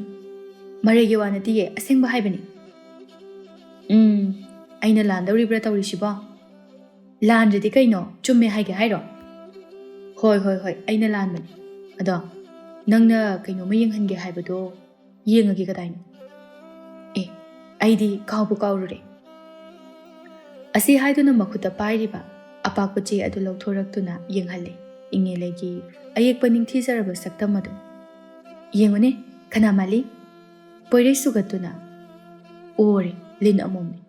ꯃꯔꯩꯒꯤ ꯋꯥ ꯅꯠꯇꯤꯌꯦ ꯑꯁꯦꯡꯕ ꯍꯥꯏꯕꯅꯤ ꯑꯩꯅ ꯂꯥꯟꯗꯧꯔꯤꯕ꯭ꯔꯥ ꯇꯧꯔꯤꯁꯤꯕꯣ ꯂꯥꯟꯗ꯭ꯔꯗꯤ ꯀꯩꯅꯣ ꯆꯨꯝꯃꯦ ꯍꯥꯏꯒꯦ ꯍꯥꯏꯔꯣ ꯍꯣꯏ ꯑꯩꯅ ꯂꯥꯟꯕꯅꯤ ꯑꯗꯣ ꯅꯪꯅ ꯀꯩꯅꯣꯝꯃ ꯌꯦꯡꯍꯟꯒꯦ ꯍꯥꯏꯕꯗꯣ ꯌꯦꯡꯉꯒꯦ ꯀꯗꯥꯏꯅꯣ ꯑꯩꯗꯤ ꯀꯥꯎꯕꯨ ꯀꯥꯎꯔꯨꯔꯦ ꯑꯁꯤ ꯍꯥꯏꯗꯨꯅ ꯃꯈꯨꯠꯇ ꯄꯥꯏꯔꯤꯕ ꯑꯄꯥꯛꯄ ꯆꯦ ꯑꯗꯨ ꯂꯧꯊꯣꯔꯛꯇꯨꯅ ꯌꯦꯡꯍꯜꯂꯦ ꯏꯪꯉꯦꯂꯩꯒꯤ ꯑꯌꯦꯛꯄ ꯅꯤꯡꯊꯤꯖꯔꯕ ꯁꯛꯇꯝ ꯑꯗꯨ ꯌꯦꯡꯉꯨꯅꯦ ꯀꯅꯥ ꯃꯥꯜꯂꯤ ꯄꯣꯏꯔꯩ ꯁꯨꯒꯠꯇꯨꯅ ꯑꯣꯔꯦ ꯂꯤꯟ ꯑꯃꯣꯝꯅꯤ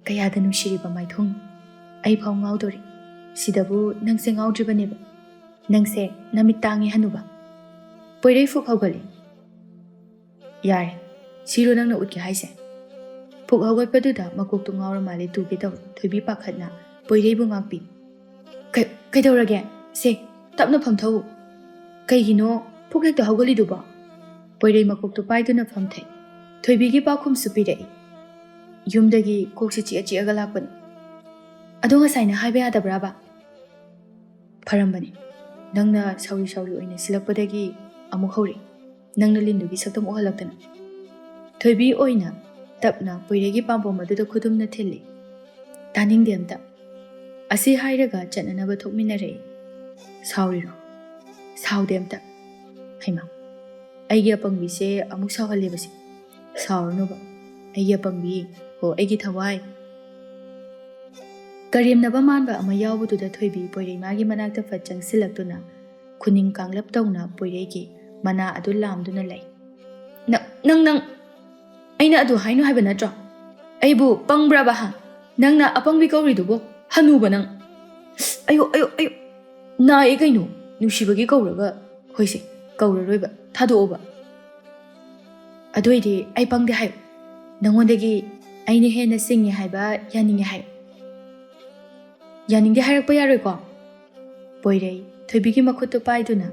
ꯀꯌꯥꯗ ꯅꯨꯡꯁꯤꯔꯤꯕ ꯃꯥꯏꯊꯣꯡ ꯑꯩ ꯐꯥꯎ ꯉꯥꯎꯗꯣꯔꯤ ꯁꯤꯗꯕꯨ ꯅꯪꯁꯦ ꯉꯥꯎꯗ꯭ꯔꯤꯕꯅꯦꯕ ꯅꯪꯁꯦ ꯅꯃꯤꯠ ꯇꯥꯡꯉꯦ ꯍꯅꯨꯕ ꯄꯣꯏꯔꯩ ꯐꯨꯛ ꯍꯧꯒꯠꯂꯤ ꯌꯥꯔꯦ ꯁꯤꯔꯣ ꯅꯪꯅ ꯎꯠꯀꯦ ꯍꯥꯏꯁꯦ ꯐꯨꯛ ꯍꯧꯒꯠꯄꯗꯨꯗ ꯃꯀꯣꯛꯇꯨ ꯉꯥꯎꯔ ꯃꯥꯜꯂꯦ ꯇꯨꯒꯦ ꯇꯧꯏ ꯊꯣꯏꯕꯤ ꯄꯥꯈꯠꯅ ꯄꯣꯏꯔꯩꯕꯨ ꯉꯥꯛꯄꯤ ꯀꯩꯗꯧꯔꯒꯦ ꯁꯦ ꯇꯞꯅ ꯐꯝꯊꯧ ꯀꯩꯒꯤꯅꯣ ꯐꯨꯛ ꯍꯦꯛꯇ ꯍꯧꯒꯠꯂꯤꯗꯨꯕꯣ ꯄꯣꯏꯔꯩ ꯃꯀꯣꯛꯇꯨ ꯄꯥꯏꯗꯨꯅ ꯐꯝꯊꯩ ꯊꯣꯏꯕꯤꯒꯤ ꯄꯥꯎꯈꯨꯝꯁꯨ ꯄꯤꯔꯛꯏ ꯌꯨꯝꯗꯒꯤ ꯀꯣꯛꯁꯤ ꯆꯤꯛꯑꯒ ꯂꯥꯛꯄꯅꯤ ꯑꯗꯣ ꯉꯁꯥꯏꯅ ꯍꯥꯏꯕ ꯌꯥꯗꯕ꯭ꯔꯥꯕ ꯐꯔꯝꯕꯅꯤ ꯅꯪꯅ ꯁꯥꯎꯔꯤ ꯑꯣꯏꯅ ꯁꯤꯜꯂꯛꯄꯗꯒꯤ ꯑꯃꯨꯛ ꯍꯧꯔꯛꯏ ꯅꯪꯅ ꯂꯤꯟꯗꯨꯒꯤ ꯁꯛꯇꯝ ꯎꯍꯜꯂꯛꯇꯅ ꯊꯣꯏꯕꯤ ꯑꯣꯏꯅ ꯇꯞꯅ ꯄꯣꯏꯔꯩꯒꯤ ꯄꯥꯝꯕꯣꯝ ꯑꯗꯨꯗ ꯈꯨꯗꯨꯝꯅ ꯊꯤꯜꯂꯤ ꯇꯥꯅꯤꯡꯗꯦ ꯑꯝꯇ ꯑꯁꯤ ꯍꯥꯏꯔꯒ ꯆꯠꯅꯅꯕ ꯊꯣꯛꯃꯤꯟꯅꯔꯛꯏ ꯁꯥꯎꯔꯤꯔꯣ ꯁꯥꯎꯗꯦ ꯑꯝꯇ ꯍꯩꯃꯥ ꯑꯩꯒꯤ ꯑꯄꯪꯕꯤꯁꯦ ꯑꯃꯨꯛ ꯁꯥꯎꯍꯜꯂꯦꯕꯁꯦ ꯁꯥꯎꯔꯅꯨꯕ ꯑꯩꯒꯤ ꯑꯄꯪꯕꯤ ꯍꯣ ꯑꯩꯒꯤ ꯊꯋꯥꯏ ꯀꯔꯦꯝꯅꯕ ꯃꯥꯟꯕ ꯑꯃ ꯌꯥꯎꯕꯗꯨꯗ ꯊꯣꯏꯕꯤ ꯄꯣꯏꯔꯩꯃꯥꯒꯤ ꯃꯅꯥꯛꯇ ꯐꯠ ꯆꯪꯁꯤꯜꯂꯛꯇꯨꯅ ꯈꯨꯅꯤꯡ ꯀꯥꯡꯂꯞ ꯇꯧꯅ ꯄꯣꯏꯔꯩꯒꯤ ꯃꯅꯥ ꯑꯗꯨ ꯂꯥꯝꯗꯨꯅ ꯂꯩ ꯅꯪ ꯑꯩꯅ ꯑꯗꯨ ꯍꯥꯏꯅꯨ ꯍꯥꯏꯕ ꯅꯠꯇ꯭ꯔꯣ ꯑꯩꯕꯨ ꯄꯪꯕ꯭ꯔꯥꯕ ꯅꯪꯅ ꯑꯄꯪꯕꯤ ꯀꯧꯔꯤꯗꯨꯕꯨ ꯍꯅꯨꯕ ꯅꯪ ꯑꯌꯣ ꯅꯥꯏꯌꯦ ꯀꯩꯅꯣ ꯅꯨꯡꯁꯤꯕꯒꯤ ꯀꯧꯔꯒ ꯍꯣꯏꯁꯦ ꯀꯧꯔꯔꯣꯏꯕ ꯊꯥꯗꯣꯛꯑꯣꯕ ꯑꯗꯨꯏꯗꯤ ꯑꯩ ꯄꯪꯗꯦ ꯍꯥꯏꯌꯣ ꯅꯪꯉꯣꯟꯗꯒꯤ ꯑꯩꯅ ꯍꯦꯟꯅ ꯁꯤꯡꯉꯦ ꯍꯥꯏꯕ ꯌꯥꯅꯤꯡꯉꯦ ꯍꯥꯏꯌꯣ ꯌꯥꯅꯤꯡꯗꯦ ꯍꯥꯏꯔꯛꯄ ꯌꯥꯔꯣꯏꯀꯣ ꯄꯣꯏꯔꯩ ꯊꯣꯏꯕꯤꯒꯤ ꯃꯈꯨꯠꯇꯨ ꯄꯥꯏꯗꯨꯅ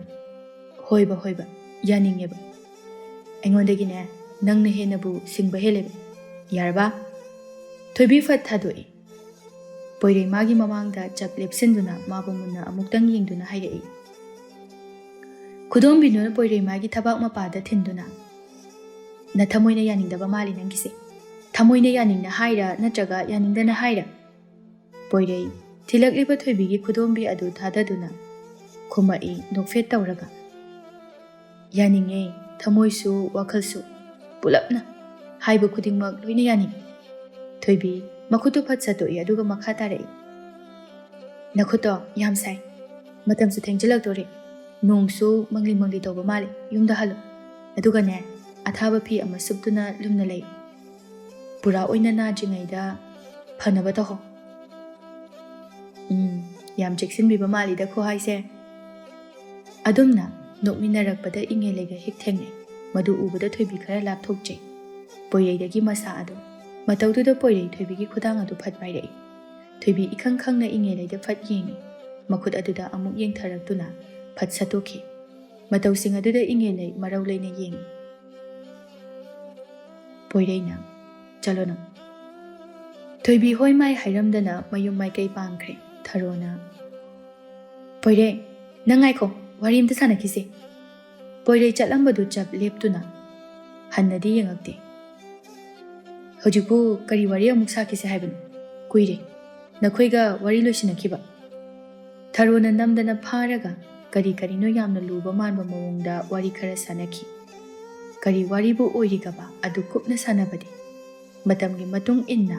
ꯍꯣꯏꯕ ꯌꯥꯅꯤꯡꯉꯦꯕ ꯑꯩꯉꯣꯟꯗꯒꯤꯅꯦ ꯅꯪꯅ ꯍꯦꯟꯅꯕꯨ ꯁꯤꯡꯕ ꯍꯦꯜꯂꯦꯕ ꯌꯥꯔꯕ ꯊꯣꯏꯕꯤ ꯐꯠ ꯊꯥꯗꯣꯛꯏ ꯄꯣꯏꯔꯩꯃꯥꯒꯤ ꯃꯃꯥꯡꯗ ꯆꯞ ꯂꯦꯞꯁꯤꯟꯗꯨꯅ ꯃꯥꯕꯨ ꯃꯨꯟꯅ ꯑꯃꯨꯛꯇꯪ ꯌꯦꯡꯗꯨꯅ ꯍꯥꯏꯔꯛꯏ ꯈꯨꯗꯣꯝꯕꯤꯗꯨꯅ ꯄꯣꯏꯔꯩꯃꯥꯒꯤ ꯊꯕꯥꯛ ꯃꯄꯥꯗ ꯊꯤꯟꯗꯨꯅ ꯅꯊꯃꯣꯏꯅ ꯌꯥꯅꯤꯡꯗꯕ ꯃꯥꯜꯂꯤ ꯅꯪꯒꯤꯁꯦ ꯊꯃꯣꯏꯅ ꯌꯥꯅꯤꯡꯅ ꯍꯥꯏꯔ ꯅꯠꯇ꯭ꯔꯒ ꯌꯥꯅꯤꯡꯗꯅ ꯍꯥꯏꯔ ꯄꯣꯏꯔꯩ ꯊꯤꯜꯂꯛꯂꯤꯕ ꯊꯣꯏꯕꯤꯒꯤ ꯈꯨꯗꯣꯝꯕꯤ ꯑꯗꯨ ꯊꯥꯗꯗꯨꯅ ꯈꯨꯝꯃꯛꯏ ꯅꯣꯛꯐꯦꯠ ꯇꯧꯔꯒ ꯌꯥꯅꯤꯡꯉꯦ ꯊꯃꯣꯏꯁꯨ ꯋꯥꯈꯜꯁꯨ ꯄꯨꯂꯞꯅ ꯍꯥꯏꯕ ꯈꯨꯗꯤꯡꯃꯛ ꯂꯣꯏꯅ ꯌꯥꯅꯤꯡꯉꯤ ꯊꯣꯏꯕꯤ ꯃꯈꯨꯠꯇꯨ ꯐꯠ ꯁꯠꯇꯣꯛꯏ ꯑꯗꯨꯒ ꯃꯈꯥ ꯇꯥꯔꯛꯏ ꯅꯈꯨꯠꯇꯣ ꯌꯥꯝ ꯁꯥꯏ ꯃꯇꯝꯁꯨ ꯊꯦꯡꯖꯤꯜꯂꯛꯇꯣꯔꯦ ꯅꯣꯡꯁꯨ ꯃꯪꯂꯤ ꯇꯧꯕ ꯃꯥꯜꯂꯤ ꯌꯨꯝꯗ ꯍꯜꯂꯣ ꯑꯗꯨꯒꯅꯦ ꯑꯊꯥꯕ ꯐꯤ ꯑꯃ ꯁꯨꯞꯇꯨꯅ ꯂꯨꯝꯅ ꯂꯩ ꯄꯨꯔꯥ ꯑꯣꯏꯅ ꯅꯥꯗ꯭ꯔꯤꯉꯩꯗ ꯐꯅꯕ ꯇꯧꯍꯣ ꯌꯥꯝ ꯆꯦꯛꯁꯤꯟꯕꯤꯕ ꯃꯥꯜꯂꯤꯗ ꯈꯨꯍꯥꯏꯁꯦ ꯑꯗꯨꯝꯅ ꯅꯣꯛꯃꯤꯟꯅꯔꯛꯄꯗ ꯏꯪꯉꯦꯂꯩꯒ ꯍꯦꯛ ꯊꯦꯡꯅꯩ ꯃꯗꯨ ꯎꯕꯗ ꯊꯣꯏꯕꯤ ꯈꯔ ꯂꯥꯞꯊꯣꯛꯆꯩ ꯄꯣꯏꯔꯩꯗꯒꯤ ꯃꯁꯥ ꯑꯗꯨ ꯃꯇꯧꯗꯨꯗ ꯄꯣꯏꯔꯩ ꯊꯣꯏꯕꯤꯒꯤ ꯈꯨꯗꯥꯡ ꯑꯗꯨ ꯐꯠ ꯄꯥꯏꯔꯛꯏ ꯊꯣꯏꯕꯤ ꯏꯈꯪ ꯈꯪꯅ ꯏꯪꯉꯦꯂꯩꯗ ꯐꯠ ꯌꯦꯡꯉꯤ ꯃꯈꯨꯠ ꯑꯗꯨꯗ ꯑꯃꯨꯛ ꯌꯦꯡꯊꯔꯛꯇꯨꯅ ꯐꯠ ꯁꯠꯇꯣꯛꯈꯤ ꯃꯇꯧꯁꯤꯡ ꯑꯗꯨꯗ ꯏꯪꯉꯦꯂꯩ ꯃꯔꯧ ꯂꯩꯅ ꯌꯦꯡꯉꯤ ꯄꯣꯏꯔꯩꯅ ꯆꯠꯂꯣ ꯅꯪ ꯊꯣꯏꯕꯤ ꯍꯣꯏ ꯃꯥꯏ ꯍꯥꯏꯔꯝꯗꯅ ꯃꯌꯨꯝ ꯃꯥꯏꯀꯩ ꯄꯥꯡꯈ꯭ꯔꯦ ꯊꯔꯣꯅ ꯄꯣꯏꯔꯩ ꯅꯪ ꯉꯥꯏꯈꯣ ꯋꯥꯔꯤ ꯑꯝꯇ ꯁꯥꯟꯅꯈꯤꯁꯦ ꯄꯣꯏꯔꯩ ꯆꯠꯂꯝꯕꯗꯨ ꯆꯞ ꯂꯦꯞꯇꯨꯅ ꯍꯟꯅꯗꯤ ꯌꯦꯡꯉꯛꯇꯦ ꯍꯧꯖꯤꯛꯄꯨ ꯀꯔꯤ ꯋꯥꯔꯤ ꯑꯃꯨꯛ ꯁꯥꯈꯤꯁꯦ ꯍꯥꯏꯕꯅꯣ ꯀꯨꯏꯔꯦ ꯅꯈꯣꯏꯒ ꯋꯥꯔꯤ ꯂꯣꯏꯁꯤꯟꯅꯈꯤꯕ ꯊꯔꯣꯅ ꯅꯝꯗꯅ ꯐꯥꯔꯒ ꯀꯔꯤꯅꯣ ꯌꯥꯝꯅ ꯂꯨꯕ ꯃꯥꯟꯕ ꯃꯑꯣꯡꯗ ꯋꯥꯔꯤ ꯈꯔ ꯁꯥꯟꯅꯈꯤ ꯀꯔꯤ ꯋꯥꯔꯤꯕꯨ ꯑꯣꯏꯔꯤꯒꯕ ꯑꯗꯨ ꯀꯨꯞꯅ ꯁꯥꯟꯅꯕꯗꯤ ꯃꯇꯝꯒꯤ ꯃꯇꯨꯡ ꯏꯟꯅ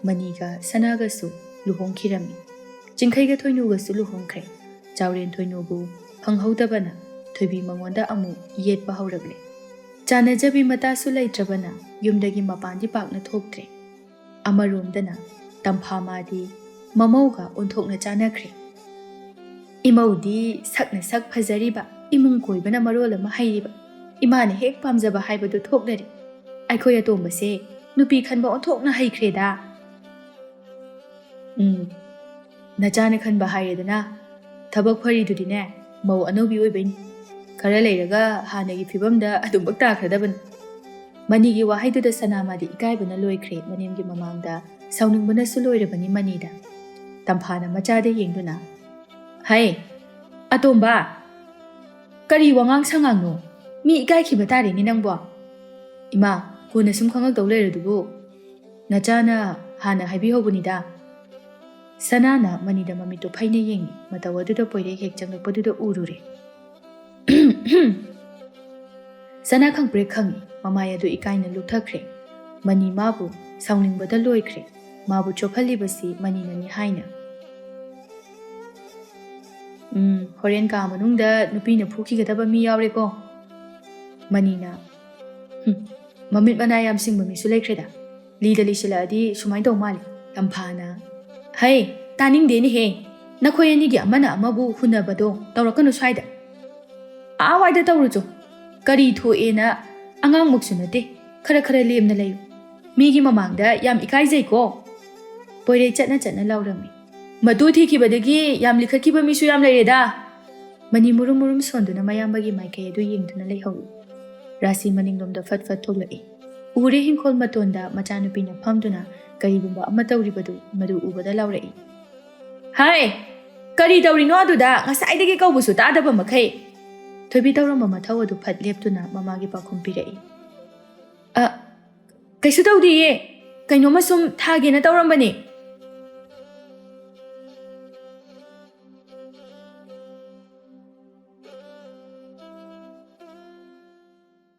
ꯃꯅꯤꯒ ꯁꯅꯥꯒꯁꯨ ꯂꯨꯍꯣꯡꯈꯤꯔꯝꯃꯤ꯫ ꯆꯤꯡꯈꯩꯒ ꯊꯣꯏꯅꯨꯒꯁꯨ ꯂꯨꯍꯣꯡꯈ꯭ꯔꯦ꯫ ꯆꯥꯎꯔꯦꯟ ꯊꯣꯏꯅꯨꯕꯨ ꯐꯪꯍꯧꯗꯕꯅ ꯊꯣꯏꯕꯤ ꯃꯉꯣꯟꯗ ꯑꯃꯨꯛ ꯌꯦꯠꯄ ꯍꯧꯔꯛꯂꯦ꯫ ꯆꯥꯅꯖꯕꯤ ꯃꯇꯥꯁꯨ ꯂꯩꯇ꯭ꯔꯕꯅ ꯌꯨꯝꯗꯒꯤ ꯃꯄꯥꯟꯗꯤ ꯄꯥꯛꯅ ꯊꯣꯛꯇ꯭ꯔꯦ꯫ ꯑꯃꯔꯣꯝꯗꯅ ꯇꯝꯐꯥꯃꯥꯗꯤ ꯃꯃꯧꯒ ꯑꯣꯟꯊꯣꯛꯅ ꯆꯥꯅꯈ꯭ꯔꯦ꯫ ꯏꯃꯧꯗꯤ ꯁꯛꯅ ꯁꯛ ꯐꯖꯔꯤꯕ, ꯏꯃꯨꯡ ꯀꯣꯏꯕꯅ ꯃꯔꯣꯜ ꯑꯃ ꯍꯩꯔꯤꯕ, ꯏꯃꯥꯅ ꯍꯦꯛ ꯄꯥꯝꯖꯕ ꯍꯥꯏꯕꯗꯨ ꯊꯣꯛꯂꯔꯤ꯫ ꯑꯩꯈꯣꯏ ꯑꯇꯣꯝꯕꯁꯦ ꯅꯨꯄꯤ ꯈꯟꯕ ꯑꯣꯟꯊꯣꯛꯅ ꯍꯩꯈ꯭ꯔꯦꯗ꯫ ꯅꯆꯥꯅ ꯈꯟꯕ ꯍꯥꯏꯔꯦꯗꯅ, ꯊꯕꯛ ꯐꯔꯤꯗꯨꯗꯤꯅꯦ ꯃꯧ ꯑꯅꯧꯕꯤ ꯑꯣꯏꯕꯩꯅꯤ꯫ ꯈꯔ ꯂꯩꯔꯒ ꯍꯥꯟꯅꯒꯤ ꯐꯤꯕꯝꯗ ꯑꯗꯨꯝꯃꯛ ꯇꯥꯈ꯭ꯔꯗꯕꯅꯤ꯫ ꯃꯅꯤꯒꯤ ꯋꯥꯍꯩꯗꯨꯗ ꯁꯅꯥꯃꯥꯗꯤ ꯏꯀꯥꯏꯕꯅ ꯂꯣꯏꯈ꯭ꯔꯦ꯫ ꯃꯅꯦꯝꯒꯤ ꯃꯃꯥꯡꯗ ꯁꯥꯎꯅꯤꯡꯕꯅꯁꯨ ꯂꯣꯏꯔꯕꯅꯤ ꯃꯅꯤꯗ꯫ ꯇꯝꯐꯥꯅ ꯃꯆꯥꯗ ꯌꯦꯡꯗꯨꯅ, ꯍꯩ ꯑꯇꯣꯝꯕ, ꯀꯔꯤ ꯋꯥꯉꯥꯡ ꯁꯉꯥꯡꯅꯣ? ꯃꯤ ꯏꯀꯥꯏꯈꯤꯕ ꯇꯥꯔꯦꯅꯦ ꯅꯪꯕꯣ꯫ ꯏꯃꯥ, ꯀꯣꯟꯅ ꯁꯨꯝ ꯈꯪꯉꯛꯇꯧ ꯂꯩꯔꯗꯨꯕꯨ ꯅꯆꯥꯅ ꯍꯥꯟꯅ ꯍꯥꯏꯕꯤꯍꯧꯕꯅꯤꯗ꯫ ꯁꯅꯥꯅ ꯃꯅꯤꯗ ꯃꯃꯤꯠꯇꯨ ꯐꯩꯅ ꯌꯦꯡꯉꯤ꯫ ꯃꯇꯧ ꯑꯗꯨꯗ ꯄꯣꯏꯔꯦꯛ ꯍꯦꯛ ꯆꯪꯂꯛꯄꯗꯨꯗ ꯎꯔꯨꯔꯦ꯫ ꯁꯅꯥ ꯈꯪꯄ꯭ꯔꯦꯛ ꯈꯪꯏ꯫ ꯃꯃꯥꯏ ꯑꯗꯨ ꯏꯀꯥꯏꯅ ꯂꯨꯞꯊꯈ꯭ꯔꯦ꯫ ꯃꯅꯤ ꯃꯥꯕꯨ ꯁꯥꯎꯅꯤꯡꯕꯗ ꯂꯣꯏꯈ꯭ꯔꯦ꯫ ꯃꯥꯕꯨ ꯆꯣꯞꯍꯜꯂꯤꯕꯁꯤ ꯃꯅꯤꯅꯅꯤ ꯍꯥꯏꯅ꯫ ꯍꯣꯔꯦꯟ ꯀꯥ ꯃꯅꯨꯡꯗ ꯅꯨꯄꯤꯅ ꯐꯨꯈꯤꯒꯗꯕ ꯃꯤ ꯌꯥꯎꯔꯦꯀꯣ꯫ ꯃꯅꯤꯅ, ꯃꯃꯤꯠ ꯃꯅꯥ ꯌꯥꯝ ꯁꯤꯡꯕ ꯃꯤꯁꯨ ꯂꯩꯈ꯭ꯔꯦꯗ꯫ ꯂꯤꯗ ꯂꯤꯁꯤꯜꯂꯛꯑꯗꯤ ꯁꯨꯃꯥꯏꯅ ꯇꯧ ꯃꯥꯜꯂꯤ꯫ ꯇꯝꯐꯥꯅ, ꯍꯩ ꯇꯥꯅꯤꯡꯗꯦꯅꯦꯍꯦ, ꯅꯈꯣꯏ ꯑꯅꯤꯒꯤ ꯑꯃꯅ ꯑꯃꯕꯨ ꯍꯨꯟꯅꯕꯗꯣ ꯇꯧꯔꯛꯀꯅꯨ ꯁ꯭ꯋꯥꯏꯗ꯫ ꯑꯥꯋꯥꯏꯗ ꯇꯧꯔꯨꯆꯣ, ꯀꯔꯤ ꯊꯣꯛꯑꯦꯅ ꯑꯉꯥꯡꯃꯛꯁꯨ ꯅꯠꯇꯦ, ꯈꯔ ꯈꯔ ꯂꯦꯝꯅ ꯂꯩꯌꯨ, ꯃꯤꯒꯤ ꯃꯃꯥꯡꯗ ꯌꯥꯝ ꯏꯀꯥꯏꯖꯩꯀꯣ꯫ ꯄꯣꯏꯔꯩ ꯆꯠꯅ ꯆꯠꯅ ꯂꯥꯎꯔꯝꯃꯤ꯫ ꯃꯇꯨ ꯊꯤꯈꯤꯕꯗꯒꯤ ꯌꯥꯝ ꯂꯤꯈꯠꯈꯤꯕ ꯃꯤꯁꯨ ꯌꯥꯝ ꯂꯩꯔꯦꯗ꯫ ꯃꯅꯤ ꯃꯨꯔꯨꯝ ꯃꯨꯔꯨꯝ ꯁꯣꯟꯗꯨꯅ ꯃꯌꯥꯝꯕꯒꯤ ꯃꯥꯏꯀꯩ ꯑꯗꯨ ꯌꯦꯡꯗꯨꯅ ꯂꯩꯍꯧꯏ꯫ ꯔꯥꯁꯤ ꯃꯅꯤꯡꯂꯣꯝꯗ ꯐꯠ ꯐꯠ ꯊꯣꯛꯂꯛꯏ꯫ ꯎꯔꯦ ꯍꯤꯡꯈꯣꯜ ꯃꯇꯣꯟꯗ ꯃꯆꯥꯅꯨꯄꯤꯅ ꯐꯝꯗꯨꯅ ꯀꯔꯤꯒꯨꯝꯕ ꯑꯃ ꯇꯧꯔꯤꯕꯗꯨ ꯃꯗꯨ ꯎꯕꯗ ꯂꯥꯎꯔꯛꯏ꯫ ꯍꯥꯏ, ꯀꯔꯤ ꯇꯧꯔꯤꯅꯣ ꯑꯗꯨꯗ? ꯉꯁꯥꯏꯗꯒꯤ ꯀꯧꯕꯁꯨ ꯇꯥꯗꯕ ꯃꯈꯩ꯫ ꯊꯣꯏꯕꯤ ꯇꯧꯔꯝꯕ ꯃꯊꯧ ꯑꯗꯨ ꯐꯠ ꯂꯦꯞꯇꯨꯅ ꯃꯃꯥꯒꯤ ꯄꯥꯎꯈꯨꯝ ꯄꯤꯔꯛꯏ꯫ ꯀꯩꯁꯨ ꯇꯧꯗꯦꯌꯦ, ꯀꯩꯅꯣꯝꯃ ꯁꯨꯝ ꯊꯥꯒꯦꯅ ꯇꯧꯔꯝꯕꯅꯦ꯫